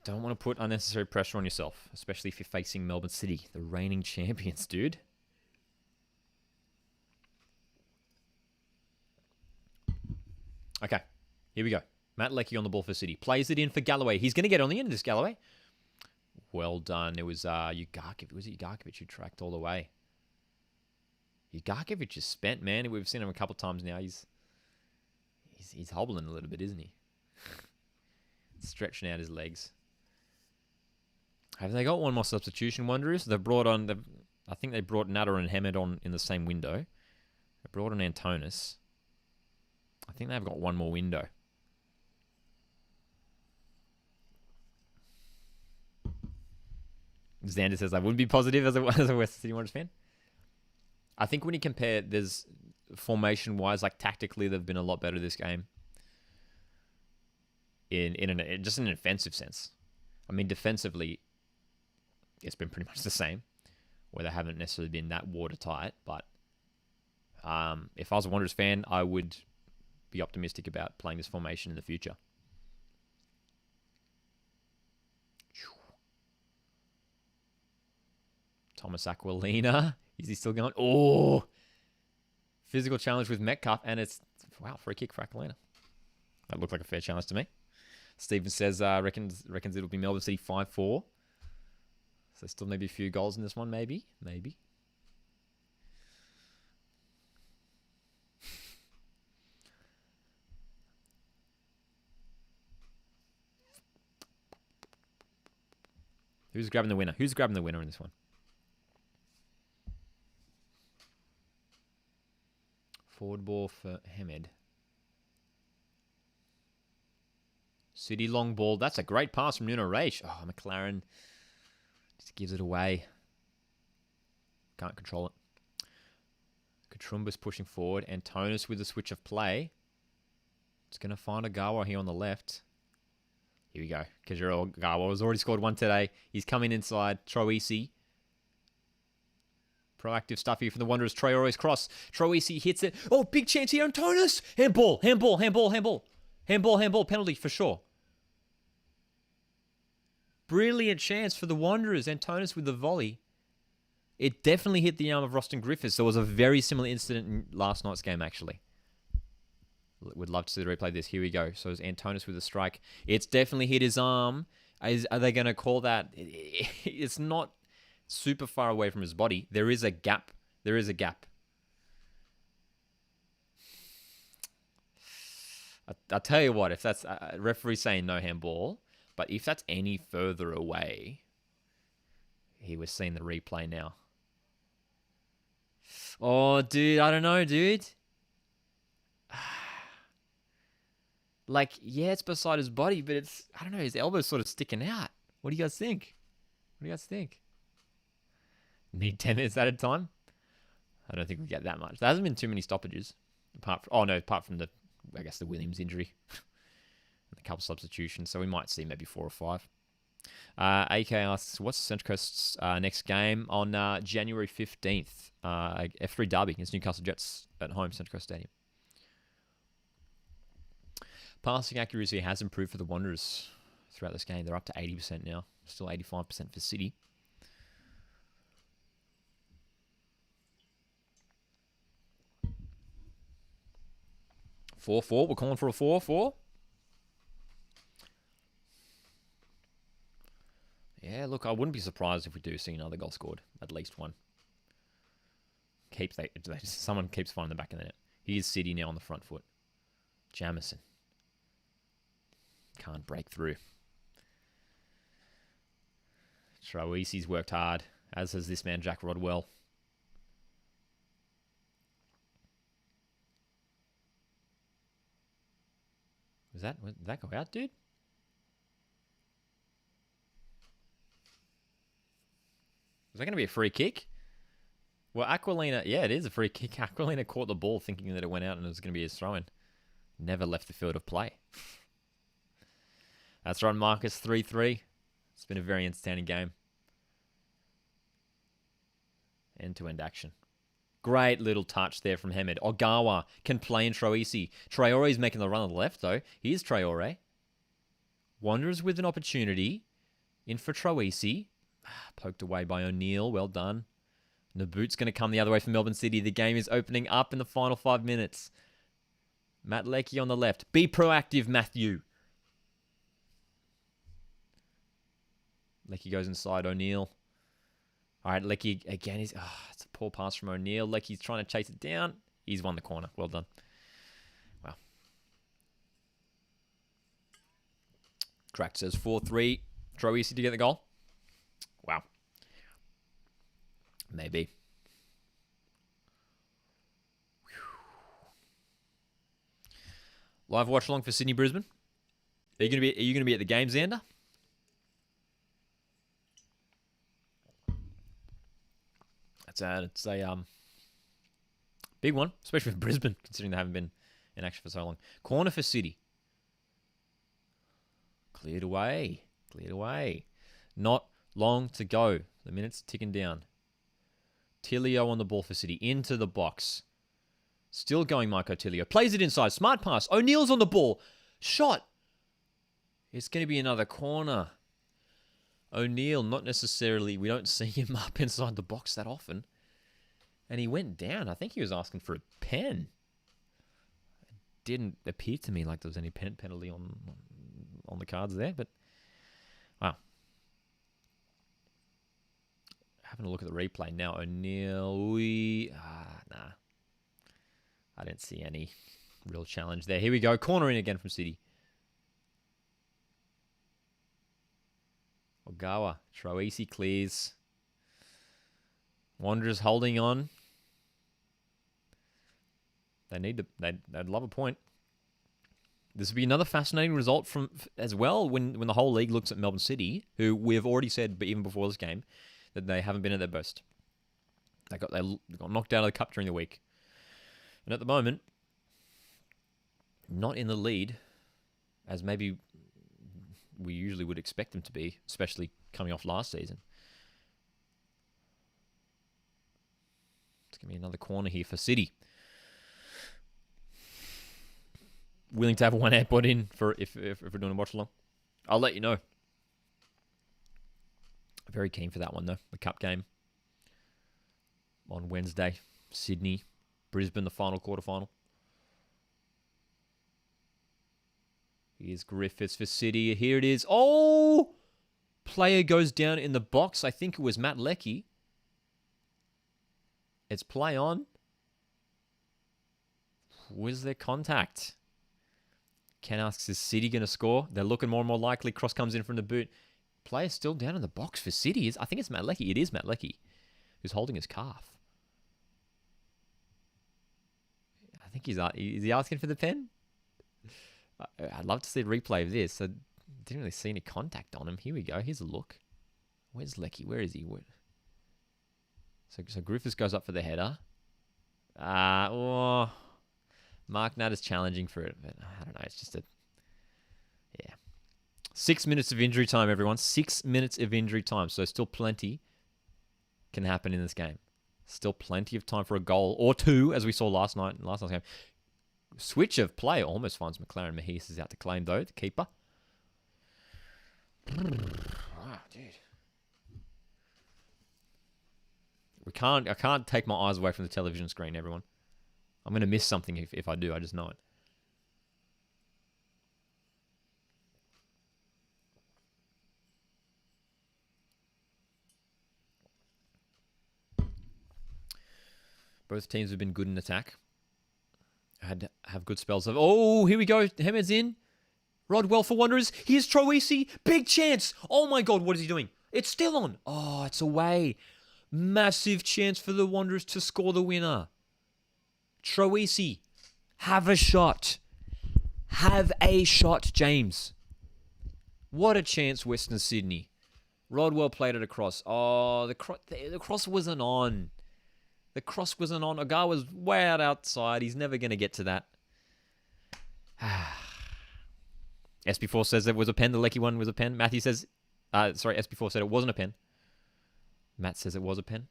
Don't want to put unnecessary pressure on yourself, especially if you're facing Melbourne City, the reigning champions, dude. Okay, here we go. Matt Leckie on the ball for City. Plays it in for Galloway. He's going to get on the end of this, Galloway. Well done. It was Ugarkovic. Was it Ugarkovic who tracked all the way? Ugarkovic is spent, man. We've seen him a couple of times now. He's hobbling a little bit, isn't he? Stretching out his legs. Have they got one more substitution, Wanderers? They've brought on... I think they brought Natta and Hamed on in the same window. They brought on Antonis. I think they've got one more window. Xander says I wouldn't be positive as a Western City Wanderers fan. I think when you compare, there's formation-wise, like tactically, they've been a lot better this game. Just in an offensive sense. I mean, defensively, it's been pretty much the same, where they haven't necessarily been that watertight. But if I was a Wanderers fan, I would be optimistic about playing this formation in the future. Thomas Aquilina. Is he still going? Oh! Physical challenge with Metcalf, and it's... Wow, free kick for Aquilina. That looked like a fair challenge to me. Stephen says, reckons it'll be Melbourne City 5-4. So still maybe a few goals in this one, maybe. Who's grabbing the winner? Who's grabbing the winner in this one? Forward ball for Hamed. City long ball. That's a great pass from Nuno Reis. Oh, Maclaren just gives it away. Can't control it. Katrumba's pushing forward. Antonis with a switch of play. It's going to find Ogawa here on the left. Here we go. Kajiro Ogawa has already scored one today. He's coming inside. Troisi. Proactive stuff here from the Wanderers. Traore's cross. Troisi hits it. Oh, big chance here. Antonis. Handball. Penalty for sure. Brilliant chance for the Wanderers. Antonis with the volley. It definitely hit the arm of Roston Griffiths. There was a very similar incident in last night's game, actually. Would love to see the replay of this. Here we go. So it's Antonis with a strike. It's definitely hit his arm. Are they going to call that? It's not super far away from his body. There is a gap. I'll tell you what, if that's a referee saying no handball, but if that's any further away, he was seeing the replay now. Oh, dude, I don't know, dude. Like, yeah, it's beside his body, but it's, I don't know, his elbow's sort of sticking out. What do you guys think? Need 10 minutes at a time? I don't think we get that much. There hasn't been too many stoppages. Apart from the Williams injury. And a couple substitutions. So we might see maybe 4 or 5. AK asks, what's Central Coast's next game? On January 15th. F3 Derby against Newcastle Jets at home, Central Coast Stadium. Passing accuracy has improved for the Wanderers throughout this game. They're up to 80% now. Still 85% for City. We're calling for a 4-4. Yeah, look, I wouldn't be surprised if we do see another goal scored. At least one. Someone keeps finding the back of the net. Here's City now on the front foot. Jamison. Can't break through. Troisi's worked hard, as has this man, Jack Rodwell. Did that go out, dude? Was that going to be a free kick? Well, Aquilina, yeah, it is a free kick. Aquilina caught the ball thinking that it went out and it was going to be his throw-in. Never left the field of play. That's right, Marcus, 3-3. It's been a very entertaining game. End-to-end action. Great little touch there from Hemed. Ogawa can play in Troisi. Traore's making the run on the left, though. Here's Traore. Wanderers with an opportunity. In for Troisi. Poked away by O'Neill. Well done. Naboot's going to come the other way from Melbourne City. The game is opening up in the final 5 minutes. Matt Leckie on the left. Be proactive, Matthew. Leckie goes inside O'Neill. All right, Leckie again. It's a poor pass from O'Neill. Leckie's trying to chase it down. He's won the corner. Well done. Wow. Cracked says 4-3. Troisi to get the goal. Wow. Maybe. Live watch along for Sydney Brisbane. Are you gonna be at the game, Xander? It's a big one, especially for Brisbane, considering they haven't been in action for so long. Corner for City. Cleared away. Not long to go. The minute's ticking down. Tilio on the ball for City. Into the box. Still going Marco Tilio. Plays it inside. Smart pass. O'Neill's on the ball. Shot. It's going to be another corner. O'Neill, not necessarily, we don't see him up inside the box that often. And he went down. I think he was asking for a pen. It didn't appear to me like there was any penalty on the cards there, but wow. Having a look at the replay now. O'Neill, nah. I didn't see any real challenge there. Here we go. Corner in again from City. Ogawa. Troisi clears. Wanderers holding on. They'd love a point. This would be another fascinating result from as well when the whole league looks at Melbourne City, who we've already said, but even before this game, that they haven't been at their best. They got knocked out of the cup during the week. And at the moment, not in the lead, as maybe we usually would expect them to be, especially coming off last season. It's going to be another corner here for City. Willing to have one airport in for if we're doing a watch along. I'll let you know. Very keen for that one though. The cup game on Wednesday. Sydney, Brisbane, the final quarterfinal. Here's Griffiths for City. Here it is. Oh! Player goes down in the box. I think it was Matt Leckie. It's play on. Was there contact? Ken asks, is City going to score? They're looking more and more likely. Cross comes in from the boot. Player still down in the box for City. I think it's Matt Leckie. It is Matt Leckie who's holding his calf. I think is he asking for the pen? I'd love to see a replay of this. I didn't really see any contact on him. Here we go. Here's a look. Where's Leckie? Where is he? So Griffiths goes up for the header. Mark Nutt is challenging for it, but I don't know. It's just 6 minutes of injury time, everyone. 6 minutes of injury time. So still plenty can happen in this game. Still plenty of time for a goal or two, as we saw last night's game. Switch of play almost finds Maclaren. Mahis is out to claim, though, the keeper. Wow, dude. I can't take my eyes away from the television screen, everyone. I'm going to miss something if I do. I just know it. Both teams have been good in attack. Have good spells of... Oh, here we go. Hemed's in. Rodwell for Wanderers. Here's Troisi. Big chance. Oh my God, what is he doing? It's still on. Oh, it's away. Massive chance for the Wanderers to score the winner. Troisi, have a shot. Have a shot, James. What a chance, Western Sydney. Rodwell played it across. Oh, the cross wasn't on. The cross wasn't on. Ogawa's way out outside. He's never going to get to that. SB4 says it was a pen. The Lecky one was a pen. Matthew says... sorry, SB4 said it wasn't a pen. Matt says it was a pen.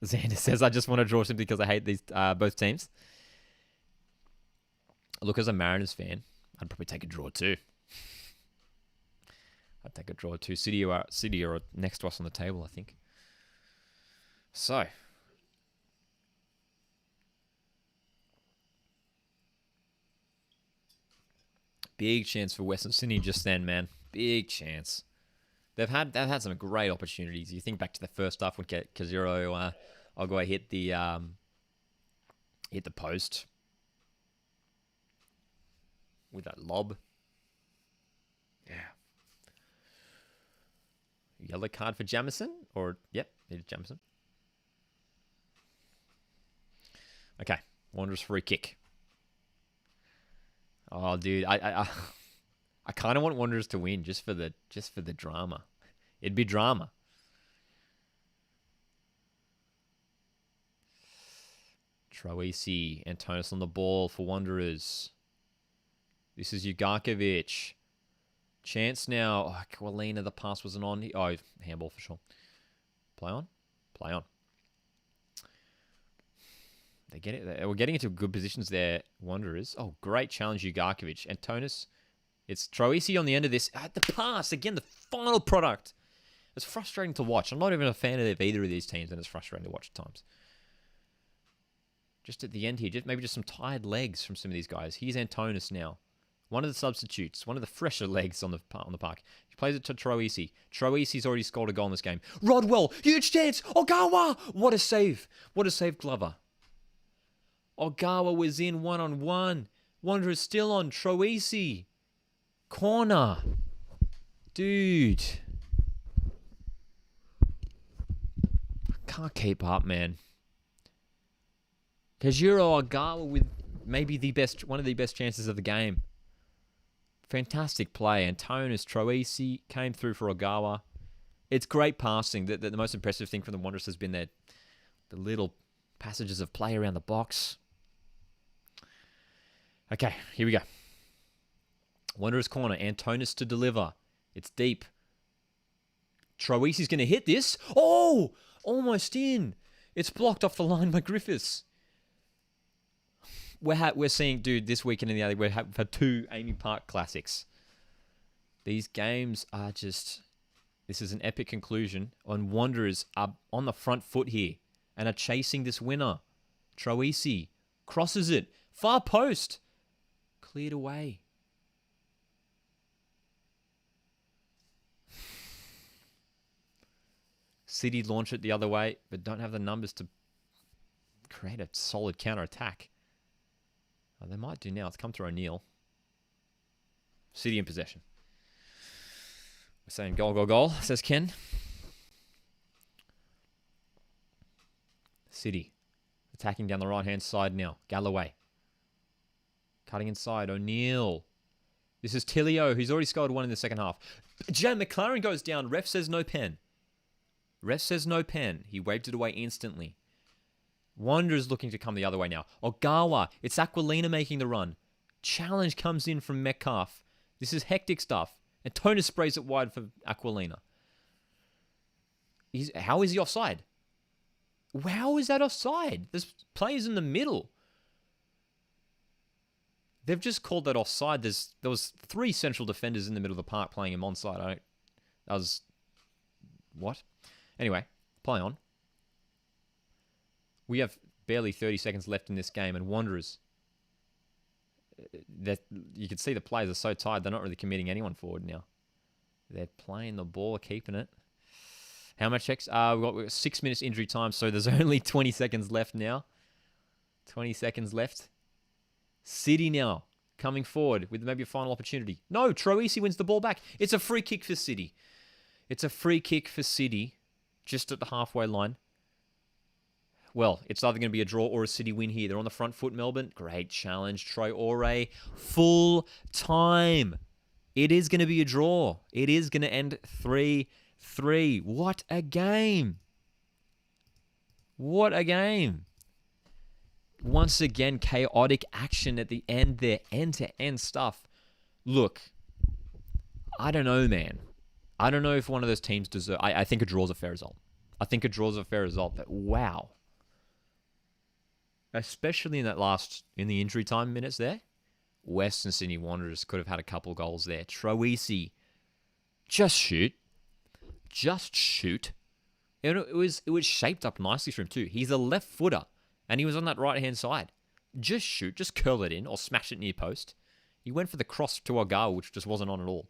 Xander says, I just want to draw simply because I hate these both teams. Look, as a Mariners fan, I'd probably take a draw too. I'd take a draw too. City are next to us on the table, I think. So. Big chance for Western Sydney just then, man. Big chance. They've had some great opportunities. You think back to the first half when Kazuo Ogawa hit the post with that lob. Yeah. Yellow card for Jamison? Or, yep, it is Jamison. Okay, Wanderers free kick. Oh, dude, I kind of want Wanderers to win just for the drama. It'd be drama. Troisi, Antonis on the ball for Wanderers. This is Ugarkovic. Chance now. Oh, Kawalina, the pass wasn't on. Oh, handball for sure. Play on. Play on. We're getting into good positions there, Wanderers. Oh, great challenge, Ugarkovic. Antonis. It's Troisi on the end of this. The pass, again, the final product. It's frustrating to watch. I'm not even a fan of either of these teams, and it's frustrating to watch at times. Just at the end here, maybe just some tired legs from some of these guys. Here's Antonis now. One of the substitutes, one of the fresher legs on the park. He plays it to Troisi. Troisi's already scored a goal in this game. Rodwell, huge chance. Ogawa, what a save. What a save, Glover. Ogawa was in one-on-one. Wanderers still on. Troisi. Corner. Dude. Can't keep up, man. Kazuo Ogawa with maybe one of the best chances of the game. Fantastic play. Antonis Troisi came through for Ogawa. It's great passing. The most impressive thing from the Wanderers has been the little passages of play around the box. Okay, here we go. Wanderers corner. Antonis to deliver. It's deep. Troisi's going to hit this. Oh! Almost in. It's blocked off the line by Griffiths. We're seeing, dude, this weekend in the alley, we've had 2 Amy Park classics. These games are just... This is an epic conclusion. And Wanderers are on the front foot here and are chasing this winner. Troisi crosses it. Far post. Cleared away. City launch it the other way, but don't have the numbers to create a solid counter-attack. Oh, they might do now. It's come through O'Neill. City in possession. We're saying goal, goal, goal, says Ken. City attacking down the right-hand side now. Galloway. Cutting inside. O'Neill. This is Tilio, who's already scored 1 in the second half. Maclaren goes down. Ref says no pen. Ref says no pen. He waved it away instantly. Wanderers looking to come the other way now. Ogawa. It's Aquilina making the run. Challenge comes in from Metcalf. This is hectic stuff. And Antonis sprays it wide for Aquilina. How is he offside? How is that offside? There's players in the middle. They've just called that offside. There was 3 central defenders in the middle of the park playing him onside. What? Anyway, play on. We have barely 30 seconds left in this game, and Wanderers, you can see the players are so tired, they're not really committing anyone forward now. They're playing the ball, keeping it. How much we've got 6 minutes injury time, so there's only 20 seconds left now. 20 seconds left. City now, coming forward with maybe a final opportunity. No, Troisi wins the ball back. It's a free kick for City. It's a free kick for City, just at the halfway line. Well, it's either going to be a draw or a City win here. They're on the front foot, Melbourne. Great challenge. Troisi, full time. It is going to be a draw. It is going to end 3-0. 3. What a game. What a game. Once again, chaotic action at the end there. End-to-end stuff. Look, I don't know, man. I don't know if one of those teams deserve... I think a draw's a fair result. But wow. Especially in the injury time minutes there. Western Sydney Wanderers could have had a couple goals there. Troisi, just shoot. It was shaped up nicely for him too. He's a left footer, and he was on that right-hand side. Just shoot, just curl it in, or smash it near post. He went for the cross to Ogawa, which just wasn't on at all.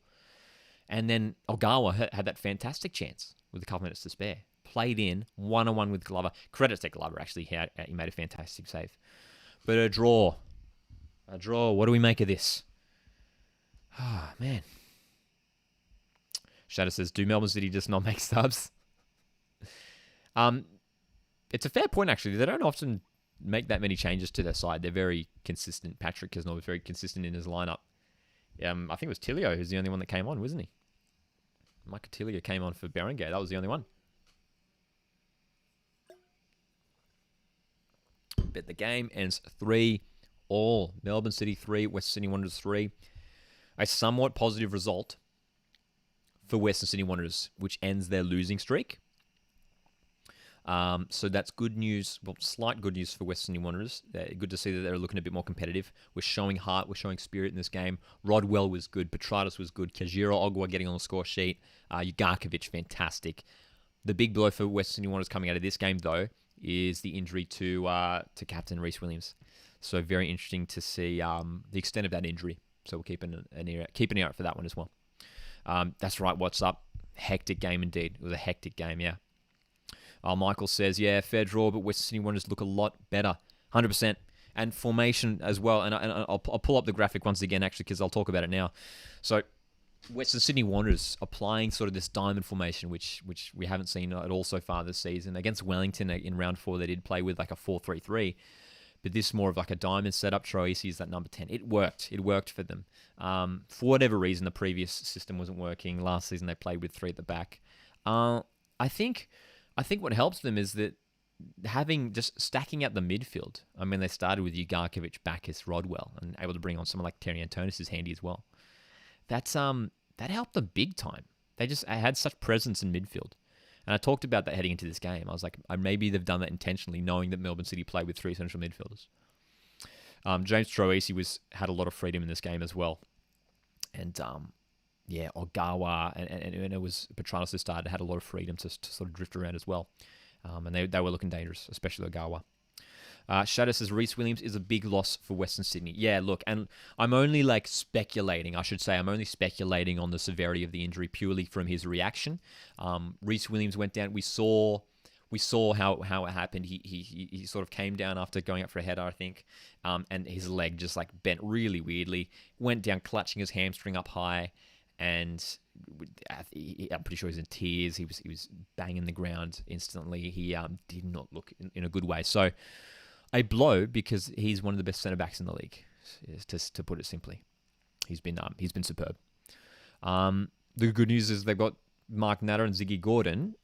And then Ogawa had that fantastic chance with a couple minutes to spare. Played in, 1-on-1 with Glover. Credit to Glover, actually. He made a fantastic save. But a draw. What do we make of this? Ah, man. Shadow says, do Melbourne City just not make subs? It's a fair point, actually. They don't often make that many changes to their side. They're very consistent. Patrick Kisnell was very consistent in his lineup. I think it was Tilio who's the only one that came on, wasn't he? Michael Tilio came on for Berenguer. That was the only one. But the game ends 3-all. Melbourne City 3, Western Sydney Wanderers 3. A somewhat positive result for Western Sydney Wanderers, which ends their losing streak. So that's good news. Well, slight good news for Western Sydney Wanderers. Good to see that they're looking a bit more competitive. We're showing heart. We're showing spirit in this game. Rodwell was good. Petratus was good. Kajiro Ogawa getting on the score sheet. Ugarkovic, fantastic. The big blow for Western Sydney Wanderers coming out of this game, though, is the injury to captain Rhys Williams. So very interesting to see the extent of that injury. So we'll keep an ear out for that one as well. That's right. What's up? Hectic game indeed. It was a hectic game, yeah. Michael says, yeah, fair draw, but Western Sydney Wanderers look a lot better. 100%. And formation as well. And I'll pull up the graphic once again, actually, because I'll talk about it now. So Western Sydney Wanderers applying sort of this diamond formation, which we haven't seen at all so far this season. Against Wellington in round 4, they did play with like a 4-3-3. But this more of like a diamond setup. Troisi is that number 10. It worked. It worked for them. For whatever reason, the previous system wasn't working. Last season, they played with 3 at the back. I think what helps them is that just stacking out the midfield. I mean, they started with Ugarkovic, Bacchus, Rodwell, and able to bring on someone like Terry Antonis is handy as well. That helped them big time. They just had such presence in midfield. And I talked about that heading into this game. I was like, maybe they've done that intentionally, knowing that Melbourne City played with 3 central midfielders. James Troisi had a lot of freedom in this game as well. And Ogawa and it was Petranos who started, had a lot of freedom to sort of drift around as well. And they were looking dangerous, especially Ogawa. Shadow says Rhys Williams is a big loss for Western Sydney. Yeah, look, and I'm only speculating, I should say. I'm only speculating on the severity of the injury purely from his reaction. Rhys Williams went down. We saw how it happened. He sort of came down after going up for a header, I think, and his leg just bent really weirdly. Went down clutching his hamstring up high, and I'm pretty sure he was in tears. He was banging the ground instantly. He did not look in a good way. So a blow, because he's one of the best centre backs in the league, to put it simply. He's been superb. The good news is they've got Mark Natter and Ziggy Gordon,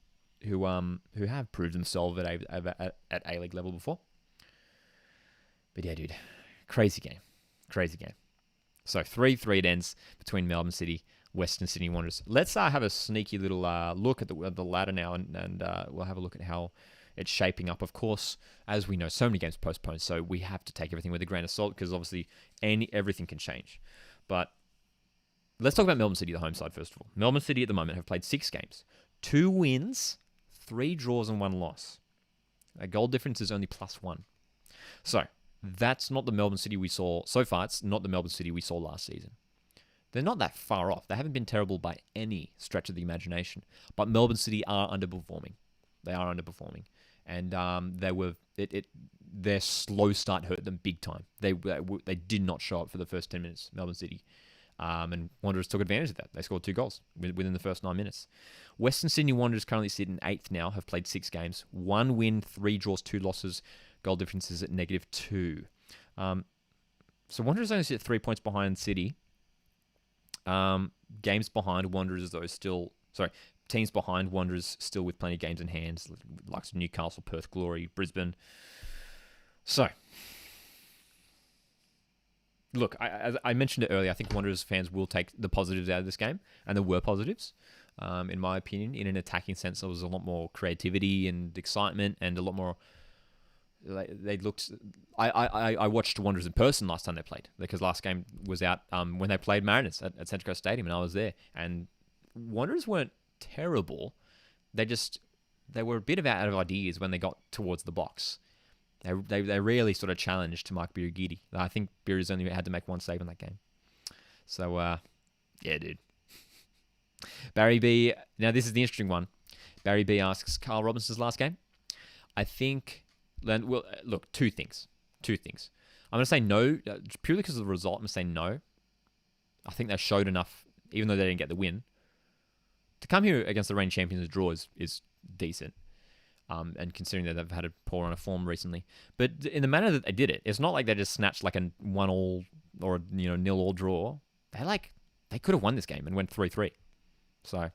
who have proved themselves at A-League level before. But yeah, dude, crazy game. So 3-3 it ends between Melbourne City, Western Sydney Wanderers. Let's have a sneaky little look at the ladder now, and we'll have a look at how it's shaping up. Of course, as we know, so many games postponed, so we have to take everything with a grain of salt, because obviously everything can change. But let's talk about Melbourne City, the home side, first of all. Melbourne City at the moment have played 6 games. 2 wins, 3 draws, and 1 loss. A goal difference is only +1. So that's not the Melbourne City we saw so far. It's not the Melbourne City we saw last season. They're not that far off. They haven't been terrible by any stretch of the imagination. But Melbourne City are underperforming. They are underperforming. And their slow start hurt them big time. They did not show up for the first 10 minutes, Melbourne City. And Wanderers took advantage of that. They scored 2 goals within the first 9 minutes. Western Sydney Wanderers currently sit in 8th now, have played 6 games. 1 win, 3 draws, 2 losses. Goal difference is at -2. So Wanderers only sit 3 points behind City. Games behind Wanderers, though, still... Sorry, teams behind Wanderers still with plenty of games in hand, like Newcastle, Perth Glory, Brisbane. So, look, as I mentioned it earlier, I think Wanderers fans will take the positives out of this game, and there were positives, in my opinion. In an attacking sense, there was a lot more creativity and excitement, and a lot more. They looked. I watched Wanderers in person last time they played, because last game was out when they played Mariners at Central Coast Stadium, and I was there. And Wanderers weren't terrible. They were a bit out of ideas when they got towards the box. They rarely sort of challenged Mike Birigidi. I think Biri's only had to make one save in that game. So, yeah, dude. Barry B. Now, this is the interesting one. Barry B asks, Carl Robinson's last game? I think, well, look, two things. I'm going to say no, purely because of the result. I'm going to say no. I think they showed enough, even though they didn't get the win. To come here against the reigning champions and draw is decent. And considering that they've had a poor run of form recently. But in the manner that they did it, it's not like they just snatched like a 1-1 or a 0-0 draw. They could have won this game and went 3-3. So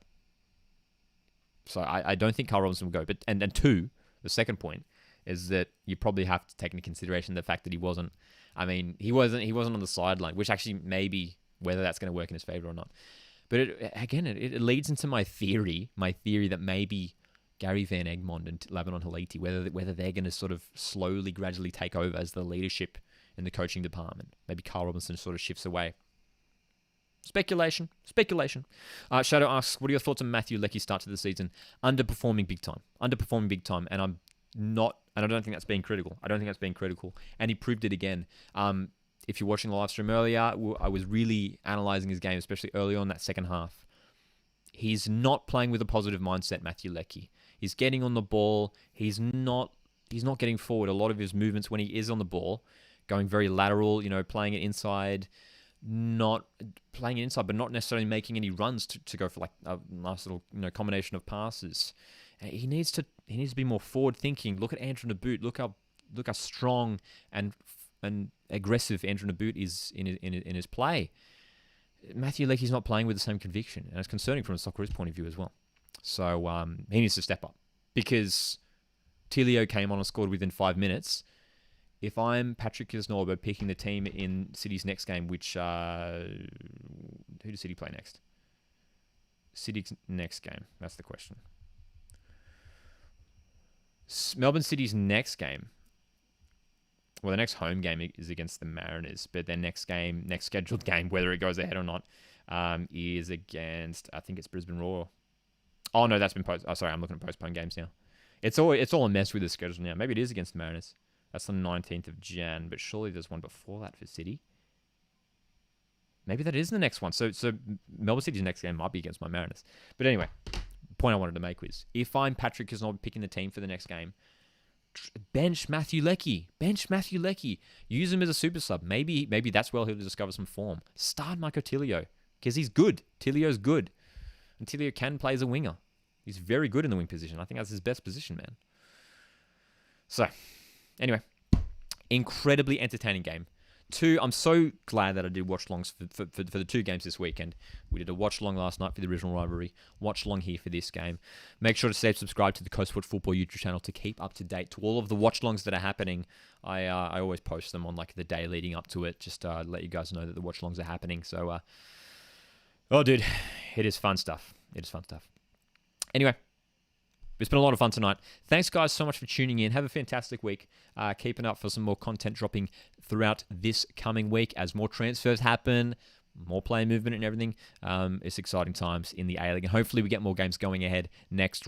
I don't think Carl Robinson will go. But and two, the second point is that you probably have to take into consideration the fact that he wasn't on the sideline, which actually maybe whether that's going to work in his favor or not. But it leads into my theory that maybe Gary Van Egmond and Lebanon Haliti, whether they're going to sort of slowly, gradually take over as the leadership in the coaching department. Maybe Carl Robinson sort of shifts away. Speculation. Shadow asks, what are your thoughts on Matthew Leckie's start to the season? Underperforming big time. And I don't think that's being critical. And he proved it again. If you're watching the live stream earlier, I was really analysing his game, especially early on that second half. He's not playing with a positive mindset, Matthew Leckie. He's getting on the ball. He's not getting forward. A lot of his movements when he is on the ball, going very lateral, playing it inside, but not necessarily making any runs to go for like a nice little combination of passes. He needs to be more forward thinking. Look at Andrew Naboot. Look how strong and aggressive Andrew Naboot is in his play. Matthew Leckie's not playing with the same conviction, and it's concerning from a Socceroos point of view as well. So he needs to step up, because Tilio came on and scored within 5 minutes. If I'm Patrick Kisnorbo picking the team in City's next game, which who does City play next? City's next game, that's the question. Melbourne City's next game. Well, the next home game is against the Mariners, but their next scheduled game, whether it goes ahead or not, is against, I think it's Brisbane Roar. Oh no, that's been postponed. Oh, sorry, I'm looking at postponed games now. It's all a mess with the schedule now. Maybe it is against the Mariners. That's the 19th of Jan, but surely there's one before that for City. Maybe that is the next one. So Melbourne City's next game might be against my Mariners. But anyway, the point I wanted to make was, if I'm Patrick Kisnorbo picking the team for the next game, bench Matthew Leckie. Use him as a super sub. Maybe that's where he'll discover some form. Start Marco Tilio, because he's good. Tilio's good. And Tilio can play as a winger. He's very good in the wing position. I think that's his best position, man. So, anyway, incredibly entertaining game. I'm so glad that I did watch-alongs for the two games this weekend. We did a watch-along last night for the original rivalry, watch-along here for this game. Make sure to subscribe to the Coastwatch Football YouTube channel to keep up to date to all of the watch-alongs that are happening. I always post them on like the day leading up to it, just to let you guys know that the watch-alongs are happening. So, oh, dude, it is fun stuff. Anyway, it's been a lot of fun tonight. Thanks, guys, so much for tuning in. Have a fantastic week. Keeping up for some more content dropping throughout this coming week as more transfers happen, more player movement and everything. It's exciting times in the A-League. And hopefully we get more games going ahead next round.